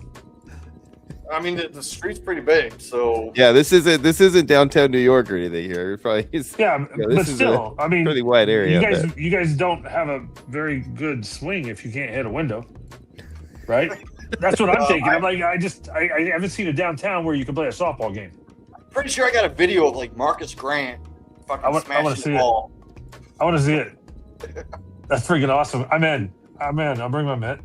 G: I mean, the street's pretty big, so
B: Yeah, this isn't downtown New York or anything here. Probably
F: Yeah,
B: this
F: but
B: is
F: still, I mean,
B: pretty wide area.
F: You guys don't have a very good swing if you can't hit a window, right? That's what I'm thinking. I'm like, I haven't seen a downtown where you can play a softball game.
G: pretty sure I got a video of like Marcus Grant fucking
F: I wanna
G: smashing
F: see
G: the
F: it.
G: ball.
F: I want to see it. That's freaking awesome. I'm in. I'll bring my mitt.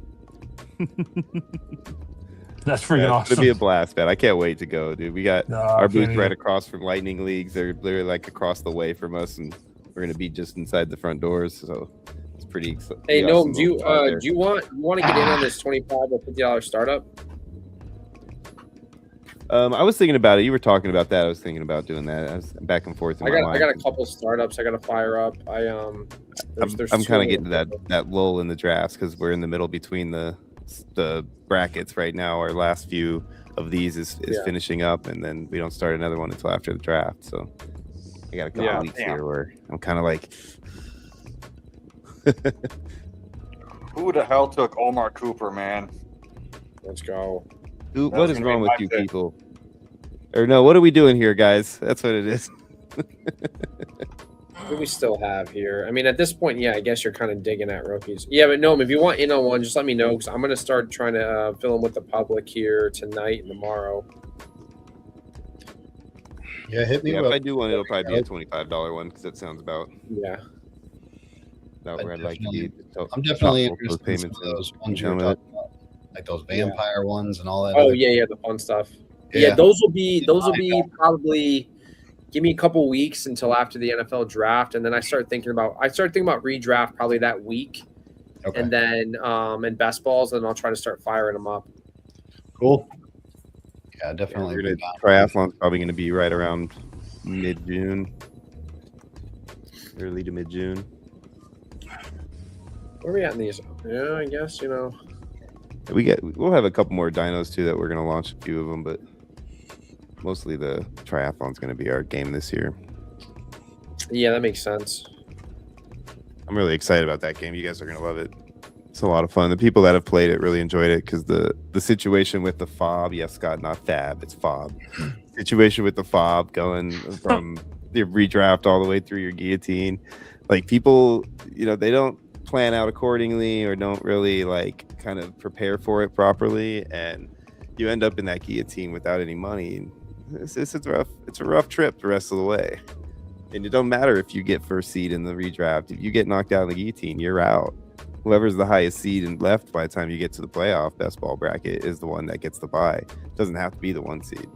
F: That's freaking
B: It's
F: awesome.
B: gonna be a blast, man. I can't wait to go, dude. We got
F: No,
B: our
F: I
B: booth
F: can't
B: right
F: either.
B: across from Lightning Leagues. They're literally like across the way from us, and we're gonna be just inside the front doors. So it's pretty.
K: Hey,
B: pretty
K: Noam,
B: awesome
K: do you
B: little spot there.
K: do you want to get in on this $25 or $50 startup?
B: I was thinking about it. You were talking about that. I was thinking about doing that. I was back and forth in
K: I
B: my
K: got
B: mind.
K: a couple startups I got to fire up.
B: I'm
K: there's
B: kind
K: two
B: of getting to that lull in the drafts because we're in the middle between the brackets right now. Our last few of these is
K: Yeah.
B: finishing up, and then we don't start another one until after the draft. So I got a couple
K: Yeah.
B: weeks here where I'm kind of like,
G: Who the hell took Omar Cooper, man?
K: Let's go.
B: Dude,
G: That
B: what
G: was
B: is
G: gonna be
B: wrong with
G: my
B: you
G: pick.
B: people? Or no, what are we doing here, guys? That's what it is.
K: What do we still have here? I mean, at this point, yeah, I guess you're kind of digging at rookies. Yeah, but Noam, if you want in on one, just let me know because I'm going to start trying to fill in with the public here tonight and tomorrow.
E: Yeah, hit me
B: Yeah, if
E: up.
B: I do one, it'll probably be a $25 one because that sounds about
K: Yeah.
B: where I'd like to be.
E: I'm definitely
B: Thoughtful for
E: interested in some of those ones you were
B: Gentlemen.
E: talking about, like those vampire ones and all that.
K: Oh
E: other-
K: yeah, the fun stuff. Yeah, those will be probably. Give me a couple weeks until after the NFL draft, and then I start thinking about redraft probably that week,
E: Okay.
K: and then and best balls, and I'll try to start firing them up.
E: Cool. Yeah, definitely.
B: We're gonna, triathlon's probably going to be right around mid-June, early to mid-June.
K: Where are we at in these? Yeah, I guess
B: We'll have a couple more dynos too that we're going to launch a few of them, but mostly the triathlon's going to be our game this year.
K: Yeah, that makes sense.
B: I'm really excited about that game. You guys are going to love it. It's a lot of fun. The people that have played it really enjoyed it because the situation with the fob, yes, Scott, not fab, it's fob. Situation with the fob going from the redraft all the way through your guillotine. Like people, they don't plan out accordingly or don't really like kind of prepare for it properly, and you end up in that guillotine without any money. It's a rough trip the rest of the way. And it don't matter if you get first seed in the redraft. If you get knocked out in the guillotine, you're out. Whoever's the highest seed and left by the time you get to the playoff best ball bracket is the one that gets the bye. It doesn't have to be the 1 seed.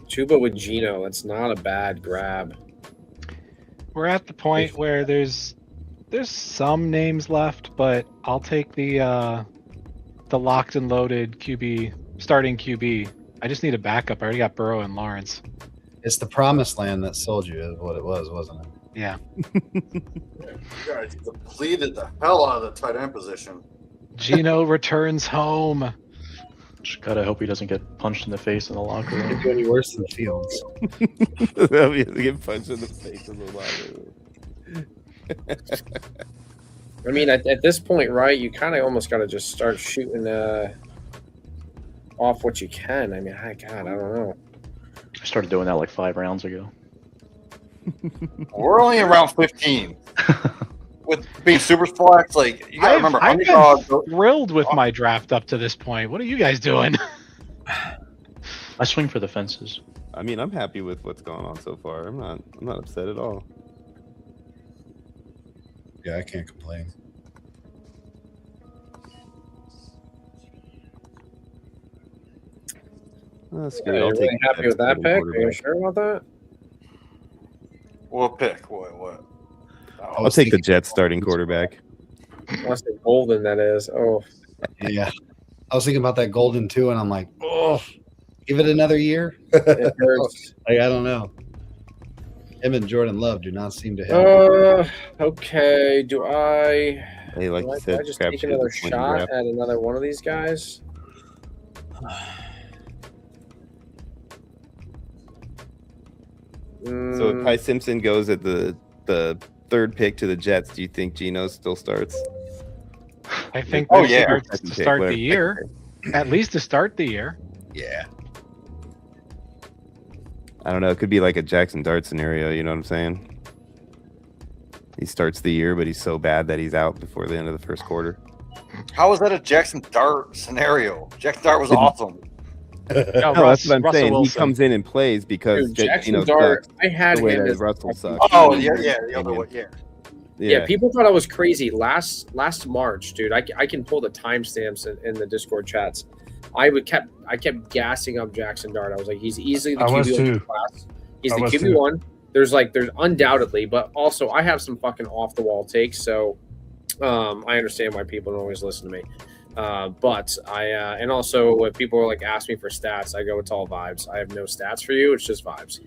K: Chuba with Gino. That's not a bad grab.
J: We're at the point where there's some names left, but I'll take the locked and loaded QB, starting QB. I just need a backup. I already got Burrow and Lawrence.
E: It's the promised land that sold you, is what it was, wasn't it?
J: Yeah.
G: You guys depleted the hell out of the tight end position.
J: Gino returns home.
D: Just gotta hope he doesn't get punched in the face in the locker room.
E: Could be any worse than Fields.
B: Get punched in the face in the locker room.
K: I mean, at this point, right, you kind of almost got to just start shooting off what you can. I mean, God, I don't know.
D: I started doing that like 5 rounds ago.
G: We're only around 15. With being super flex, like you gotta remember,
J: I've
G: underdog.
J: been thrilled with my draft up to this point. What are you guys doing?
D: I swing for the fences.
B: I mean, I'm happy with what's going on so far. I'm not upset at all.
E: Yeah, I can't complain.
B: That's
K: Yeah,
B: good.
K: you're really happy with that pick? Are you
B: quarterback.
K: sure about that?
G: What pick? What?
B: I'll take the Jets starting quarterback.
K: Unless it's golden, that is. Oh,
E: Yeah. I was thinking about that Golden too, and I'm like, oh, give it another year.
K: it hurts.
E: I don't know. Him and Jordan Love do not seem to have.
K: Okay. Do I
B: Hey, like you said,
K: just
B: crap
K: take
B: shit
K: another
B: is when you
K: shot
B: draft.
K: at another one of these guys?
B: So if Ty Simpson goes at the 3rd pick to the Jets, do you think Geno still starts?
J: I think
G: Oh,
J: this
G: yeah.
J: starts to start the year. At least to start the year.
E: Yeah.
B: I don't know. It could be like a Jackson Dart scenario. You know what I'm saying? He starts the year, but he's so bad that he's out before the end of the first quarter.
G: How was that a Jackson Dart scenario? Jackson Dart was awesome.
J: No,
B: No,
J: Russ-
B: that's what I'm
J: Russell
B: saying.
J: Wilson.
B: He comes in and plays because
K: Dude, Jackson
B: Geno
K: Dart,
B: sucks
K: I had
B: the way
K: him
B: that
K: as
B: Russell
K: fucking-
B: sucks.
G: Oh yeah, the other one, yeah.
K: Yeah, people thought I was crazy last March, dude. I can pull the timestamps in the Discord chats. I kept gassing up Jackson Dart. I was like, he's easily the
F: I was
K: QB1 in
F: too.
K: the class. He's
F: I
K: the
F: was
K: QB1. There's undoubtedly, but also I have some fucking off the wall takes, so I understand why people don't always listen to me. But I and also when people are like ask me for stats, I go, it's all vibes. I have no stats for you. It's just vibes,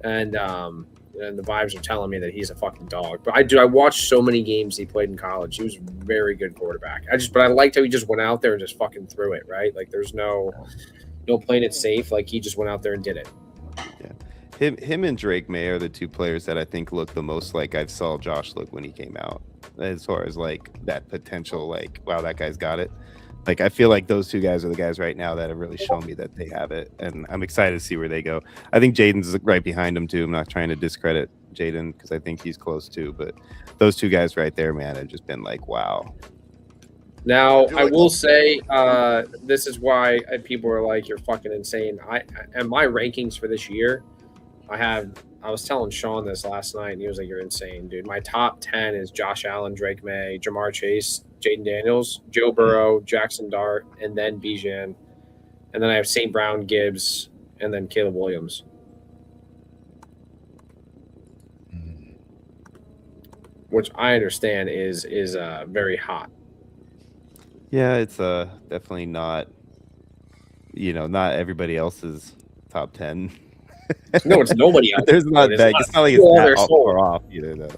K: and the vibes are telling me that he's a fucking dog. But I watched so many games he played in college. He was a very good quarterback. But I liked how he just went out there and just fucking threw it, right? Like there's no playing it safe. Like he just went out there and did it.
B: Yeah, him and Drake May are the 2 players that I think look the most like I saw Josh look when he came out. As far as like that potential, like wow, that guy's got it. Like I feel like those 2 guys are the guys right now that have really shown me that they have it, and I'm excited to see where they go. I think Jaden's right behind him too. I'm not trying to discredit Jaden because I think he's close too, but those 2 guys right there, man, have just been like wow.
K: Now I will say this is why people are like, you're fucking insane. And my rankings for this year, I was telling Sean this last night, and he was like, you're insane, dude. My top 10 is Josh Allen, Drake May, Jamar Chase, Jaden Daniels, Joe Burrow, Jackson Dart, and then Bijan. And then I have St. Brown, Gibbs, and then Caleb Williams. Which I understand is very hot.
B: Yeah, it's definitely not, not everybody else's top 10.
K: No, it's nobody else.
B: There's not
K: It's
B: that.
K: not
B: It's not like
K: full
B: it's
K: other
B: that
K: soul.
B: far off either, though.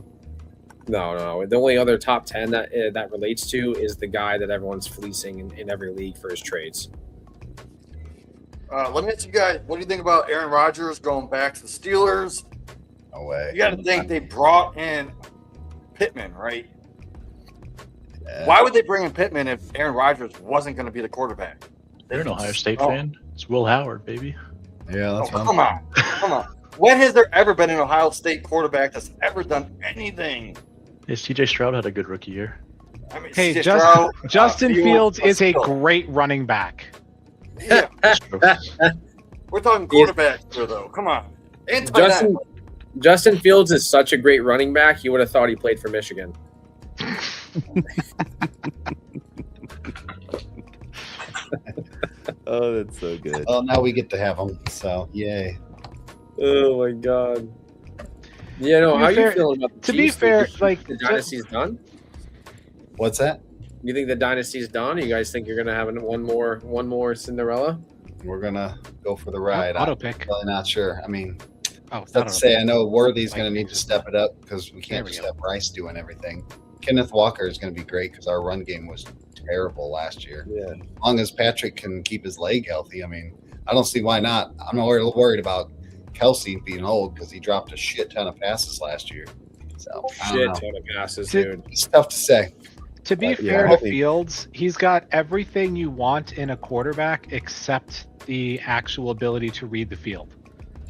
K: No. The only other top 10 that relates to is the guy that everyone's fleecing in every league for his trades.
G: Let me ask you guys, what do you think about Aaron Rodgers going back to the Steelers?
E: No way.
G: You got to think they brought in Pittman, right?
E: Yeah.
G: Why would they bring in Pittman if Aaron Rodgers wasn't going to be the quarterback?
D: You're an Ohio State
G: Oh.
D: fan. It's Will Howard, baby.
E: Yeah, that's what
G: Come on. When has there ever been an Ohio State quarterback that's ever done anything?
D: Yeah, CJ Stroud had a good rookie year.
G: I mean,
J: Hey,
G: CJ
J: Justin,
G: Stroud,
J: Justin Fields is a
G: Fields.
J: great running back.
G: Yeah.
D: That's true.
G: We're talking quarterbacks here, though. Come on. And tight end.
K: Justin Fields is such a great running back. You would have thought he played for Michigan.
B: Oh, that's so good.
E: Well, now we get to have him. So, yay.
K: Oh my god. Yeah, no. How are you feeling about the
J: To be
K: Chiefs?
J: fair,
K: Do you
J: like,
K: think the dynasty's done?
E: What's that?
K: You think the dynasty's done? Or you guys think you're gonna have one more Cinderella?
E: We're gonna go for the ride.
J: Auto
E: I'm
J: pick.
E: really not sure. I mean,
J: Oh, it's
E: not
J: not
E: to
J: auto
E: say
J: pick.
E: I know Worthy's going to need to step it up because we
J: There
E: can't
J: we
E: just
J: go.
E: have Bryce doing everything. Kenneth Walker is going to be great because our run game was terrible last year.
K: Yeah.
E: As long as Patrick can keep his leg healthy, I mean, I don't see why not. I'm not worried about Kelsey being old because he dropped a shit ton of passes last year. So I
K: Shit
E: don't know.
K: ton of passes,
J: Did-
K: dude.
E: It's tough to say.
J: To be
E: But, yeah,
J: fair to
E: hopefully-
J: Fields, he's got everything you want in a quarterback except the actual ability to read the field.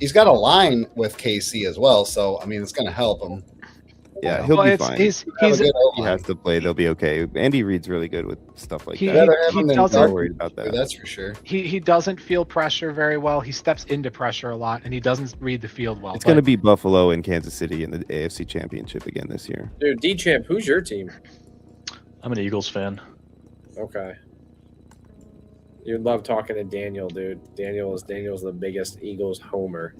E: He's got a line with KC as well, so I mean, it's going to help him.
B: Yeah, he'll
J: Well,
B: be
J: it's
B: fine.
J: he's
E: Have a
J: he's
E: good
B: He
E: O-line.
B: has to play. They'll be okay. Andy Reid's really good with stuff like
J: He-
B: that.
E: Rather have
J: he
E: him than
J: doesn't-
B: Not worried about that.
E: That's for sure.
J: he doesn't feel pressure very well. He steps into pressure a lot, and he doesn't read the field well.
B: It's
J: But
B: going to be Buffalo and Kansas City in the AFC Championship again this year.
K: Dude, D-Champ, who's your team?
D: I'm an Eagles fan.
K: Okay. You'd love talking to Daniel, dude. Daniel's the biggest Eagles homer.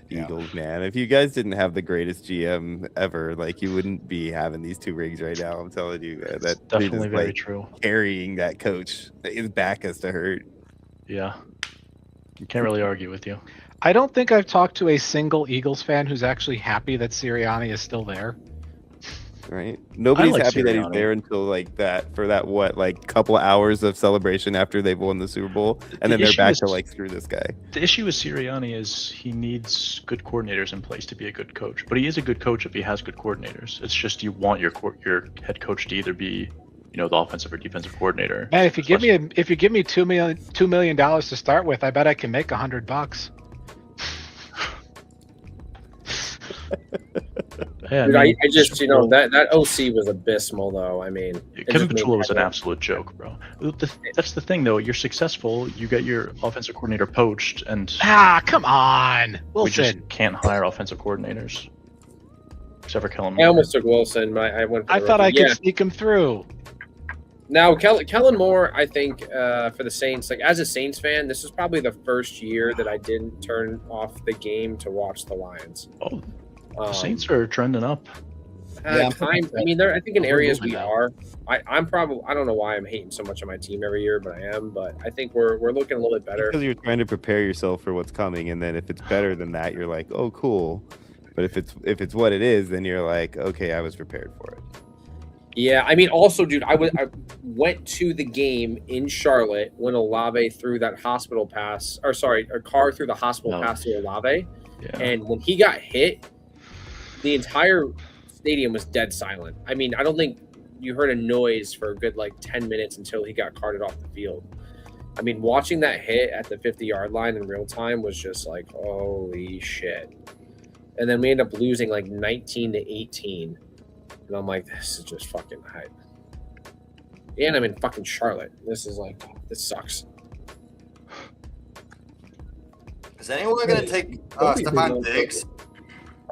B: Eagles, man. If you guys didn't have the greatest GM ever, like you wouldn't be having these two rings right now. I'm telling you, that dude
D: Definitely
B: is,
D: very
B: like,
D: true.
B: carrying that coach. His back has to hurt.
D: Yeah. You can't really argue with you.
J: I don't think I've talked to a single Eagles fan who's actually happy that Sirianni is still there.
B: Right? Nobody's
D: like
B: happy that he's
D: Sirianni.
B: there until like that for that couple hours of celebration after they've won the Super Bowl, and then
D: The
B: they're
D: issue
B: back
D: is-
B: to like screw this guy.
D: The issue with Sirianni is he needs good coordinators in place to be a good coach. But he is a good coach if he has good coordinators. It's just you want your head coach to either be, the offensive or defensive coordinator.
J: Man, if you give me $2 million to start with, I bet I can make $100.
D: Yeah,
K: Dude, I just, that OC was abysmal, though. I mean, it
D: Kevin
K: just made
D: Petula was an
K: everyone-
D: absolute joke, bro. That's the thing, though. You're successful. You get your offensive coordinator poached, and
J: Come on,
D: we
J: Wilson.
D: just can't hire offensive coordinators. Except for Kellen
K: I
D: Moore.
K: almost took Wilson, but I went. For
J: I
K: the
J: thought I
K: rookie.
J: could
K: Yeah.
J: sneak him through.
K: Now, Kellen Moore, I think for the Saints, like as a Saints fan, this is probably the first year that I didn't turn off the game to watch the Lions.
D: Oh, the Saints are trending up.
E: Yeah,
K: I mean, I think in
D: We're
K: areas
D: moving
K: we
D: now.
K: are. I'm probably. I don't know why I'm hating so much on my team every year, but I am. But I think we're looking a little bit better.
B: Because you're trying to prepare yourself for what's coming, and then if it's better than that, you're like, oh, cool. But if it's what it is, then you're like, okay, I was prepared for it.
K: Yeah, I mean, also, dude, I went to the game in Charlotte when Olave threw that hospital pass, or sorry, a car threw the hospital
D: No.
K: pass to Olave,
D: Yeah.
K: and when he got hit, the entire stadium was dead silent. I mean, I don't think you heard a noise for a good 10 minutes until he got carted off the field. I mean, watching that hit at the 50-yard line in real time was just like, holy shit. And then we ended up losing 19-18. And I'm like, this is just fucking hype. And I'm in fucking Charlotte. This sucks.
G: Is anyone going to take Stephon Diggs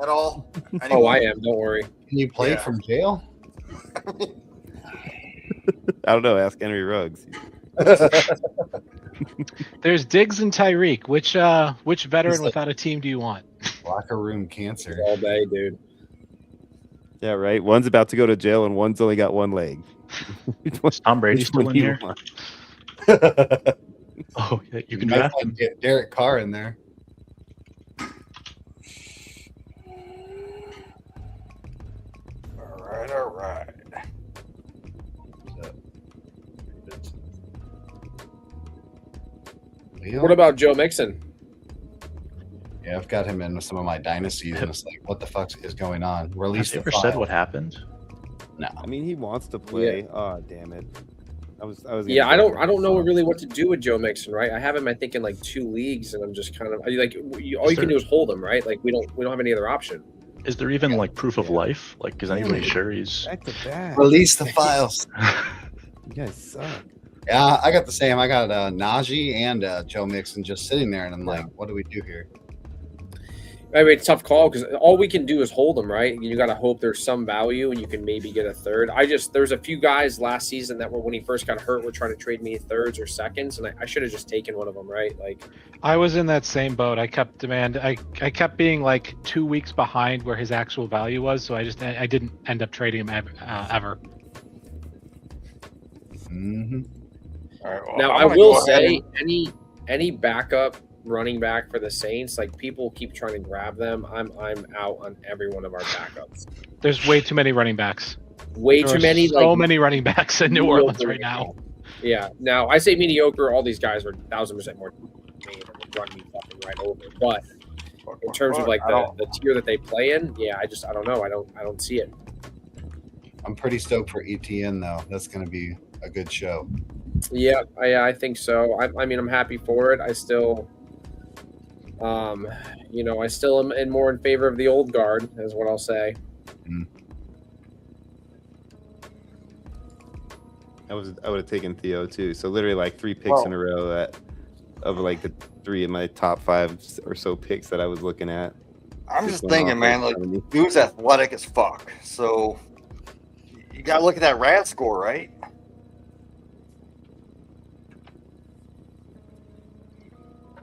G: at all?
K: Oh, I am. Don't worry.
E: Can you play
G: Yeah.
E: from jail?
B: I don't know. Ask Henry Ruggs.
J: There's Diggs and Tyreek. Which veteran
E: He's like-
J: without a team do you want?
E: Locker room cancer.
K: All day, dude.
B: Yeah, right. One's about to go to jail, and one's only got one leg.
D: Is Tom Brady
B: Which
D: still
B: one
D: in
B: do you
D: here?
B: want?
D: Oh, yeah, you can
E: might
D: draft
E: want
D: him.
E: to get Derek Carr in there.
G: All right.
K: What about Joe Mixon?
E: Yeah, I've got him in some of my dynasties, and it's like, what the fuck is going on?
D: Have
E: Release
D: they
E: the
D: ever
E: file.
D: said what happened?
E: No.
B: I mean, he wants to play. Oh, damn it! I was.
K: Yeah, I don't know really what to do with Joe Mixon, right? I have him, I think, in 2 leagues, and I'm just kind of all you can do is hold him, right? We don't have any other option.
D: Is there even proof of life? Is anybody sure he's?
B: Back to back.
E: Release the files.
B: You guys suck.
E: Yeah, I got the same. I got Najee and Joe Mixon just sitting there, and I'm like, what do we do here?
K: I mean, it's a tough call because all we can do is hold them, right? You got to hope there's some value and you can maybe get a third. There's a few guys last season that were, when he first got hurt, were trying to trade me thirds or seconds, and I should have just taken one of them, right? Like,
J: I was in that same boat. I kept kept being like 2 weeks behind where his actual value was, so I didn't end up trading him ever.
E: Mm-hmm.
G: All right, well,
K: now
G: I'm
K: I
G: gonna
K: will
G: go ahead
K: say
G: and-
K: any backup running back for the Saints, like people keep trying to grab them. I'm out on every one of our backups.
J: There's way too many running backs.
K: Way
J: There
K: too
J: are
K: many.
J: So many running backs in New Orleans right now.
K: Yeah. Now I say mediocre. All these guys are 1,000% more than me and would run me fucking right over. But in terms of like the tier that they play in, yeah, I don't know. I don't see it.
E: I'm pretty stoked for ETN though. That's going to be a good show.
K: Yeah, I think so. I mean, I'm happy for it. I still, I still am more in favor of the old guard, is what I'll say.
B: I would have taken Theo too. So literally like 3 picks in a row of like the 3 of my top 5 or so picks that I was looking at.
G: I'm just thinking, man, like dude's athletic as fuck. So you gotta look at that RAD score, right?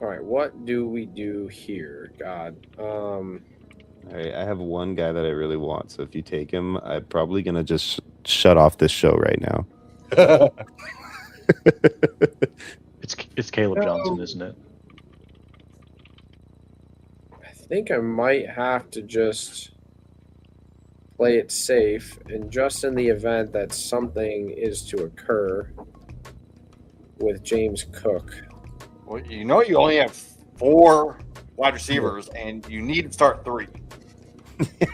K: All right, what do we do here? God.
B: All right, I have one guy that I really want. So if you take him, I'm probably gonna just shut off this show right now.
D: It's Caleb Johnson, isn't it?
K: I think I might have to just play it safe, and just in the event that something is to occur with James Cook.
G: Well, you know you only have 4 wide receivers, and you need to start 3.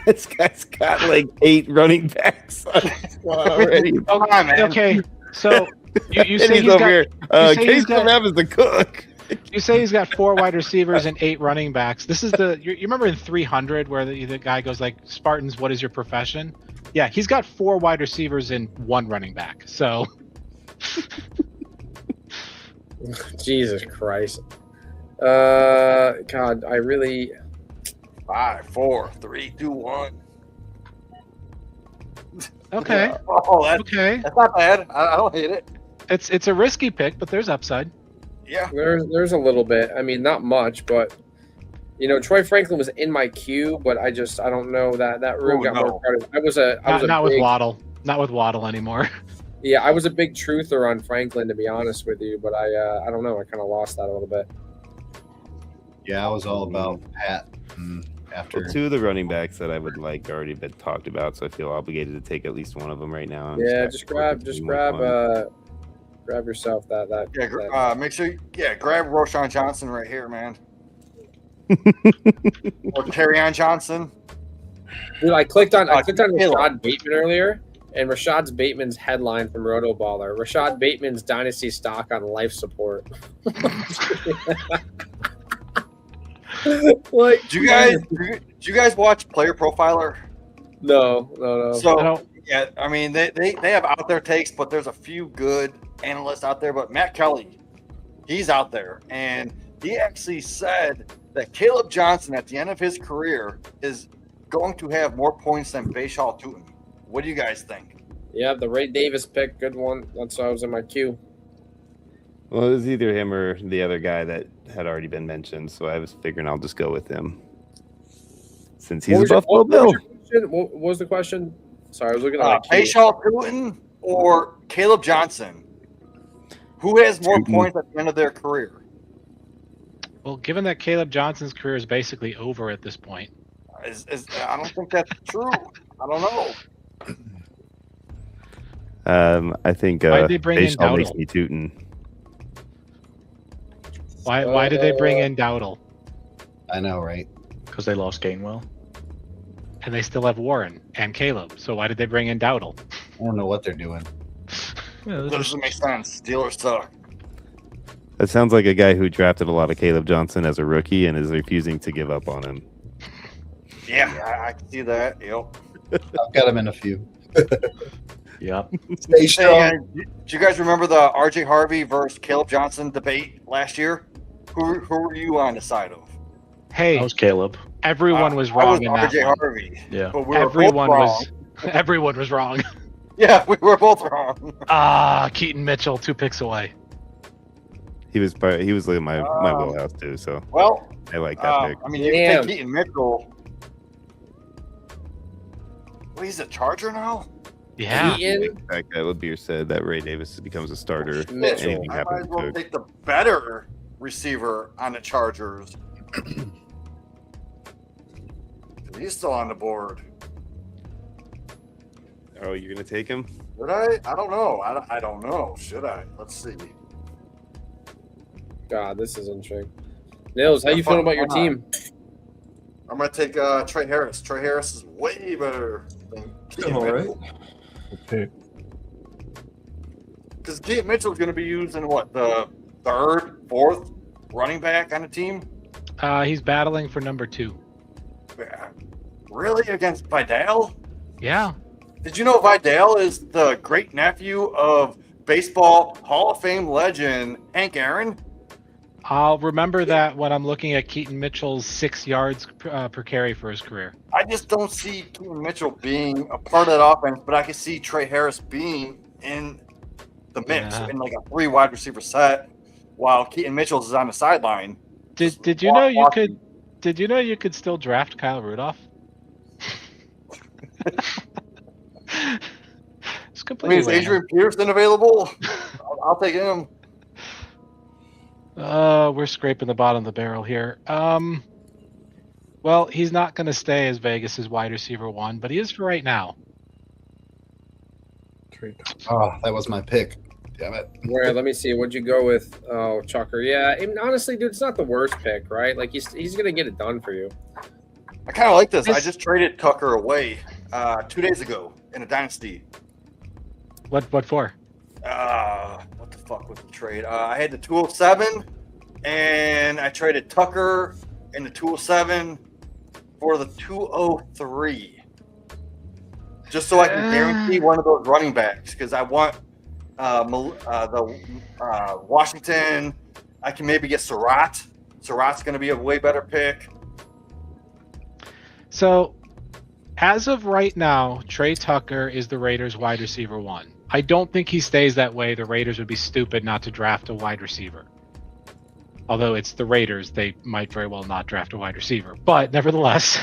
B: This guy's got like 8 running backs on his squad already.
G: Come on, man.
J: Okay, so you say
B: he's
J: he's
B: over
J: got,
B: here.
J: you say he's
B: Case
J: got-
B: Evans the cook.
J: You say he's got 4 wide receivers and 8 running backs. This is you remember in 300 where the guy goes like, Spartans, what is your profession? Yeah, he's got 4 wide receivers and 1 running back. So
K: Jesus Christ. God, I really.
G: 5, 4, 3, 2, 1.
J: okay,
G: Oh,
J: okay.
G: that's not bad. I don't hate it.
J: It's a risky pick, but there's upside.
G: Yeah.
K: There's a little bit. I mean, not much, but Troy Franklin was in my queue, but I don't know that room got more crowded. I was
J: Not with
K: big,
J: Waddle. Not with Waddle anymore.
K: Yeah, I was a big truther on Franklin, to be honest with you, but I don't know. I kind of lost that a little bit.
E: Yeah, I was all about Pat. After
B: Well, 2 of the running backs that I would like already been talked about, so I feel obligated to take at least one of them right now.
K: Yeah, just grab yourself that.
G: Yeah, make sure grab Roshan Johnson right here, man. Or Kerryon Johnson.
K: Dude, I clicked on Rashad Bateman earlier, and Rashad Bateman's headline from Roto Baller: Rashad Bateman's dynasty stock on life support. Like,
G: Do you guys watch Player Profiler?
K: No.
G: So yeah, I mean they have out there takes, but there's a few good analysts out there. But Matt Kelly, he's out there, and he actually said that Caleb Johnson at the end of his career is going to have more points than Bashal Tutin. What do you guys think?
K: Yeah, the Ray Davis pick, good one. That's why I was in my queue.
B: Well, it was either him or the other guy that had already been mentioned, so I was figuring I'll just go with him. Since he's a Buffalo Bill.
K: What was the question? Sorry, I was looking at my queue.
G: Bashal Tutin or Caleb Johnson? Who has more points at the end of their career?
J: Well, given that Caleb Johnson's career is basically over at this point.
G: I don't think that's true. I don't know.
B: I think
J: Why did they bring in
B: Bashal makes
J: Dowdle?
B: me tootin'.
J: Why did they bring in Dowdle?
E: I know, right?
D: Because they lost Gainwell.
J: And they still have Warren and Caleb. So why did they bring in Dowdle?
E: I don't know what they're doing.
G: That doesn't make sense. Steelers suck.
B: That sounds like a guy who drafted a lot of Caleb Johnson as a rookie and is refusing to give up on him.
G: Yeah, I can see that. Yep.
E: I've got him in a few.
D: Yep.
E: Stay
G: Hey,
E: strong.
G: do you guys remember the RJ Harvey versus Caleb Johnson debate last year? Who were you on the side of?
J: Hey,
D: That was Caleb.
J: everyone was
G: I
J: wrong
G: was
J: in that
G: RJ
J: one.
G: Harvey.
D: Yeah.
G: But we were
J: Everyone
G: both wrong.
J: was everyone was wrong.
G: Yeah, we were both wrong.
J: Keaton Mitchell, 2 picks away.
B: He was like my wheelhouse too, so
G: Well,
B: I like that pick.
G: I mean, you
K: Damn.
G: can take Keaton Mitchell. Well, he's a Charger now?
J: Yeah.
K: Keaton,
B: Like that would be said that Ray Davis becomes a starter.
K: Mitchell.
B: Anything
G: I might
B: happens
G: as
B: to
G: well
B: Cook.
G: take the better receiver on the Chargers. He's still on the board.
B: Oh, you're gonna take him?
G: Should I? I don't know. I don't know. Should I? Let's see.
K: God, this is interesting. Nils, how you feeling about your team?
G: I'm gonna take Trey Harris. Trey Harris is way better than Keaton
C: All right.
G: Mitchell.
I: Pick.
G: Because Keaton Mitchell is going to be used in what, the third, fourth running back on the team?
J: He's battling for number 2.
G: Yeah. Really? Against Vidal?
J: Yeah.
G: Did you know Vidal is the great nephew of baseball Hall of Fame legend Hank Aaron?
J: I'll remember that when I'm looking at Keaton Mitchell's 6 yards per carry for his career.
G: I just don't see Keaton Mitchell being a part of that offense, but I can see Trey Harris being in the mix
J: Yeah.
G: in like a 3 wide receiver set while Keaton Mitchell is on the sideline.
J: Did you know you could? Did you know you could still draft Kyle Rudolph? It's
G: I
J: completely.
G: mean, is
J: random.
G: Adrian Pearson available? I'll take him.
J: We're scraping the bottom of the barrel here. Well, he's not going to stay as Vegas's wide receiver 1, but he is for right now.
E: Oh, that was my pick. Damn it.
K: Where? Let me see. What'd you go with? Oh, Chucker. Yeah. I mean, honestly, dude, it's not the worst pick, right? Like he's gonna get it done for you.
G: I kind of like this. I just traded Tucker away 2 days ago in a dynasty.
J: What for?
G: What the fuck was the trade? I had the 207, and I traded Tucker in the 207 for the 203, just so I can guarantee one of those running backs because I want Washington. I can maybe get Surratt. Surratt's going to be a way better pick.
J: So, as of right now, Trey Tucker is the Raiders' wide receiver 1. I don't think he stays that way. The Raiders would be stupid not to draft a wide receiver. Although it's the Raiders, they might very well not draft a wide receiver. But nevertheless,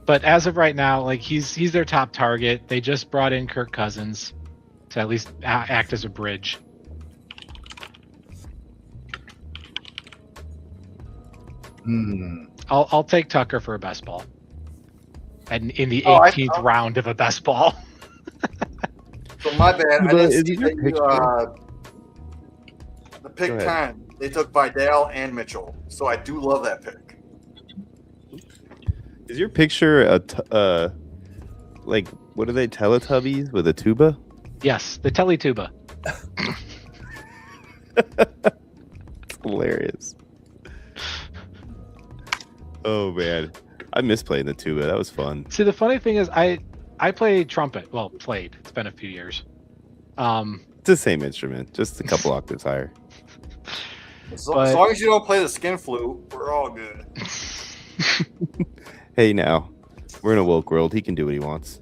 J: but as of right now, like he's their top target. They just brought in Kirk Cousins to at least act as a bridge. I'll take Tucker for a best ball. And in the 18th round of a best ball.
G: So my bad. I didn't see that
B: picture?
G: the pick 10. They took Vidal and Mitchell. So I do love that pick.
B: Is your picture like what are they, Teletubbies with a tuba?
J: Yes, the Teletuba.
B: It's hilarious. Oh man, I miss playing the tuba. That was fun.
J: See, the funny thing is, I played trumpet. Well, played. It's been a few years.
B: It's the same instrument, just a couple octaves higher.
G: As long as you don't play the skin flute, we're all good.
B: Hey, now we're in a woke world. He can do what he wants.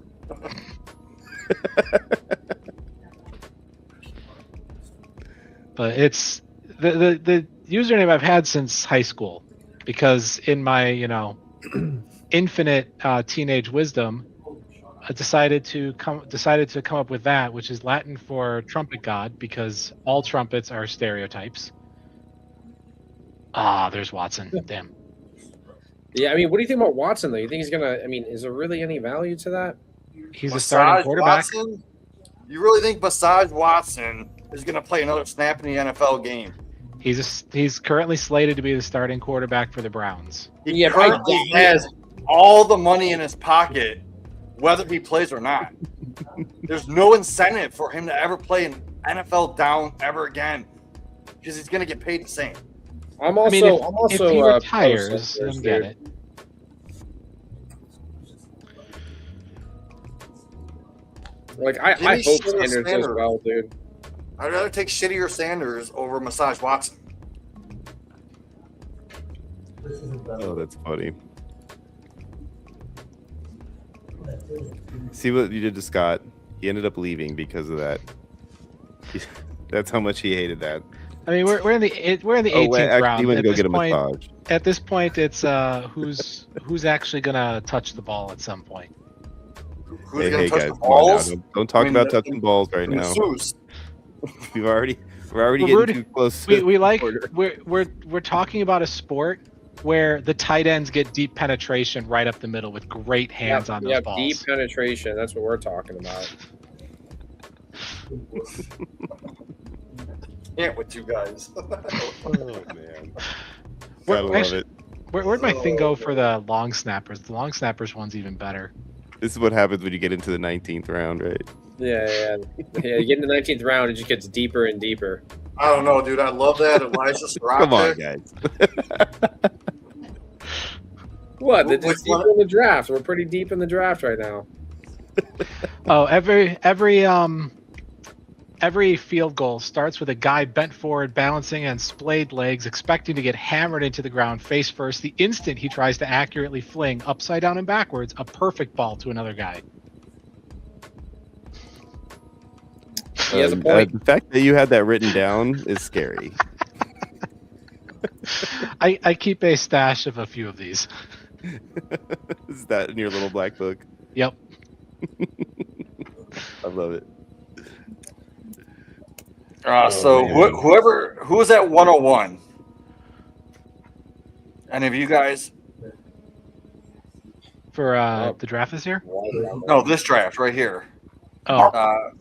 J: But it's the username I've had since high school, because in my infinite teenage wisdom, I decided to come up with that, which is Latin for trumpet god, because all trumpets are stereotypes. There's Watson. Damn.
K: Yeah, I mean, what do you think about Watson though? You think he's gonna? I mean, is there really any value to that?
J: He's a starting quarterback.
G: Watson? You really think besides Watson is going to play another snap in the NFL game?
J: He's currently slated to be the starting quarterback for the Browns.
G: He currently has all the money in his pocket, whether he plays or not. There's no incentive for him to ever play an NFL down ever again because he's going to get paid the same.
K: I'm also
J: if he retires, then get it.
K: Like I
G: Give me
K: hope
G: shittier
K: Sanders does well, dude.
G: I'd rather take shittier Sanders over Massage Watson.
B: Oh, that's funny. See what you did to Scott? He ended up leaving because of that. That's how much he hated that.
J: I mean, we're in the 18th
B: actually,
J: round.
B: he went to
J: At
B: go
J: this
B: get a
J: point,
B: massage.
J: at this point, it's who's actually gonna touch the ball at some point.
G: Who's
B: Hey,
G: gonna
B: hey
G: touch
B: guys,
G: the
B: come on now.
G: balls?
B: Don't talk
G: I mean,
B: about touching balls right
G: the
B: now.
G: masseuse.
B: We're already
J: We're
B: getting
J: rooting-
B: too close.
J: We like we're talking about a sport where the tight ends get deep penetration right up the middle with great hands on those balls.
K: Deep penetration. That's what we're talking about.
G: Can't with you guys.
B: Oh man, gotta love it.
J: Where'd my thing go for the long snappers? The long snappers one's even better.
B: This is what happens when you get into the 19th round, right?
K: Yeah. You get in the 19th round, it just gets deeper and deeper.
G: I don't know, dude. I love that Elijah Sarah.
B: Come on, guys.
K: What? It's deep in the draft. We're pretty deep in the draft right now.
J: Oh, every field goal starts with a guy bent forward, balancing on splayed legs, expecting to get hammered into the ground face first. The instant he tries to accurately fling upside down and backwards a perfect ball to another guy.
K: He has a point.
B: The fact that you had that written down is scary.
J: I keep a stash of a few of these.
B: Is that in your little black book?
J: Yep.
B: I love it.
G: So who was at 101? Any of you guys?
J: For the draft this year?
G: No, this draft right here.
J: Oh,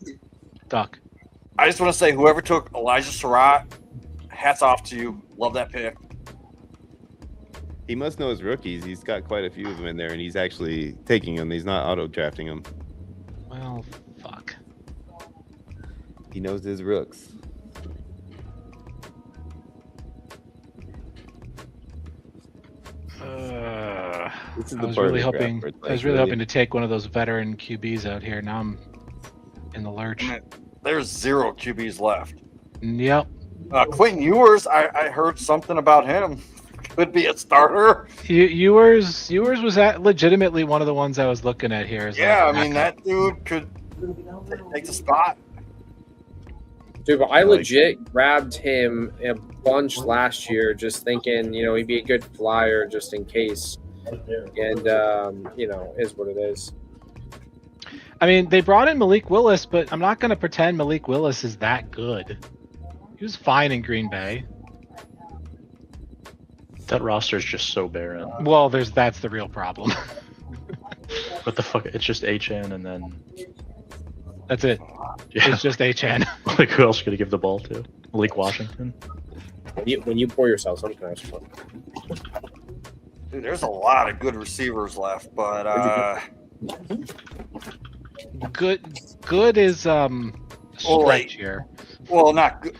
J: Duck.
G: I just want to say, whoever took Elijah Surratt, hats off to you. Love that pick.
B: He must know his rookies. He's got quite a few of them in there, and he's actually taking them. He's not auto drafting them.
J: Well, fuck.
B: He knows his rooks. This is
J: I
B: the
J: was
B: part of
J: really
B: the draft
J: hoping
B: where it's
J: I was
B: like,
J: really hoping to take one of those veteran QBs out here. Now I'm in the lurch.
G: There's 0 QBs left.
J: Yep.
G: Quentin Ewers, I heard something about him. Could be a starter.
J: Ewers was legitimately one of the ones I was looking at here.
G: Yeah, I mean, that dude could take the spot.
K: Dude, but I legit grabbed him a bunch last year just thinking, he'd be a good flyer just in case. And, is what it is.
J: I mean, they brought in Malik Willis, but I'm not going to pretend Malik Willis is that good. He was fine in Green Bay.
D: That roster's just so barren.
J: Well, that's the real problem.
D: What the fuck? It's just HN and then
J: That's it.
D: Yeah.
J: It's just HN.
D: Like, who else are you gonna give the ball to? Malik Washington.
K: When you pour yourself, something nice.
G: Dude, there's a lot of good receivers left, but
J: Good is stretch here.
G: Well, not good.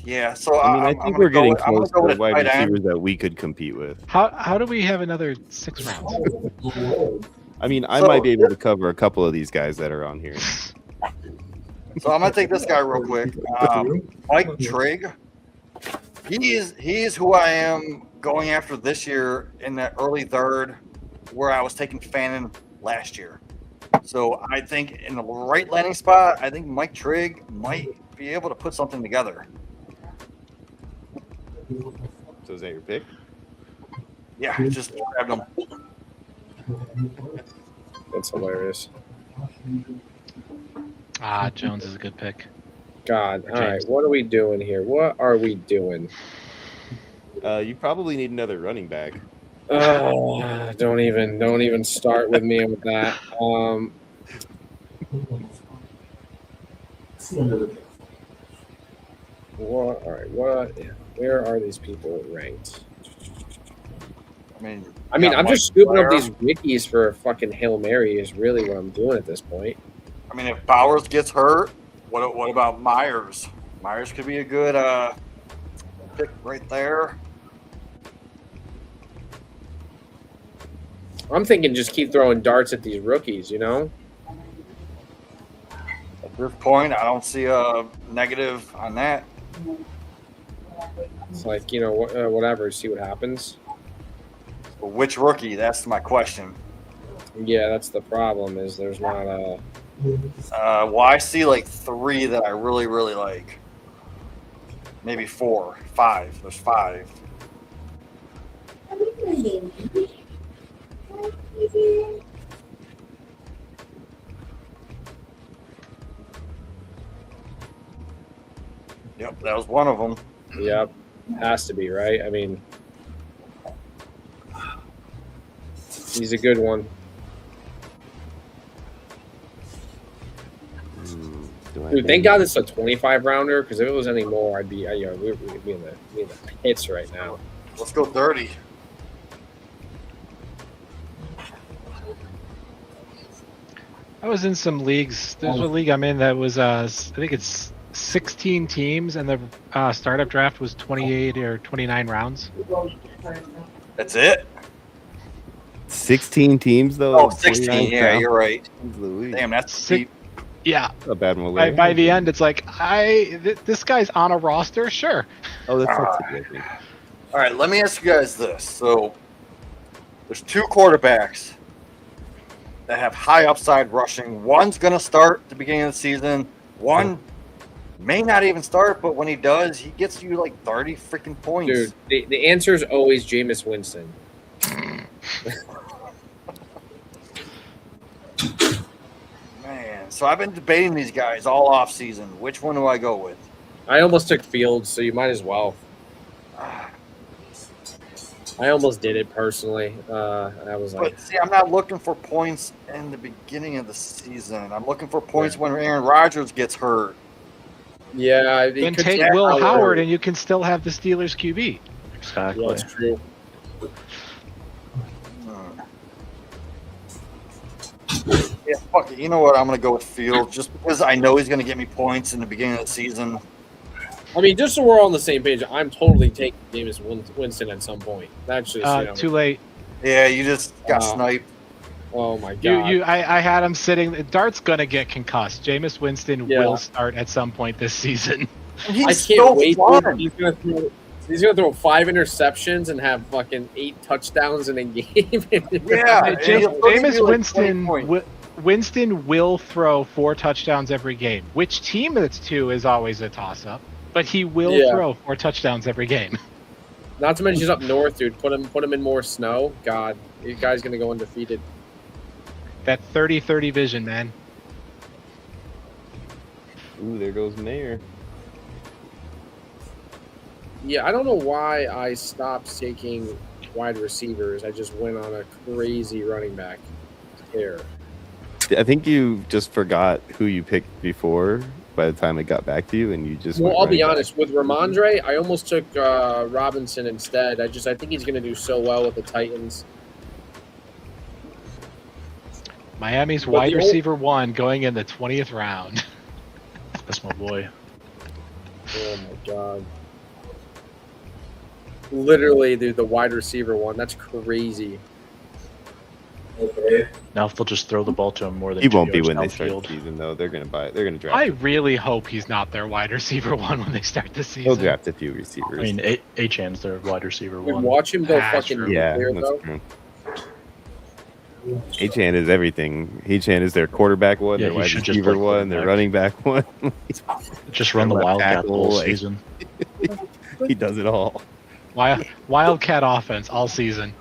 G: Yeah, so
B: I think we're getting close to wide receivers that we could compete with.
J: How do we have another 6 rounds?
B: I mean, I might be able to cover a couple of these guys that are on here.
G: So I'm gonna take this guy real quick. Mike Trigg. He is who I am going after this year in that early third, where I was taking Fannin last year. So I think in the right landing spot, I think Mike Trigg might be able to put something together.
B: So is that your pick?
G: Yeah, just grabbed him.
K: That's hilarious.
J: Jones is a good pick.
K: God, all right, what are we doing here? What are we doing?
B: You probably need another running back.
K: Oh, don't even start with me with that. What? All right. What? Where are these people ranked? I mean, I'm just scooping up these wikis for a fucking Hail Mary is really what I'm doing at this point.
G: I mean, if Bowers gets hurt, what about Myers? Myers could be a good pick right there.
K: I'm thinking just keep throwing darts at these rookies,
G: this point, I don't see a negative on that.
K: It's like, whatever. See what happens.
G: But which rookie? That's my question.
K: Yeah, that's the problem. Is there's not a.
G: Well, I see like 3 that I really, really like. Maybe 4, 5. There's 5. Yep, that was one of them.
K: Yep, has to be, right? I mean, he's a good one. Dude, thank God it's a 25 rounder, because if it was any more, I'd be, we'd be in the hits right now.
G: Let's go 30.
J: I was in some leagues. There's a league I'm in that was, I think it's 16 teams, and the startup draft was 28 or 29 rounds.
G: That's it?
B: 16 teams, though?
G: Oh, 16. Yeah, you're right.
B: Louise.
G: Damn, that's steep.
J: Yeah.
B: A bad one.
J: By the end, it's like, this guy's on a roster? Sure.
B: Oh, that's not too good.
G: All right, let me ask you guys this. So there's 2 quarterbacks that have high upside rushing. One's going to start at the beginning of the season. One may not even start, but when he does, he gets you like 30 freaking points.
K: Dude, the answer is always Jameis Winston.
G: Man, so I've been debating these guys all off season. Which one do I go with?
K: I almost took Fields, so you might as well. I almost did it personally. I was like,
G: But see, I'm not looking for points in the beginning of the season. I'm looking for points when Aaron Rodgers gets hurt.
K: yeah.
J: Then take Will Howard, and you can still have the Steelers QB.
D: Exactly.
K: That's true.
G: Yeah, fuck it. You know what? I'm going to go with Fields just because I know he's going to get me points in the beginning of the season.
K: I mean, just so we're all on the same page, I'm totally taking Jameis Winston at some point. That's just
J: Too late.
G: Yeah, you just got sniped.
K: Oh my god!
J: I had him sitting. Dart's gonna get concussed. Jameis Winston will start at some point this season.
K: I can't wait. He's gonna throw 5 interceptions and have fucking 8 touchdowns in a game.
G: Yeah,
J: Jameis Winston. Winston will throw 4 touchdowns every game. Which team it's to is always a toss-up, but he will throw 4 touchdowns every game.
K: Not to mention he's up north, dude. Put him in more snow. God, this guy's gonna go undefeated.
J: That 30-30 vision, man.
B: Ooh, there goes Mayor.
K: Yeah, I don't know why I stopped taking wide receivers. I just went on a crazy running back tear.
B: I think you just forgot who you picked before by the time it got back to you, and you just.
K: Well, I'll be honest with Ramondre. I almost took Robinson instead. I think he's going to do so well with the Titans.
J: Miami's wide receiver 1 going in the 20th round.
D: That's my boy.
K: Oh my god! Literally, dude, the wide receiver 1. That's crazy.
C: Okay.
D: Now if they'll just throw the ball to him more than
B: He
D: 2
B: won't be
D: yards
B: when they start
D: downfield.
B: the season, though. They're gonna buy it. They're gonna draft.
J: I really hope he's not their wide receiver 1 when they start the season.
B: They'll draft a few receivers.
D: I mean, Achan's their wide receiver
K: Dude,
D: 1.
K: watch him go fucking
B: yeah,
K: there,
B: that's
K: though.
B: true. Achan is everything. Achan is their quarterback 1,
D: Yeah,
B: their
D: he
B: wide
D: should just
B: receiver
D: play
B: 1, their running back 1.
D: Just run the
B: left
D: Wildcat
B: tackle,
D: all
B: like-
D: season.
B: He does it all.
J: Wildcat offense all season.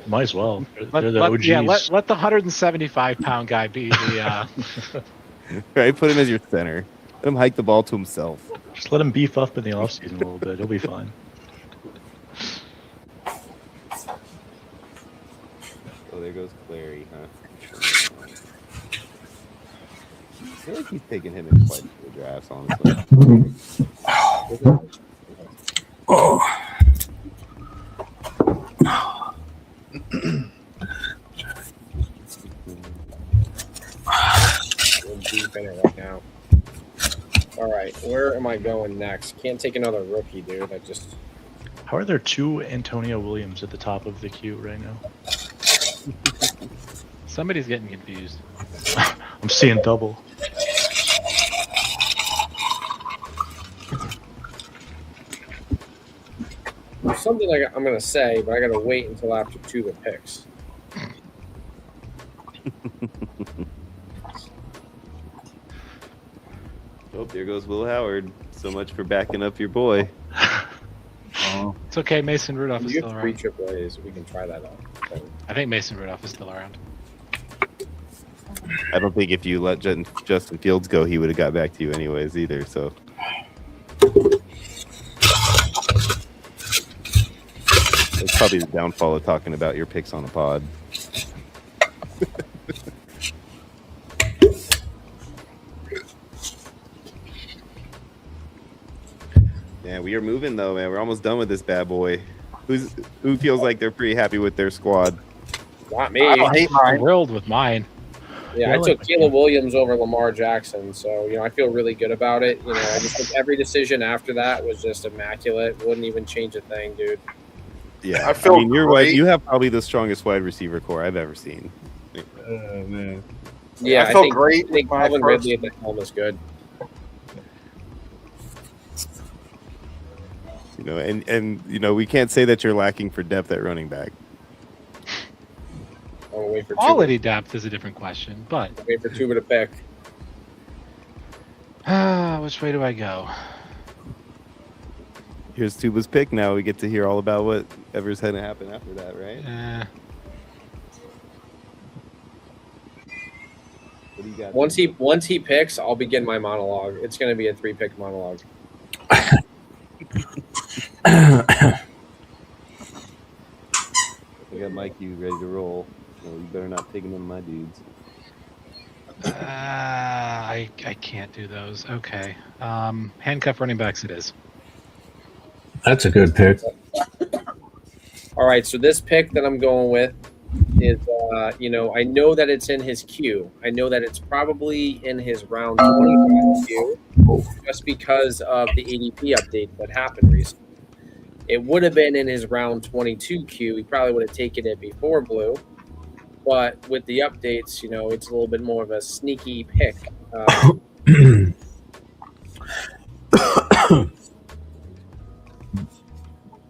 D: Might as well. They're the OGs.
J: Yeah, let the 175-pound guy be the.
B: Right, put him as your center. Let him hike the ball to himself.
D: Just let him beef up in the offseason a little bit. He'll be fine.
B: Oh, there goes Clary, huh? I feel like he's taking him in quite a few drafts, honestly.
K: I'm deep in it right now. All right, where am I going next? Can't take another rookie, dude.
D: How are there 2 Antonio Williams at the top of the queue right now?
J: Somebody's getting confused.
D: I'm seeing double.
K: there's something like I'm gonna say, but I gotta wait until after Tuba picks.
B: Oh, there goes Will Howard. So much for backing up your boy.
J: It's okay. Mason Rudolph is
K: You
J: still
K: have 3
J: around.
K: AAAs. We can try that out. So,
J: I think Mason Rudolph is still around.
B: I don't think if you let Justin Fields go, he would have got back to you anyways either. So it's probably the downfall of talking about your picks on a pod. Yeah, we are moving though, man. We're almost done with this bad boy. Who feels like they're pretty happy with their squad?
K: not me.
G: I don't hate mine.
J: Thrilled with mine.
K: Yeah, I took Caleb Williams over Lamar Jackson, so I feel really good about it. I just think every decision after that was just immaculate. Wouldn't even change a thing, dude.
B: Yeah,
G: I feel great.
B: you have probably the strongest wide receiver core I've ever seen.
E: Man.
K: Yeah,
G: I felt
K: think,
G: great
K: I think
G: with my
K: Calvin
G: first-
K: Ridley at the helm is good.
B: And we can't say that you're lacking for depth at running back.
K: I'll wait for
J: Quality depth is a different question, but
K: Tuba. Wait for Tuba to pick.
J: which way do I go?
B: Here's Tuba's pick. Now we get to hear all about whatever's going to happen after that, right? What do you got?
K: Once he picks, I'll begin my monologue. It's going to be a 3-pick monologue.
B: I got Mike, you ready to roll? Well, you better not take him in my dudes.
J: I can't do those. Okay. Handcuff running backs it is.
I: That's a good pick.
K: All right, so this pick that I'm going with is, I know that it's in his queue. I know that it's probably in his round 25 queue, just because of the ADP update that happened recently. It would have been in his round 22 queue. He probably would have taken it before Blue. But with the updates, it's a little bit more of a sneaky pick.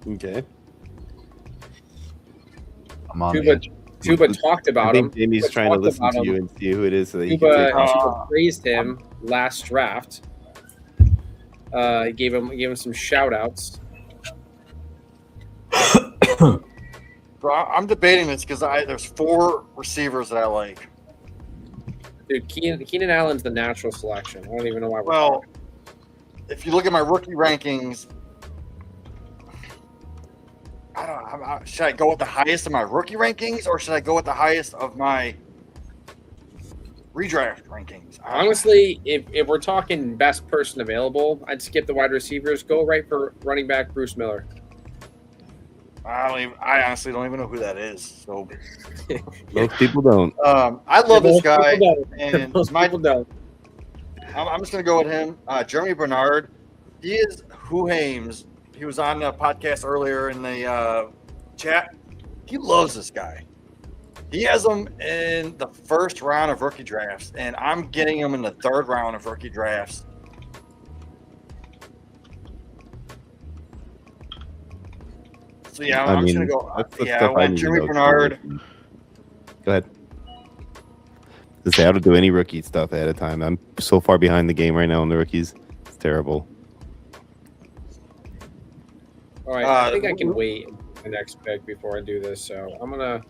B: Okay.
E: I'm on the edge.
K: Tuba talked
B: I
K: about
B: think
K: him.
B: Jamie's
K: Tuba
B: trying to
K: talked
B: listen
K: about
B: to
K: him.
B: you and see who it is so that you
K: Tuba,
B: can take
K: Tuba praised him last draft. Gave him some shout outs.
G: Bro, I'm debating this because there's 4 receivers that I like.
K: Dude, Keenan Allen's the natural selection. I don't even know why we're
G: Well,
K: talking.
G: if you look at my rookie rankings, should I go with the highest of my rookie rankings or should I go with the highest of my redraft rankings?
K: Honestly, if we're talking best person available, I'd skip the wide receivers. Go right for running back Bruce Miller.
G: I honestly don't even know who that is. So
B: Most people don't.
G: I love this guy, and
K: Most people don't.
G: I'm just gonna go with him. Jeremy Bernard. He is Who Hames. He was on the podcast earlier in the chat. He loves this guy. He has him in the first round of rookie drafts, and I'm getting him in the 3rd round of rookie drafts. So yeah, I'm just gonna go.
B: That's the
G: Yeah, I
B: stuff I
G: went
B: need to
G: Jeremy
B: know.
G: Bernard.
B: Go ahead. To say how to do any rookie stuff ahead of time. I'm so far behind the game right now on the rookies. It's terrible.
K: All right, I think I can wait the next pick before I do this. So I'm gonna.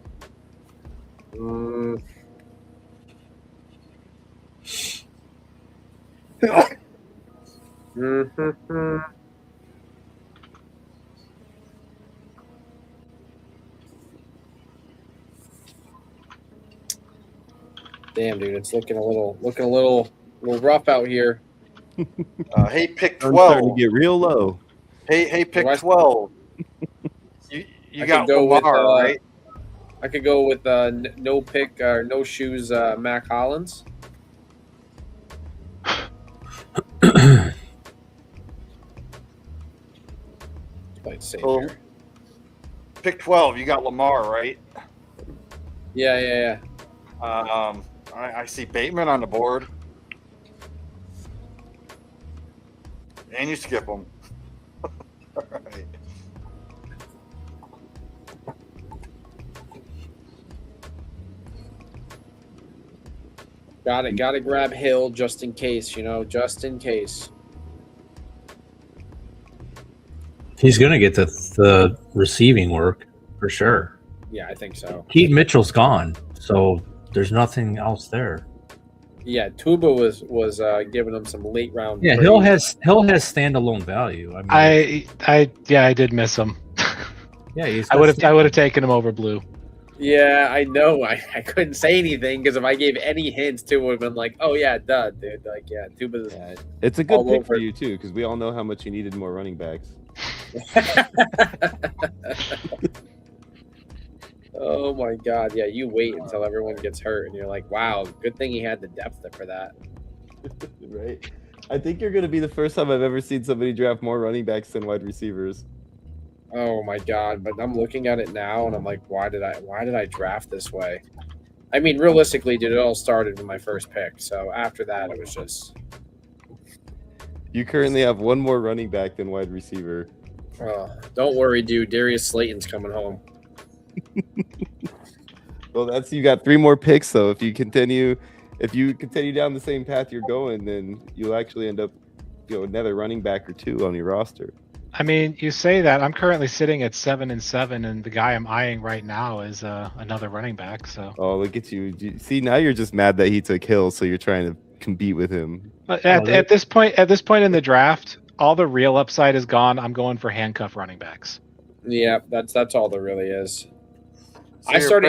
K: Damn, dude, it's looking a little rough out here.
G: Hey, pick
B: I'm starting
G: 12.
B: to get real low.
G: Hey, pick
K: West-
G: 12. You
K: I
G: got
K: could go with,
G: Lamar, right?
K: I could go with no pick or no shoes, Mac Hollins. Play it safe
G: So,
K: here.
G: pick 12. You got Lamar, right?
K: Yeah.
G: I see Bateman on the board. And you skip him. All right.
K: Gotta grab Hill just in case, just in case.
I: He's going to get the receiving work for sure.
K: Yeah, I think so.
I: Keaton Mitchell's gone, so there's nothing else there.
K: Yeah, Tuba was giving him some late round.
I: Yeah,
K: praise.
I: Hill has standalone value.
J: I did miss him.
I: Yeah,
J: I would have taken him over Blue.
K: Yeah, I know. I couldn't say anything because if I gave any hints to him, would have been like, "Oh yeah, duh, dude." Like, yeah, Tuba's.
B: Yeah, it's a good
K: all
B: pick
K: over.
B: for you too, because we all know how much you needed more running backs.
K: Oh my god, yeah, you wait until everyone gets hurt and you're like, wow, good thing he had the depth for that.
B: Right. I think you're going to be the first time I've ever seen somebody draft more running backs than wide receivers.
K: Oh my god, but I'm looking at it now and I'm like, why did I draft this way? I mean, realistically, dude, it all started with my first pick. So after that, it was just.
B: You currently have one more running back than wide receiver.
K: Oh, don't worry, dude. Darius Slayton's coming home.
B: Well, you got 3 more picks though. If you continue down the same path you're going, then you'll actually end up, another running back or 2 on your roster.
J: I mean, you say that. I'm currently sitting at 7-7, and the guy I'm eyeing right now is another running back. So.
B: Oh, look at you! See, now you're just mad that he took Hill, so you're trying to compete with him.
J: But at this point in the draft, all the real upside is gone. I'm going for handcuff running backs.
K: Yeah, that's all there really is.
G: So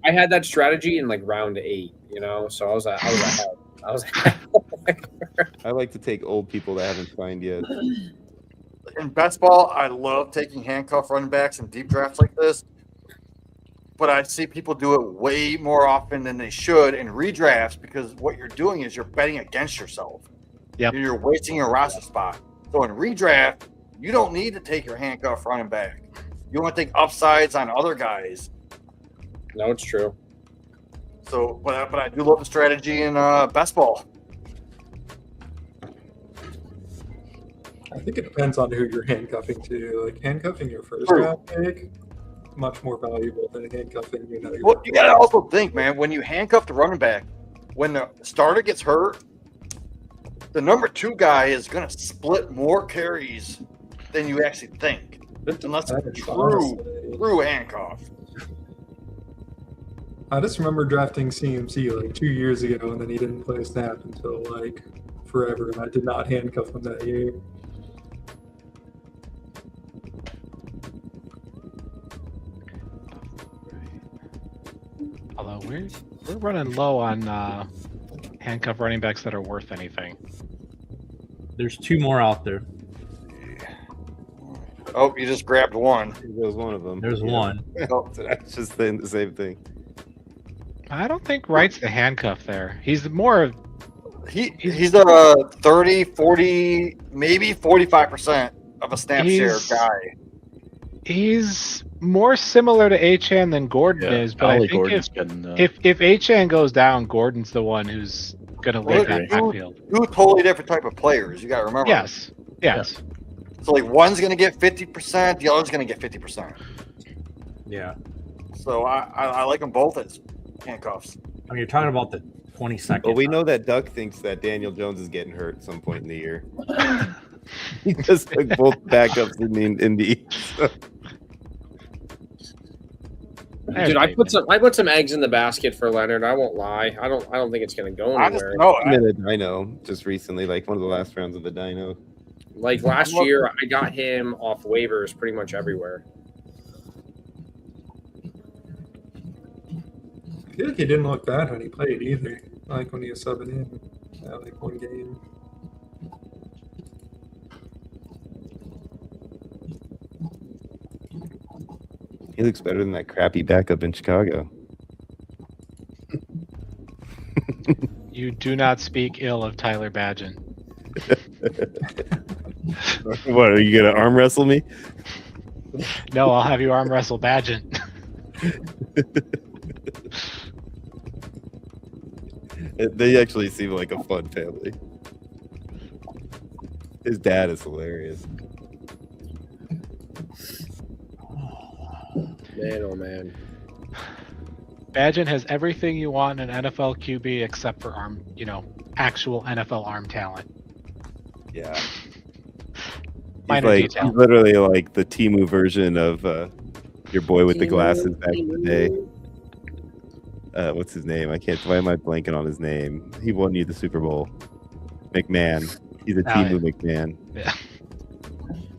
K: I had that strategy in like round 8, so I was ahead.
B: I like to take old people that haven't signed yet.
G: In best ball, I love taking handcuff running backs in deep drafts like this. But I see people do it way more often than they should in redrafts because what you're doing is you're betting against yourself.
J: Yep.
G: You're wasting your roster spot. So in redraft, you don't need to take your handcuff running back. You want to take upsides on other guys.
K: No, it's true.
G: So, but I do love the strategy in best ball.
C: I think it depends on who you're handcuffing to. Like handcuffing your first round pick, much more valuable than handcuffing
G: Well, you gotta also think, man, when you handcuff the running back, when the starter gets hurt, the number 2 guy is gonna split more carries than you actually think, unless it's true handcuff.
C: I just remember drafting CMC like 2 years ago, and then he didn't play a snap until like forever, and I did not handcuff him that year.
J: Although we're running low on handcuff running backs that are worth anything.
I: There's 2 more out there.
G: Oh, you just grabbed one.
B: There was one of them.
I: There's one.
B: Oh, that's just the same thing.
J: I don't think Wright's the handcuff there. He's more of
G: he's a 30, 40, maybe 45% of a snap share guy.
J: He's more similar to Achane than Gordon is, but I think if Achane goes down, Gordon's the one who's going to lead that backfield.
G: 2 totally different type of players. You got to remember.
J: Yes.
G: So like one's going to get 50%, the other's going to get 50%.
I: Yeah.
G: So I like them both as handcuffs.
I: I mean, you're talking about the 22nd.
B: Well, we know that Duck thinks that Daniel Jones is getting hurt at some point in the year. He just took both backups in the East.
K: Dude, I put some eggs in the basket for Leonard. I won't lie. I don't think it's going to go anywhere.
B: I know. Just recently, like one of the last rounds of the Dino.
K: Like last year, I got him off waivers pretty much everywhere.
C: I feel like he didn't look bad when he played either. Like when he was subbing in, like one game.
B: He looks better than that crappy backup in Chicago.
J: You do not speak ill of Tyler Badgen.
B: What, are you going to arm wrestle me?
J: No, I'll have you arm wrestle Badgen.
B: They actually seem like a fun family. His dad is hilarious.
K: Man, oh man.
J: Badgen has everything you want in an NFL QB except for arm, actual NFL arm talent.
B: Yeah.
J: Minor
B: He's
J: detail.
B: literally like the Timu version of your boy with the glasses back in the day. What's his name? Why am I blanking on his name? He won you the Super Bowl. McMahon. He's a Timu McMahon.
J: Yeah.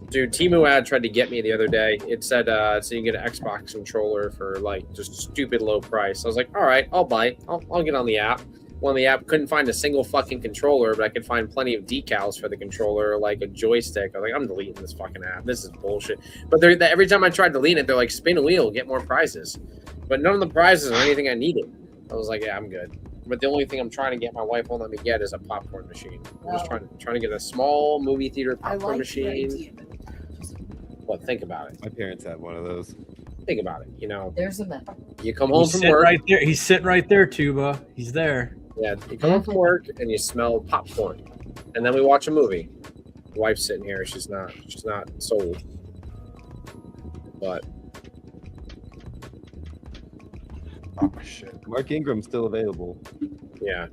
K: Dude, Temu ad tried to get me the other day. It said so you can get an Xbox controller for like just stupid low price. I was like, all right, I'll buy. I'll get on the app. On the app, couldn't find a single fucking controller, but I could find plenty of decals for the controller, like a joystick. I was like, I'm deleting this fucking app. This is bullshit. But every time I tried to delete it, they're like, spin a wheel, get more prizes. But none of the prizes are anything I needed. I was like, yeah, I'm good. But the only thing I'm trying to get, my wife won't let me get, is a popcorn machine. I'm just trying to get a small movie theater popcorn machine. Well, think about it.
B: My parents had one of those.
K: Think about it.
L: There's a method.
K: You come home from
I: sitting
K: work.
I: right there. He's sitting right there, Tuba. He's there.
K: Yeah, you come home from work and you smell popcorn, and then we watch a movie. Wife's sitting here; she's not sold. But
B: oh shit, Mark Ingram's still available.
K: Yeah.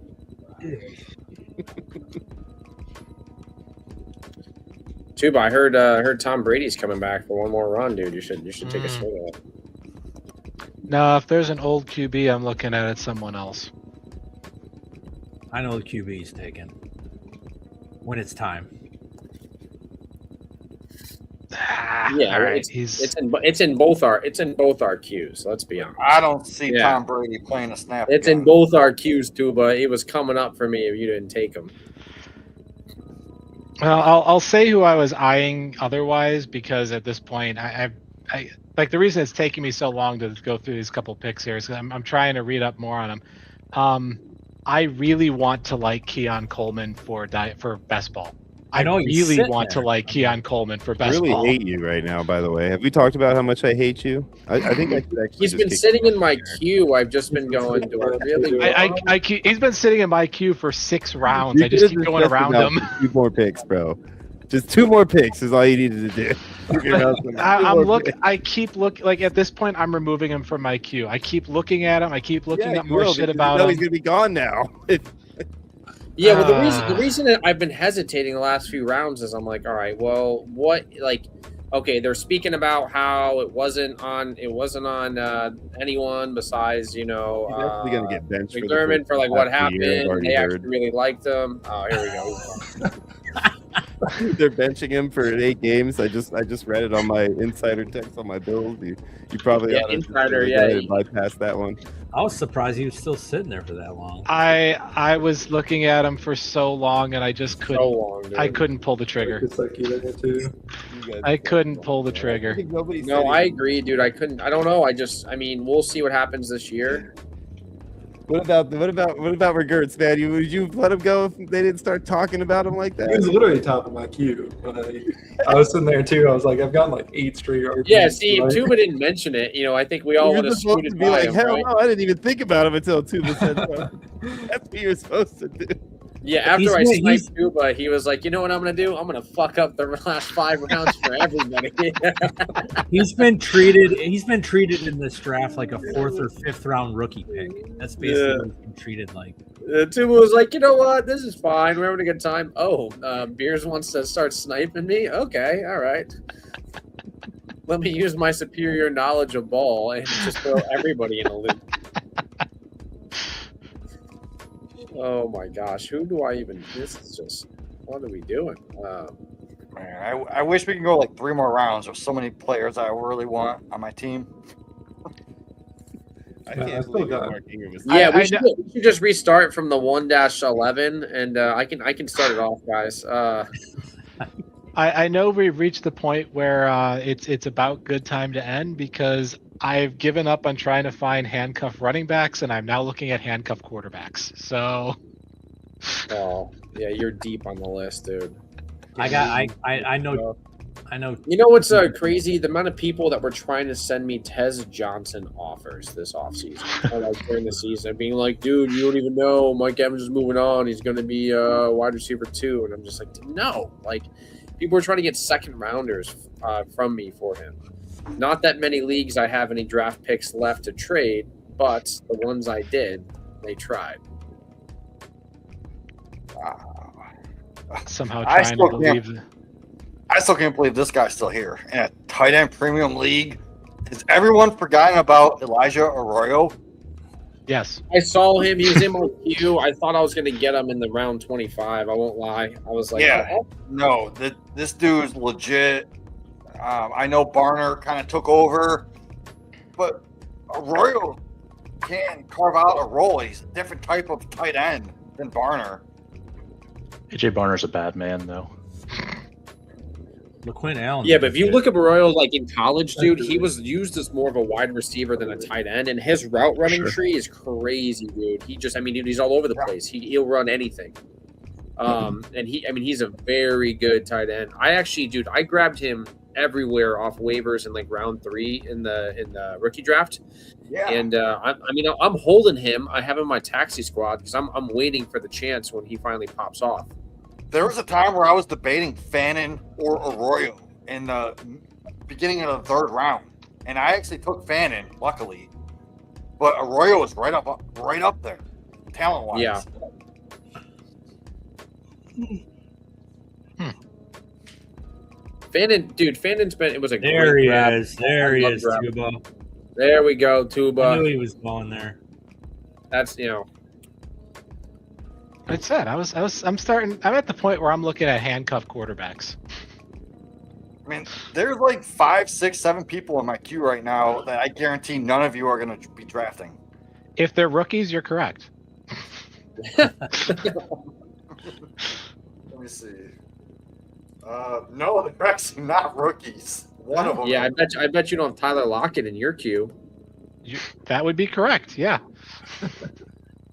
K: Tuba, I heard Tom Brady's coming back for one more run, dude. You should take a swing at it.
J: No, if there's an old QB, I'm looking at it someone else.
I: I know the QB is taken when it's time.
K: Yeah,
J: all right.
K: It's in both our queues. Let's be honest.
G: I don't see Tom Brady playing a snap.
K: It's in both our queues, Tuba. It was coming up for me if you didn't take him.
J: Well, I'll say who I was eyeing otherwise, because at this point, I like the reason it's taking me so long to go through these couple picks here is because I'm trying to read up more on them. I really want to like Keon Coleman for best ball. I really want to like Keon Coleman for best ball.
B: I really hate you right now, by the way. Have we talked about how much I hate you? I think I could actually.
K: He's been sitting in my queue. I've just been going, do I really?
J: He's been sitting in my queue for 6 rounds. I just keep going around him.
B: 2 more picks, bro. Just 2 more picks is all you needed to do.
J: I keep looking. Like at this point, I'm removing him from my queue. I keep looking at him. I keep looking up more shit about him.
B: He's gonna be gone now.
K: Yeah, well, the reason that I've been hesitating the last few rounds is I'm like, all right, well, what, like, okay, they're speaking about how it wasn't on anyone besides,
B: He's definitely gonna get benched
K: McDermott for like what happened. They actually really liked him. Oh, here we go.
B: They're benching him for 8 games. I just read it on my insider text on my Bills. You probably ought to
K: insider,
B: bypass that one.
I: I was surprised he was still sitting there for that long.
J: I was looking at him for so long, and I just couldn't. I couldn't pull the trigger. I couldn't pull the trigger.
K: No, I agree, dude. I couldn't. I don't know. I mean, we'll see what happens this year.
B: What about Regertz, man? Would you let him go if they didn't start talking about him like that?
C: He was literally top of my queue. I was sitting there too. I was like, I've gotten like 8 straight RPs.
K: Yeah, see, if Tuba didn't mention it, I think we all would have scooted
B: be
K: by
B: like,
K: him,
B: hell
K: right?
B: no, I didn't even think about him until Tuba said so. That's what you're supposed to do.
K: Yeah, after I sniped Tuba, he was like, you know what I'm going to do? I'm going to fuck up the last 5 rounds for everybody.
I: He's been treated in this draft like a 4th or 5th round rookie pick. That's basically what he's been treated like.
K: Tuba was like, you know what? This is fine. We're having a good time. Oh, Beers wants to start sniping me? Okay, all right. Let me use my superior knowledge of ball and just throw everybody in a loop. Oh my gosh, who do I even? This is just, what are we doing?
G: Man, I wish we could go like 3 more rounds. There's so many players I really want on my team.
B: I can't believe Mark Ingram is.
K: Yeah, we should just restart from the 1-11, and I can start it off, guys.
J: I know we've reached the point where it's about good time to end, because I've given up on trying to find handcuff running backs, and I'm now looking at handcuff quarterbacks. So,
K: oh yeah, you're deep on the list, dude.
I: I know.
K: You know what's crazy? The amount of people that were trying to send me Tez Johnson offers this offseason, or like during the season, being like, "Dude, you don't even know. Mike Evans is moving on. He's going to be wide receiver 2," and I'm just like, "No!" Like, people are trying to get 2nd rounders from me for him. Not that many leagues I have any draft picks left to trade, but the ones I did, they tried.
J: Somehow
G: I
J: trying to
G: still can't-
J: believe.
G: I still can't believe this guy's still here in a tight end premium league. Has everyone forgotten about Elijah Arroyo?
J: Yes.
K: I saw him. He was in my queue. I thought I was going to get him in the round 25. I won't lie. I was like,
G: Yeah.
K: oh,
G: No, this dude's legit. I know Barner kind of took over, but Arroyo can carve out a role. He's a different type of tight end than Barner.
D: AJ Barner's a bad man, though.
I: LaQuinn Allen.
K: yeah, but if you look at Arroyo, like in college, dude, he was used as more of a wide receiver than a tight end, and his route running
D: Sure.
K: tree is crazy, dude. He just, I mean, dude, he's all over the place. He'll run anything. And he's a very good tight end. I actually, dude, I grabbed him everywhere off waivers in like round 3 in the rookie draft.
G: Yeah.
K: And I'm holding him. I have him in my taxi squad because I'm waiting for the chance when he finally pops off.
G: There was a time where I was debating Fannin or Arroyo in the beginning of the 3rd round, and I actually took Fannin, luckily. But Arroyo was right up there, talent-wise.
K: Yeah. Fannon's been. It was a
I: there
K: great
I: he
K: grab.
I: is. There he
K: Love
I: is,
K: grab.
I: Tuba.
K: There we go,
I: I
K: Tuba.
I: knew he was going there.
K: That's
J: It said I'm at the point where I'm looking at handcuff quarterbacks.
G: I mean, there's like 5, 6, 7 people in my queue right now that I guarantee none of you are going to be drafting.
J: If they're rookies, you're correct.
G: Let me see. No, they're actually not rookies. One of them.
K: Yeah, I bet you don't have Tyler Lockett in your queue.
J: That would be correct. Yeah.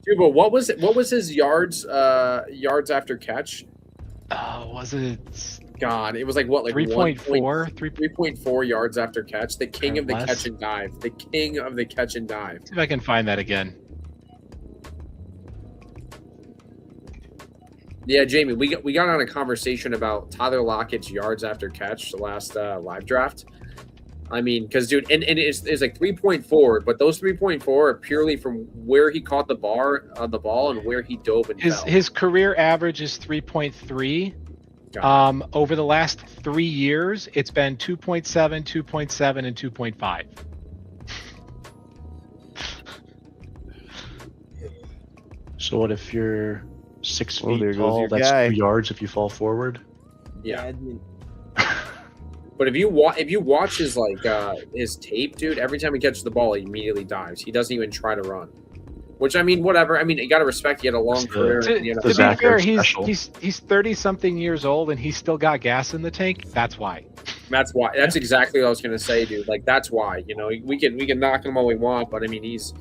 K: Tuba, what was his yards after catch?
J: Was it
K: God, it was like what, like
J: 3.4?
K: 3.4 yards after catch. The king
J: Or
K: of the
J: less?
K: catch and dive. The king of the catch and dive.
J: See if I can find that again.
K: Yeah, Jamie, we got on a conversation about Tyler Lockett's yards after catch the last live draft. I mean, because dude, and it's like 3.4, but those 3.4 are purely from where he caught the ball and where he dove and fell.
J: His career average is 3.3. Over the last 3 years, it's been 2.7, 2.7, and 2.5.
D: So what if you're 6
B: Well,
D: feet
B: there goes
D: tall?
B: your
D: That's
B: guy.
D: 2 yards if you fall forward.
K: Yeah. But if you watch his his tape, dude, every time he catches the ball, he immediately dives. He doesn't even try to run. Which, I mean, whatever. I mean, you got to respect. He had a long career.
J: To
K: You know.
J: be
D: Zach
J: fair,
D: Ertz special.
J: he's 30-something years old and he's still got gas in the tank. That's why.
K: That's why. That's exactly what I was gonna say, dude. Like that's why. You know, we can knock him all we want, but I mean, he's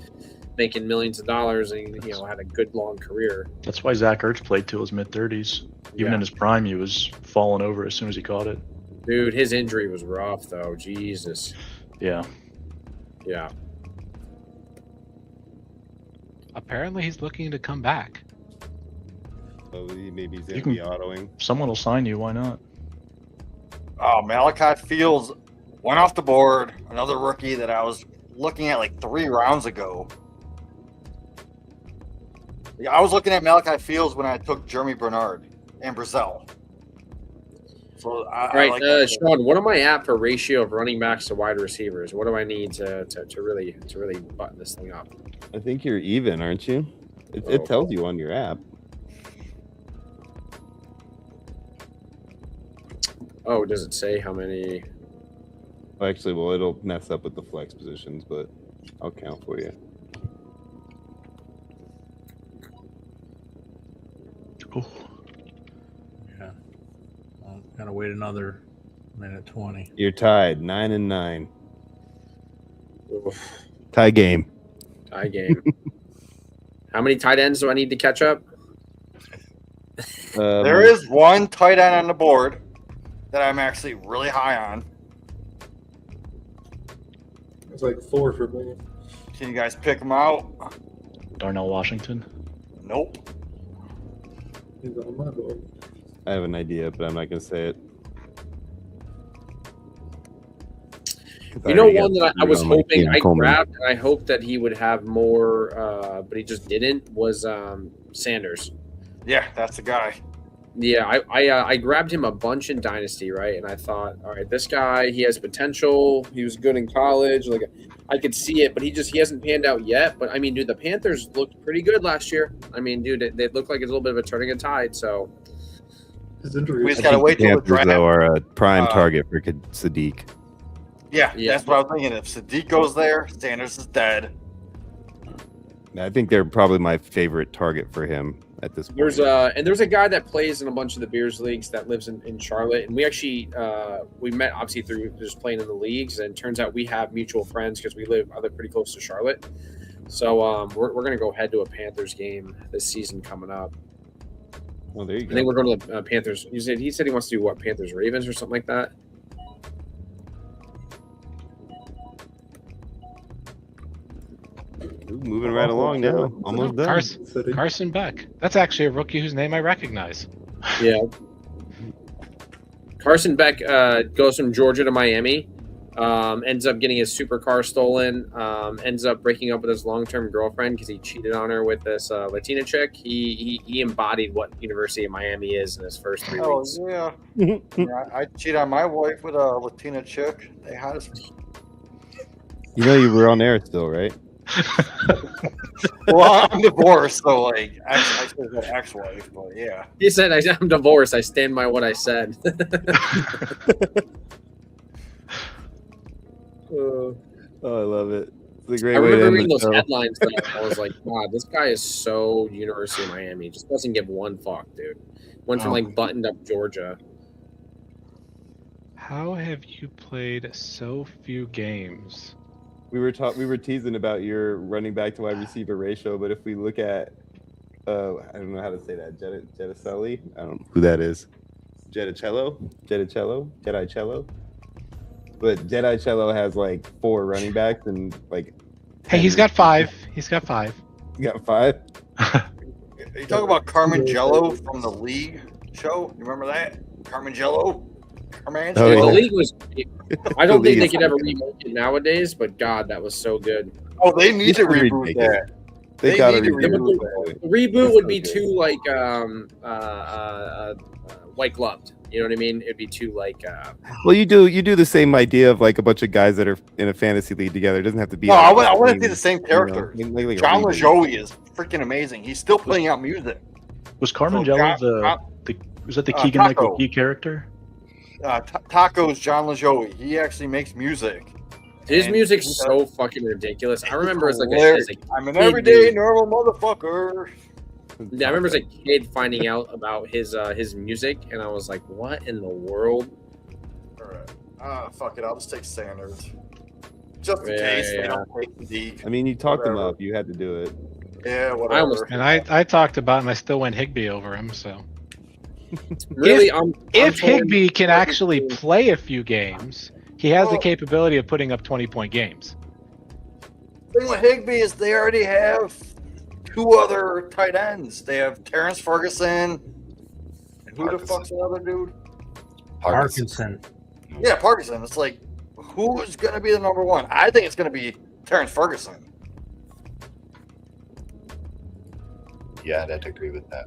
K: making millions of dollars and had a good long career.
D: That's why Zach Ertz played till his mid-30s. Even
K: Yeah.
D: in his prime, he was falling over as soon as he caught it.
K: Dude, his injury was rough though. Jesus.
D: Yeah.
K: Yeah.
J: Apparently, he's looking to come back.
B: So maybe he's
D: You
B: going to
D: can-
B: be autoing.
D: Someone will sign you. Why not?
G: Oh, Malachi Fields went off the board. Another rookie that I was looking at like 3 rounds ago. Yeah, I was looking at Malachi Fields when I took Jeremy Bernard and Brazil. So
K: All
G: I
K: right,
G: like that.
K: Sean. What am I at for ratio of running backs to wide receivers? What do I need to really button this thing up?
B: I think you're even, aren't you? It
K: Oh.
B: tells you on your app.
K: Oh, does it say how many?
B: Actually, well, it'll mess up with the flex positions, but I'll count for you.
D: Oh,
I: Yeah. Well, gotta wait another minute 20.
B: You're tied 9-9.
K: Oof,
B: Tie game.
K: tie game. How many tight ends do I need to catch up?
G: There is one tight end on the board that I'm actually really high on.
C: It's like 4 for me.
G: Can you guys pick him out?
D: Darnell Washington.
G: Nope.
C: He's on my board.
B: I have an idea, but I'm not going to say it.
K: You know, one that I was hoping I grabbed, and I hoped that he would have more, but he just didn't, was Sanders.
G: Yeah, that's the guy.
K: Yeah, I grabbed him a bunch in Dynasty, right? And I thought, all right, this guy, he has potential. He was good in college. Like, I could see it, but he hasn't panned out yet. But I mean, dude, the Panthers looked pretty good last year. I mean, dude, they looked like it's a little bit of a turning of tide. So
C: His injury.
G: We just gotta wait till the
B: Panthers,
G: draft.
B: though, are a prime target for Sadiq.
G: Yeah,
K: Yeah.
G: that's what I was thinking. If Sadiq goes there, Sanders is dead.
B: I think they're probably my favorite target for him at this point.
K: there's a guy that plays in a bunch of the Bears leagues that lives in Charlotte, and we actually we met obviously through just playing in the leagues, and turns out we have mutual friends because I live pretty close to Charlotte. So we're gonna go head to a Panthers game this season coming up.
B: Oh, there you
K: I
B: go.
K: think we're going to the Panthers. He said he wants to do what, Panthers Ravens or something like that.
B: Ooh, moving right along now. Almost done.
J: Carson Beck. That's actually a rookie whose name I recognize.
K: Yeah. Carson Beck goes from Georgia to Miami, ends up getting his supercar stolen, ends up breaking up with his long-term girlfriend because he cheated on her with this Latina chick. He embodied what University of Miami is in his first 3
G: Oh
K: weeks.
G: yeah. Yeah, I cheat on my wife with a Latina chick. They had us.
B: You know you were on air still, right?
G: Well, I'm divorced, so like I should have ex-wife, but yeah.
K: He said, "I'm divorced. I stand by what I said."
B: Oh, I love it. It's a great
K: I
B: way to
K: remember
B: end
K: reading
B: the
K: those
B: show.
K: headlines. I was like, "Wow, this guy is so University of Miami. Just doesn't give one fuck, dude." Went from like buttoned up Georgia.
J: How have you played so few games?
B: We were teasing about your running back to wide receiver ratio, but if we look at, I don't know how to say that, Jetticelli. I don't know who that is. Jetticello. But Jetticello has like 4 running backs and like.
J: Hey, he's got 5. He's got 5.
B: You got 5.
G: Are you talking about Carmen Jello from the League show? You remember that? Carmen Jello? Carmen
B: Oh,
K: The
G: Jello?
B: yeah.
K: league was. I don't
B: The
K: think they
B: league
K: could
B: is-
K: ever remake it nowadays, but God, that was so good.
G: Oh, they need
B: It's
G: to
B: pretty
G: reboot
B: ridiculous.
G: that.
B: They gotta
G: need to
B: reboot
G: reboot
B: that.
K: The reboot
B: That's
K: would
B: so
K: be
B: good.
K: too like white gloved. You know what I mean? It'd be too like.
B: Well, you do the same idea of like a bunch of guys that are in a fantasy league together. It doesn't have to be.
G: No,
B: like
G: I want to
B: team,
G: see the same
B: you know,
G: character.
B: like a
G: John
B: reboot.
G: LaJoie is freaking amazing. He's still putting out music.
D: Was Carmen
G: So
D: Jello
G: John-
D: was that the
G: uh,
D: Keegan
G: Taco.
D: Michael Key character?
G: Taco's John LaJoie. He actually makes music.
K: His
G: And
K: music's
G: he does-
K: so fucking ridiculous. I remember as like
G: hilarious.
K: a
G: I'm an
K: kid,
G: everyday
K: dude.
G: normal motherfucker.
K: Yeah, I remember as a kid finding out about his music, and I was like, "What in the world?"
G: All right. Fuck it. I'll just take Sanders. Just in
K: Yeah,
G: case
K: yeah,
G: they don't take the deep.
B: I mean, you talked them
G: Whatever.
B: up. You had to do it.
G: Yeah, whatever.
K: I almost
J: And I talked about him. I still went Higbee over him. So
K: really.
J: if Higbee can actually play a few games, he has the capability of putting up 20-point games.
G: thing with Higbee is they already have 2 other tight ends. They have Terrence Ferguson. And who the fuck's the other dude?
I: Parkinson.
G: Yeah, Parkinson. It's like, who is going to be the number 1? I think it's going to be Terrence Ferguson.
E: Yeah, I'd have to agree with that.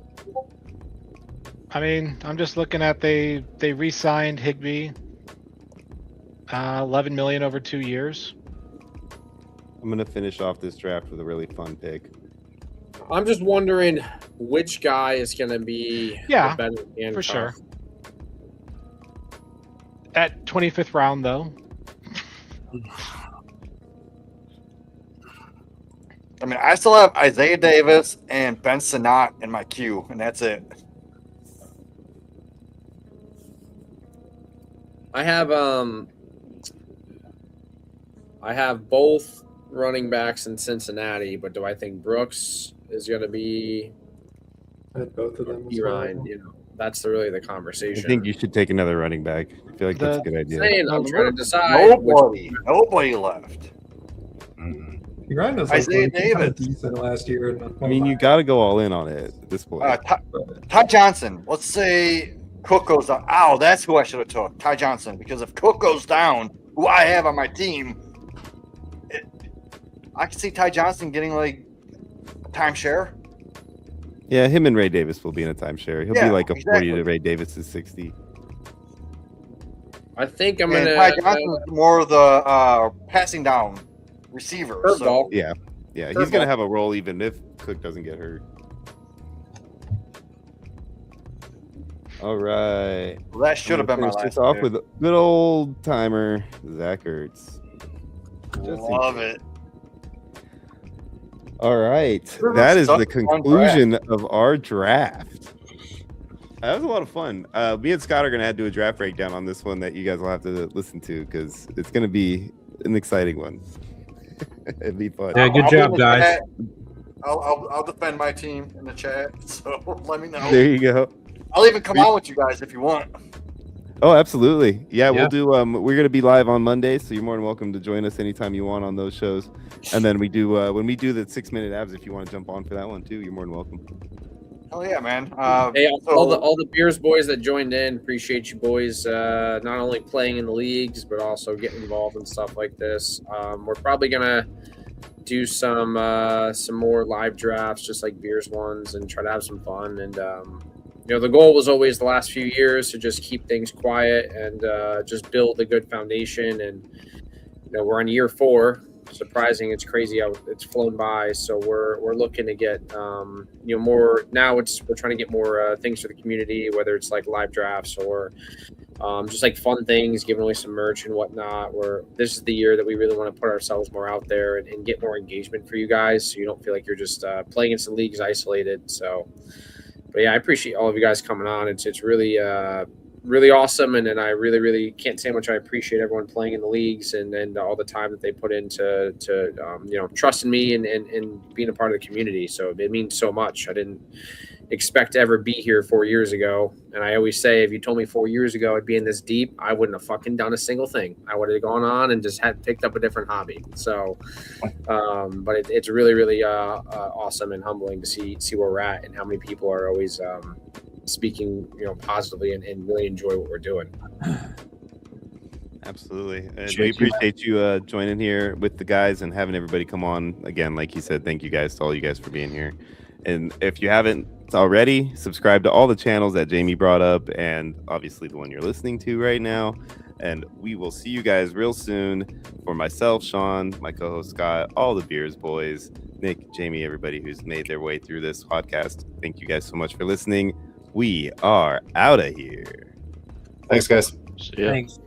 J: I mean, I'm just looking at they re-signed Higbee, 11 million over 2 years.
B: I'm gonna finish off this draft with a really fun pick.
K: I'm just wondering which guy is going to be
J: Yeah,
K: the better handcuff.
J: for sure. At 25th round, though.
G: I mean, I still have Isaiah Davis and Ben Sinnott in my queue, and that's it.
K: I have both running backs in Cincinnati, but do I think Brooks is going to be
C: I had both of them. as well.
K: behind? You know, that's really the
B: I
K: conversation.
B: think you should take another running back. I feel like that's a good idea.
K: Saying, I'm trying to decide.
G: Nobody left.
C: Ryan was
G: Isaiah
C: kind of
G: Davis.
C: decent last year. And
B: I mean, you got to go all in on it at this point.
G: Ty Johnson. Let's say Cook goes down. Ow, that's who I should have took. Ty Johnson. Because if Cook goes down, who I have on my team, I can see Ty Johnson getting like a timeshare.
B: Yeah, him and Ray Davis will be in a timeshare. He'll be like a 40 to Ray Davis's 60.
K: I think I'm
G: And
K: gonna.
G: Ty Johnson is more of the passing down receiver. So
B: Yeah, he's gonna have a role even if Cook doesn't get hurt. All right.
G: Well, that should have been my
B: Finish this
G: last
B: off
G: pick.
B: with a good old timer, Zach Ertz.
G: Love it.
B: All right,
G: Pretty
B: that
G: much
B: is the
G: sucked on
B: conclusion of our draft. That was a lot of fun. Me and Scott are gonna do a draft breakdown on this one that you guys will have to listen to because it's gonna be an exciting one. It'd be fun.
I: Yeah, good
G: I'll be in
I: job,
G: the
I: guys.
G: chat. I'll defend my team in the chat. So let me know.
B: There you go.
G: I'll even come on with you guys if you want.
B: Oh, absolutely. Yeah,
I: Yeah.
B: we'll do. We're gonna be live on Monday, so you're more than welcome to join us anytime you want on those shows. And then we do when we do the 6-minute abs. If you want to jump on for that one too, you're more than welcome.
G: Oh yeah, man.
K: Hey, all the Beers boys that joined in, appreciate you boys. Not only playing in the leagues, but also getting involved in stuff like this. We're probably gonna do some more live drafts, just like Beers ones, and try to have some fun. And the goal was always the last few years to just keep things quiet and just build a good foundation. And we're on year 4. Surprising, it's crazy how it's flown by. So we're looking to get more. Now we're trying to get more things for the community, whether it's like live drafts or just like fun things, giving away some merch and whatnot. This is the year that we really want to put ourselves more out there and get more engagement for you guys, so you don't feel like you're just playing in some leagues isolated. So, but yeah, I appreciate all of you guys coming on. It's really really awesome, and I really can't say how much I appreciate everyone playing in the leagues and all the time that they put into trusting me and being a part of the community. So it means so much. I didn't expect to ever be here 4 years ago, and I always say, if you told me 4 years ago I'd be in this deep, I wouldn't have fucking done a single thing. I would have gone on and just had picked up a different hobby. So but it's really awesome and humbling to see where we're at and how many people are always speaking positively and really enjoy what we're doing.
B: Absolutely. And we appreciate you joining here with the guys and having everybody come on. Again, like you said, thank you guys to all you guys for being here. And if you haven't already, subscribe to all the channels that Jamie brought up and obviously the one you're listening to right now. And we will see you guys real soon. For myself, Sean, my co-host Scott, all the Beers boys, Nick, Jamie, everybody who's made their way through this podcast. Thank you guys so much for listening. We are out of here.
E: Thanks, guys.
D: See ya.
I: Thanks.